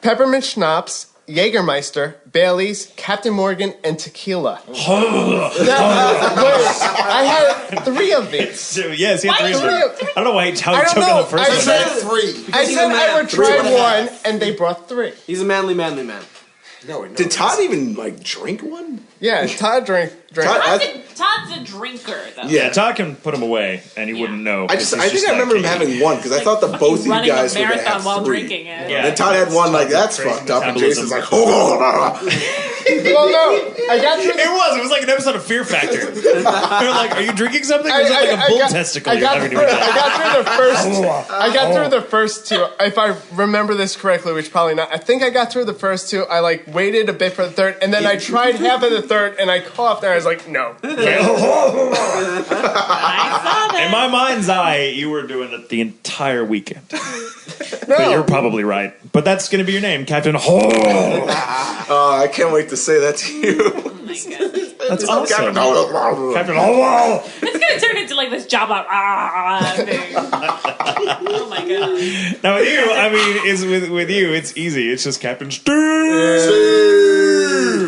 peppermint schnapps, Jägermeister, Bailey's, Captain Morgan, and tequila. Wait, I had 3 of these. Yes, he had Why 3 of you- them. I don't know why how I he don't took on know. the first I one. said- 3. I said I would try one, and they brought 3. He's a manly man. No, Did Todd even like drink one? Yeah, Todd drank. Todd's a drinker, though. Yeah, Todd can put him away, and he wouldn't know. I 'cause think he's I that remember him kid. having one because I thought the both of you Running guys a were gonna marathon have while 3. drinking it. Yeah. And Todd had one like that's Crazy fucked up, and metabolism. Jason's like, Well, no, I got through. It was like an episode of Fear Factor. They're like, "Are you drinking something?" Or is that like a bull testicle I you're got having through to the first 2. If I remember this correctly, which probably not. I think I got through the first 2. I like waited a bit for the third, and then I tried half of the third, and I coughed, and I was like, no. I saw that. In my mind's eye, you were doing it the entire weekend. No. But you're probably right. But that's going to be your name, Captain Ho. I can't wait to say that to you. Oh my God. That's awesome. Captain Captain Ho. It's gonna turn into like this job out thing. Oh my God. Now with you, I mean, with you, it's easy. It's just Captain Steve.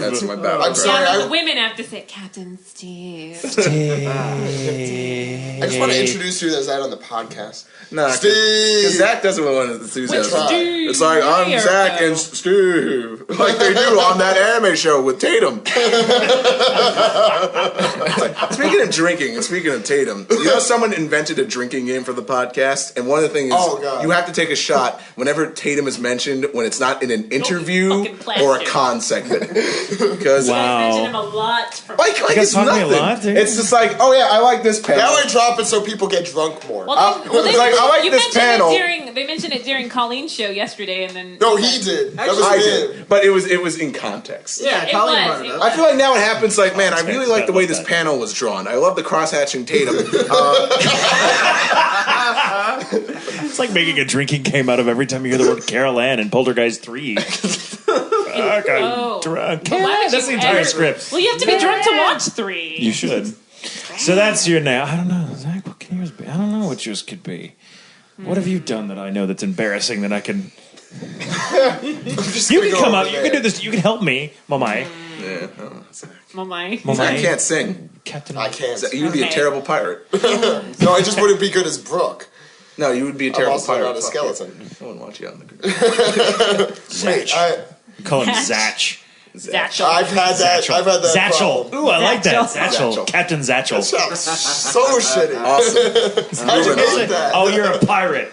That's my bad. I'm sorry. Yeah, I the women have to say Captain Steve. just want to introduce you as that on the podcast. Nah, Steve. because Zach doesn't want to enthusiasm. Try. It's like I'm Yurko. Zach and Steve, like they do on that anime show with Tatum. Speaking of drinking and speaking of Tatum, you know someone invented a drinking game for the podcast, and one of the things is Oh, God. you have to take a shot whenever Tatum is mentioned when it's not in an interview fucking plaster. or a con segment. Because Wow. I mention him a lot. From like guys it's talk to me a nothing. lot, dude? It's just like, oh yeah, I like this panel. Now I drop it so people get drunk more. well, it's like, I like you this mentioned panel. they mentioned it during Colleen's show yesterday, and then No, he did. That was I him. did, but it was in context. Yeah, it Colleen was, brought it it up. was. I feel like now it happens like, man, I really Context, like the I way love this that. panel was drawn. I love the cross-hatching Tatum. It's like making a drinking game out of every time you hear the word Carol Ann in Poltergeist 3. Fuck, I'm Oh. drunk. Why would That's the you entire ever- script. Well, you have to be drunk to watch 3. You should. So that's your name. I don't know, Zach. What can yours be? I don't know what yours could be. What have you done that I know that's embarrassing that I can? You can come up. You can do this. You can help me, Mamai. Yeah. Mamai. I Mamai. can't sing. Captain. I can't. You'd be a Okay. terrible pirate. No, I just wouldn't be good as Brooke. No, you would be a I'm terrible also pirate. not a Fuck skeleton. you. I wouldn't want you on the group. Wait, Call him Zatch. Zatch. Zatchel. I've had that. Zatchel. I've had that. Zatchel. problem. Ooh, I like that. Zatchel. Zatchel. Zatchel. That Captain Zatchel. sounds so shitty. Awesome. How'd you hate that? Oh, you're a pirate.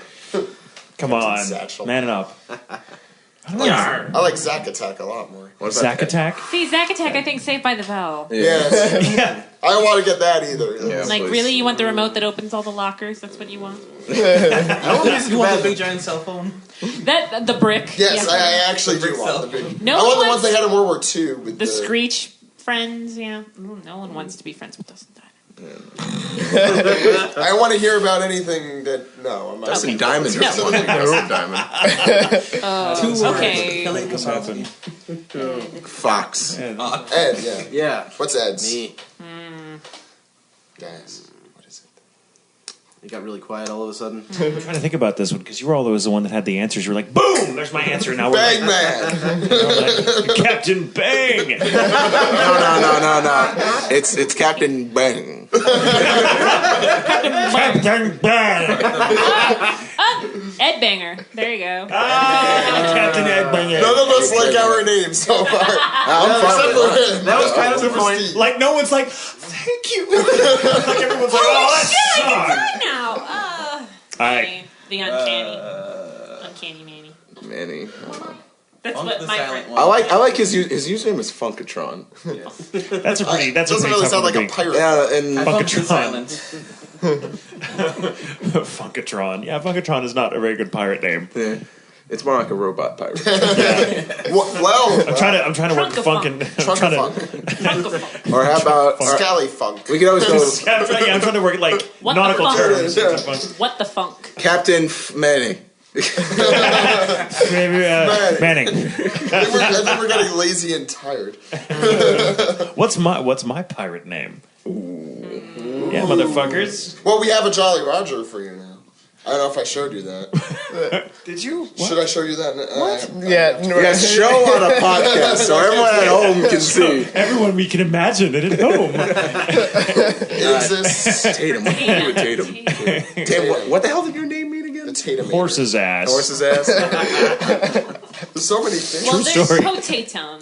Come on, Zatchel. man it up. I like Zack Attack a lot more. What about Zack that? Attack. See, Zack Attack, I think Saved by the Bell. Yes. Yeah. I don't want to get that either. Yeah, Like, please. really? You want the remote that opens all the lockers? That's what you want? You want the big giant cell phone? That the brick. Yes, Yeah. I actually do Brick want cell. the big. No I want the one ones they wants- had in World War II with The Screech friends, yeah. No one wants to be friends with us. I want to hear about anything that. No, I'm not. That's Okay. some diamond. No. That's some diamond. Okay. This happened. Fox. Ed, yeah. Yeah. What's Ed's? Me. Guys, what is it? It got really quiet all of a sudden. I'm trying to think about this one because you were always the one that had the answers. You were like, boom, there's my answer. Now we're Bang like, Man! Captain Bang. No. It's Captain Bang. Captain Bang. Ed Banger. There you go. Captain Ed Bang. None of us like our names so far. I'm fine with it. Except That was kind of the for point. Steve. Like, no one's like, thank you. Like, everyone's like, oh, that Shit, I sucked. can talk now. All right. The uncanny. Uncanny Manny. Manny. That's Funk what the my silent friend. one. I like his username is Funkatron. That's a pretty, that's a Doesn't pretty really tough sound one like to a beat. pirate. Yeah, and Funk the Funkatron. silent. Funkatron. Yeah, Funkatron is not a very good pirate name. yeah. It's more like a robot pirate. Well, I'm trying to work funk and Or how about Scally funk. we could always go I'm trying to work like What nautical the terms. What the funk? Captain Manny. Manning. I think we're getting lazy and tired. What's my pirate name? Yeah, motherfuckers. Well, we have a Jolly Roger for you now. I don't know if I showed you that. Did you? Should I show you that? Yes, show on a podcast so everyone at home can see. Everyone we can imagine it at home. It exists. Tatum. What do you do with Tatum? Tatum. What the hell did your name mean again? The Tatum. Horse's ass. Horse's ass. There's so many things. Well, True there's story. potato.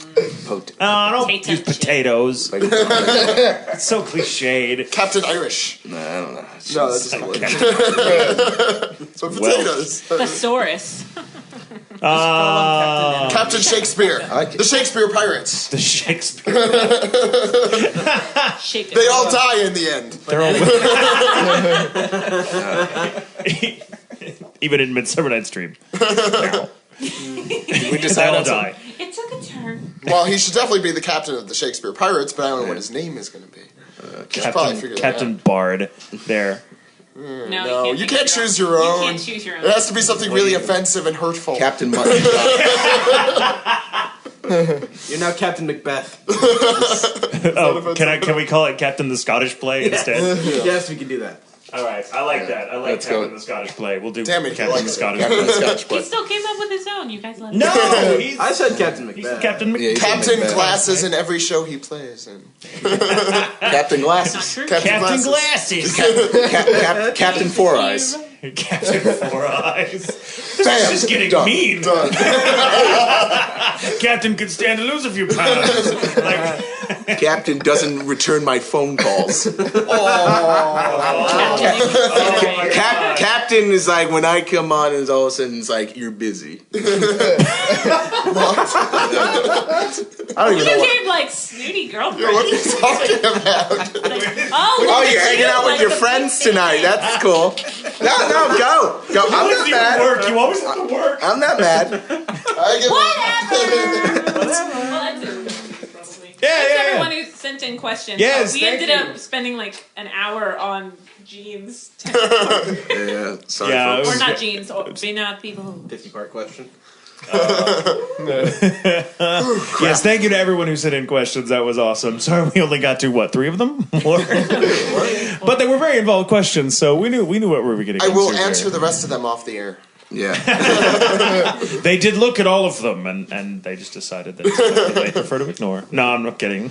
I don't Tatum use shit. potatoes. It's so cliched. Captain Irish. Nah, I don't know. No, that's just but potatoes. Thesaurus. Captain Shakespeare. The Shakespeare Pirates. The Shakespeare. Shake it. They all die in the end. They're all even in Midsummer Night's Dream. We They all die. It took a turn. Well, he should definitely be the captain of the Shakespeare Pirates, but I don't know what his name is going to be. Captain Bard. There. No, You can't choose your own. You can't choose your own. It has to be something really offensive and hurtful. Captain Mutton. You're now Captain Macbeth. Oh, can we call it Captain the Scottish Play instead? Yes, we can do that. All right, I like that. I like Let's Captain go. the Scottish Play. We'll do Damn it, Captain like the it. Scottish Captain Play. Scottish He Play. still came up with his own. You guys let him. No, he's I said Captain Macbeth. Captain Yeah, he's Captain Macbeth. Glasses in every show he plays in. Captain Not Glasses. true. Captain Glasses. Captain Four Eyes. Captain Four Eyes. Bam. This is getting Done. mean. Done. Captain could stand to lose a few pounds. Like, Captain doesn't return my phone calls. Captain is like when I come on, and all of a sudden it's like you're busy. I don't even know You what. gave like snooty girlfriend. What are you talking about? Oh, you're hanging out with your friends tonight. That's cool. No, go. I'm not mad. work. You always have to work. I'm not mad. Thanks everyone who sent in questions. Yes, we thank ended you. up spending like an hour on jeans. Yeah, sorry, Yeah, folks. Or not jeans, or not people. 50-part question. Yes, thank you to everyone who sent in questions. That was awesome. Sorry, we only got to 3 of them, more. But they were very involved questions, so we knew what we were getting. I will into answer here. the rest of them off the air. Yeah. They did look at all of them, and they just decided that they prefer to ignore. No, I'm not kidding.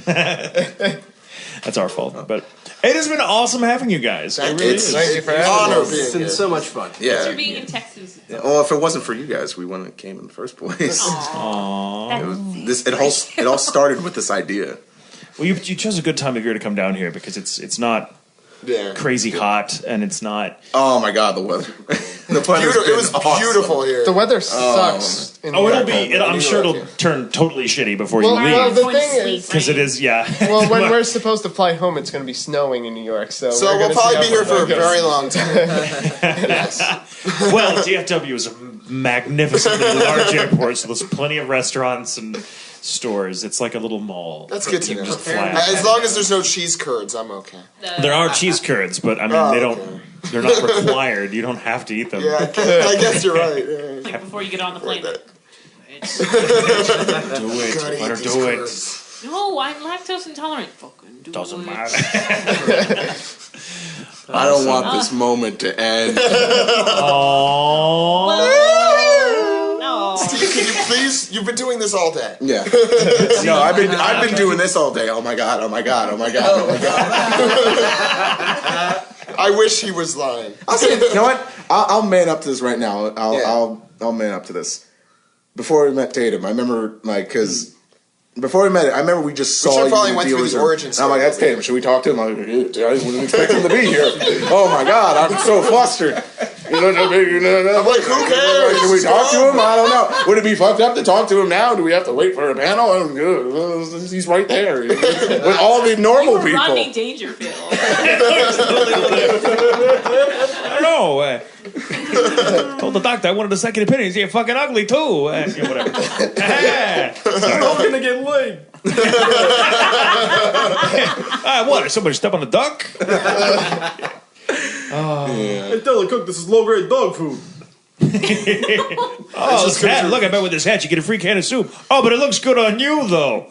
That's our fault. But it has been awesome having you guys. It really is. Thank you for having Honor us. being It's been here. so much fun. For Yeah. being in Texas. Well, if it wasn't for you guys, we wouldn't have came in the first place. It all started with this idea. Well, you chose a good time of year to come down here because it's not Yeah. crazy hot and it's not. Oh my God, the weather. The weather's It was been awesome. beautiful here. The weather sucks. Oh, I'm sure it'll turn totally shitty before you Well, leave. the thing is, Because it is, yeah. well, when we're supposed to fly home, it's going to be snowing in New York. So So we're we'll gonna probably see be here how for a that goes. very long time. Well, DFW is a magnificently large airport, so there's plenty of restaurants and stores. It's like a little mall. That's good to You know. can just fly out. As long as there's no cheese curds, I'm okay. There are cheese curds, but I mean, Oh, they okay. don't. They're not required. You don't have to eat them. Yeah, I guess you're right. Yeah. Like before you get on the plane. Do it. Gotta eat Let her these do it. curds. No, I'm lactose intolerant. Fucking do Doesn't it. matter. I don't want this moment to end. Aww. No. Steve, can you please? You've been doing this all day. Yeah. No, I've been doing this all day. Oh my God. Oh my God. Oh my God. Oh my God. I wish he was lying. You know what? I'll man up to this right now. I'll man up to this. Before we met Tatum, I remember because before we met, I remember we just saw. should you probably in went through dealers the room. origin And I'm like, story. that's Tatum. Should we talk to him? I'm like, I wasn't expecting him to be here. Oh my God, I'm so flustered. I'm like, who cares? Should we talk to him? I don't know. Would it be fucked up to talk to him now? Do we have to wait for a panel? He's right there with all the normal You were people. Rodney Dangerfield. I don't know. Told the doctor I wanted a second opinion. He's fucking ugly too. Whatever. I'm not gonna get laid. What? Somebody step on a duck? Hey, tell the cook this is low-grade dog food. Oh, this hat. Look, I bet with this hat you get a free can of soup. Oh, but it looks good on you, though.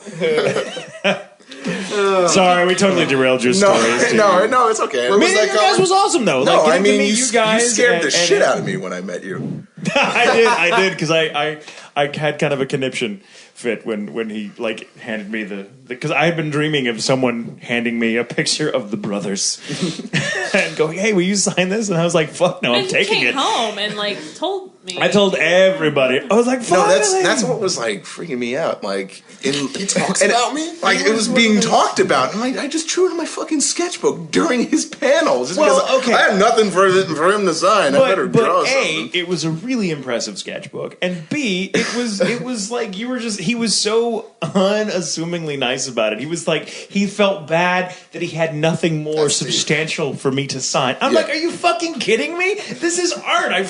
Sorry, we totally derailed your stories. No, it's okay. Where was Meeting that you guys going? was awesome, though. No, like, I mean, you guys you scared the and shit out of me when I met you. I did, because I had kind of a conniption fit when he like handed me the because I had been dreaming of someone handing me a picture of the brothers and going, "Hey, will you sign this?" And I was like, "Fuck no, I'm taking it." Came home and like told me. I told everybody. I was like, "Fuck." No, that's what was like freaking me out. Like, He talks about me? Like it was being talked about. And I just drew it in my fucking sketchbook during his panels. Just because I have nothing for him to sign. I better draw something. A, it was a really impressive sketchbook, and B, it was like he was so unassumingly nice about it. He was like, he felt bad that he had nothing more substantial for me to sign. I'm like, are you fucking kidding me? This is art. I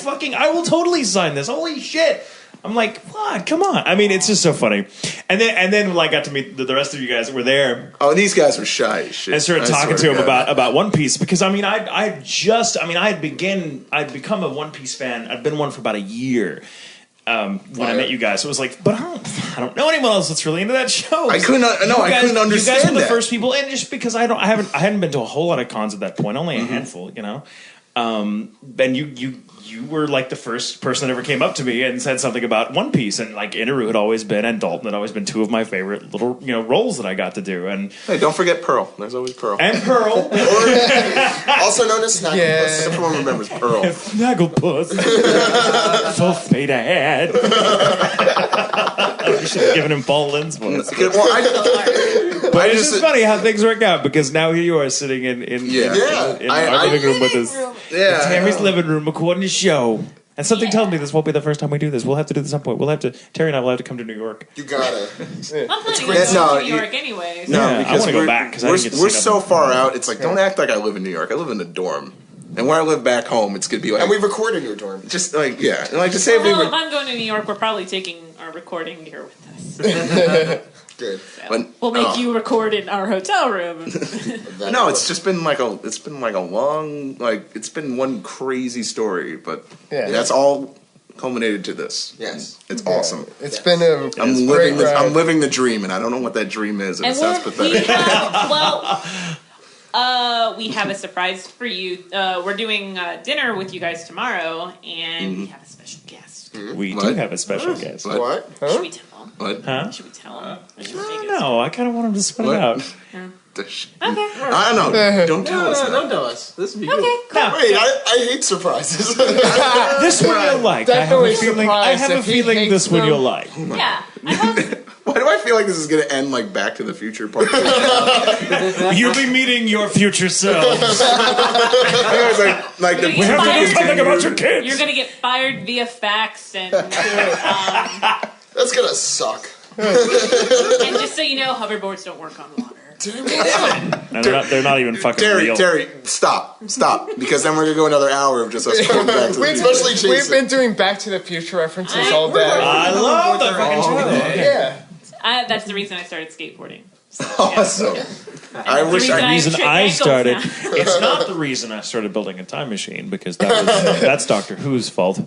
will totally sign this. Holy shit. I'm like, what? Come on. I mean, it's just so funny. And then when I got to meet the rest of you guys that were there. Oh, these guys were shy as shit. I started talking to him about One Piece because I'd become a One Piece fan. I'd been one for about a year. When I met you guys, so it was like, but I don't know anyone else that's really into that show. I couldn't understand. You guys were the first people, and just because I hadn't been to a whole lot of cons at that point, only a handful, you know. And you were like the first person that ever came up to me and said something about One Piece, and like Inaru had always been, and Dalton had always been two of my favorite little roles that I got to do. And hey, don't forget Pearl. There's always Pearl. And Pearl, also known as Snagglepuss. Yeah. Everyone remembers Pearl. Snagglepuss. Full fade ahead. I should have given him Paul Lynn's voice. Well, but it's just funny how things work out because now here you are sitting in our living room with us. Yeah, Terry's living room recording a show. And something tells me this won't be the first time we do this. We'll have to do this at some point. Terry and I will have to come to New York. You gotta. I'm planning to go to New York anyway. So. No, because I want to go back because we're so far out. It's like, don't act like I live in New York. I live in a dorm. And where I live back home, it's gonna be like. And we record in your dorm. Just like, yeah. And like, just say if I'm going to New York, we're probably taking our recording gear with us. Good. So we'll make you record in our hotel room. No, it's just been like a long, like, it's been one crazy story, but that's all culminated to this. Yes. It's awesome. It's been a I'm living the dream, and I don't know what that dream is, and it sounds pathetic. We have a surprise for you. We're doing dinner with you guys tomorrow, and we have a special guest. We do have a special guest. What? Huh? Should we tell him? What? Huh? Should we tell him? No, I kind of want him to spread it out. Okay. I don't know. Don't tell us. Don't tell us. This would be good. Cool. Wait, I hate surprises. This one you'll like. Definitely I have a feeling this one you'll like. Yeah. I hope. Why do I feel like this is going to end like Back to the Future Part 2? You'll be meeting your future selves. like we have to do something about your kids. You're gonna get fired via fax, and That's gonna suck. and just so you know, hoverboards don't work on water. And they're not even fucking real. Terry, stop. Because then we're going to go another hour of just us going back to the Especially Jason. We've been doing Back to the Future references all day. I love that fucking show. Yeah. That's the reason I started skateboarding. Awesome. The reason I started. It's not the reason I started building a time machine because that's Doctor Who's fault.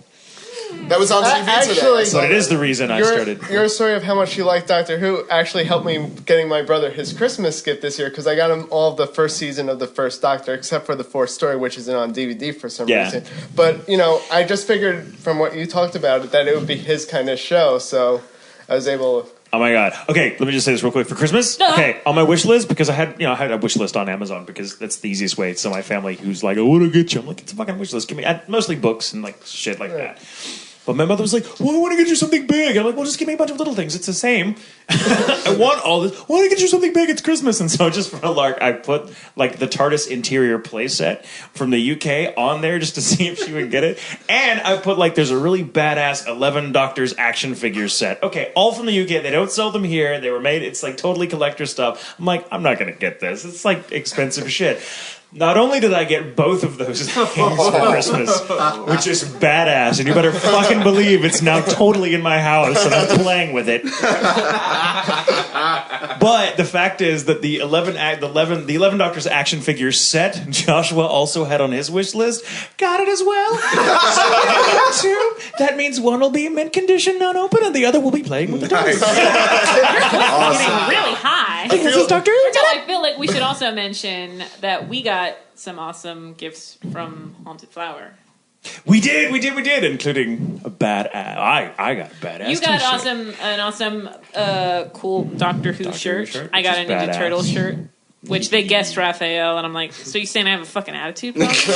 That was on TV today. But it is the reason I started. Your story of how much you like Doctor Who actually helped me getting my brother his Christmas gift this year because I got him all of the first season of the first Doctor except for the fourth story, which isn't on DVD for some reason. But, I just figured from what you talked about that it would be his kind of show, so I was able to... Oh my god. Okay, let me just say this real quick. For Christmas, okay, on my wish list, because I had a wish list on Amazon because that's the easiest way. So my family who's like, I want to get you. I'm like, it's a fucking wish list. Give me mostly books and like shit like that. But my mother was like, well, I want to get you something big. I'm like, well, just give me a bunch of little things. It's the same. I want all this. I want to get you something big. It's Christmas. And so just for a lark, I put like the TARDIS interior playset from the UK on there just to see if she would get it. And I put like, there's a really badass 11 Doctors action figure set. Okay, all from the UK. They don't sell them here. They were made. It's like totally collector stuff. I'm like, I'm not going to get this. It's like expensive shit. Not only did I get both of those things for Christmas, which is badass, and you better fucking believe it's now totally in my house and I'm playing with it. But the fact is that the 11 Doctors action figure set Joshua also had on his wish list. Got it as well. So that means one will be in mint condition, not open, and the other will be playing with the toys. Getting really high. I feel like we should also mention that we got some awesome gifts from Haunted Flower. We did, including a badass. I got a badass. You got t-shirt. an awesome, cool Doctor Who shirt. I got a Ninja badass. Turtle shirt, which they guessed Raphael, and I'm like, so you saying I have a fucking attitude problem? What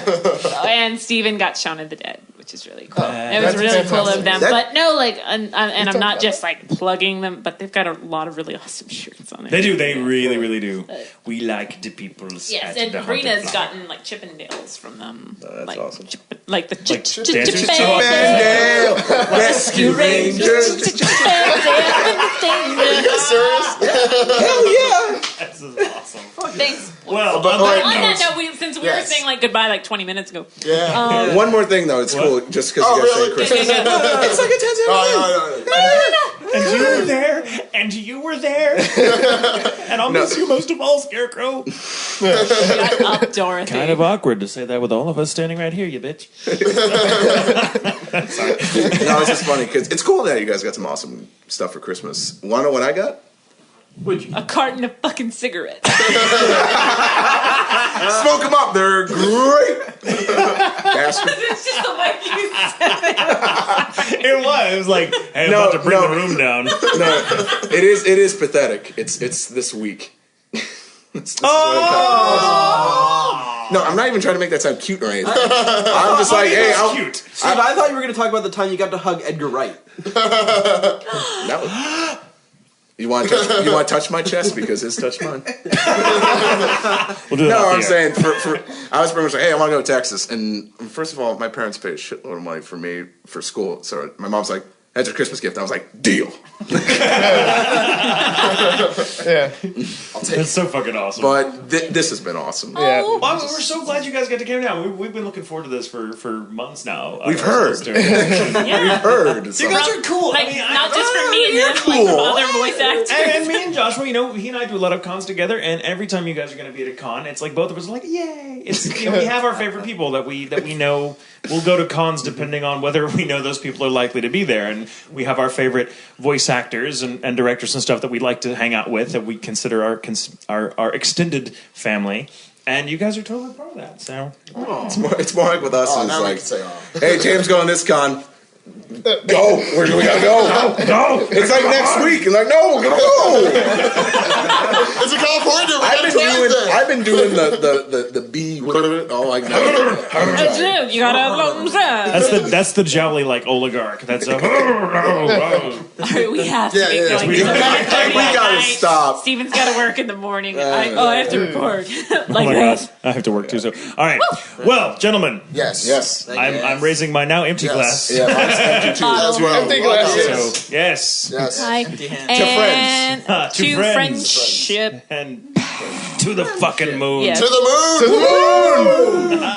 the fuck? And Steven got Shaun of the Dead, which is really cool. It was really cool of them. But no, like, and I'm not just like plugging them, but they've got a lot of really awesome shirts on it. They do. They really, really do. We like the people's. Yes, and Brina's gotten like Chippendales from them. That's awesome. Like the dancers? Chippendale Rescue Rangers. Are you guys serious? Hell yeah! This is awesome. Thanks. Well, But- on that On note- that note, since we were Yes. saying like goodbye like 20 minutes ago. Yeah. One more thing though, it's cool just because Oh, you guys really? say Christmas. Okay, go. It's like a 10 No. And you were there, and you were there, and I'll miss you most of all, Scarecrow. Shut up, Dorothy. Kind of awkward to say that with all of us standing right here, you bitch. No, it's just funny because it's cool that you guys got some awesome stuff for Christmas. Want to know what I got? A carton of fucking cigarettes. Smoke them up. They're great. Bastard. It's just the way you said it. It was like, hey, I'm about to bring the room down. No, it is pathetic. It's this week. This is what it no, I'm not even trying to make that sound cute or anything. I'm just like, hey, That's cute. Steve, I thought you were going to talk about the time you got to hug Edgar Wright. That was, you want to touch my chest because his touched mine. We'll do that No, off I'm the air. saying I was pretty much like, hey, I want to go to Texas, and first of all, my parents paid a shitload of money for me for school, so my mom's like, that's your Christmas gift. I was like, deal. Yeah. That's so fucking awesome. But this has been awesome. Yeah. Well, we're so glad you guys got to come down. We've been looking forward to this for months now. We've heard. You Yeah. Heard. guys are cool. Like, I mean, not just from me and you're him, like from cool. other voice actors. and me and Joshua, he and I do a lot of cons together, and every time you guys are going to be at a con, it's like both of us are like, yay! It's we have our favorite people that we know. We'll go to cons depending on whether we know those people are likely to be there, and we have our favorite voice actors and directors and stuff that we like to hang out with, that we consider our extended family. And you guys are totally part of that. So It's more like with us. Oh, it's now we like, can say, hey, James going to this con. Go. Where do we gotta go? no, It's like next week. And like, no, we're gonna go. It's in California. I've been doing the B. Oh, like That's it. You gotta. that's the jolly like oligarch. That's a. Alright, we have to Yeah, get yeah, going. we It's gotta- 11:30 we at gotta night. stop. Steven's got to work in the morning. I have to record. Oh Like my this. god, I have to work too. So, all right. Well, gentlemen, Yes. I'm raising my now empty glass. Yeah, mine's empty too. As well. Empty glasses. So yes, Yes. Hi. friends. And To to friends. friendship. and to the fucking moon. Yes. To the moon.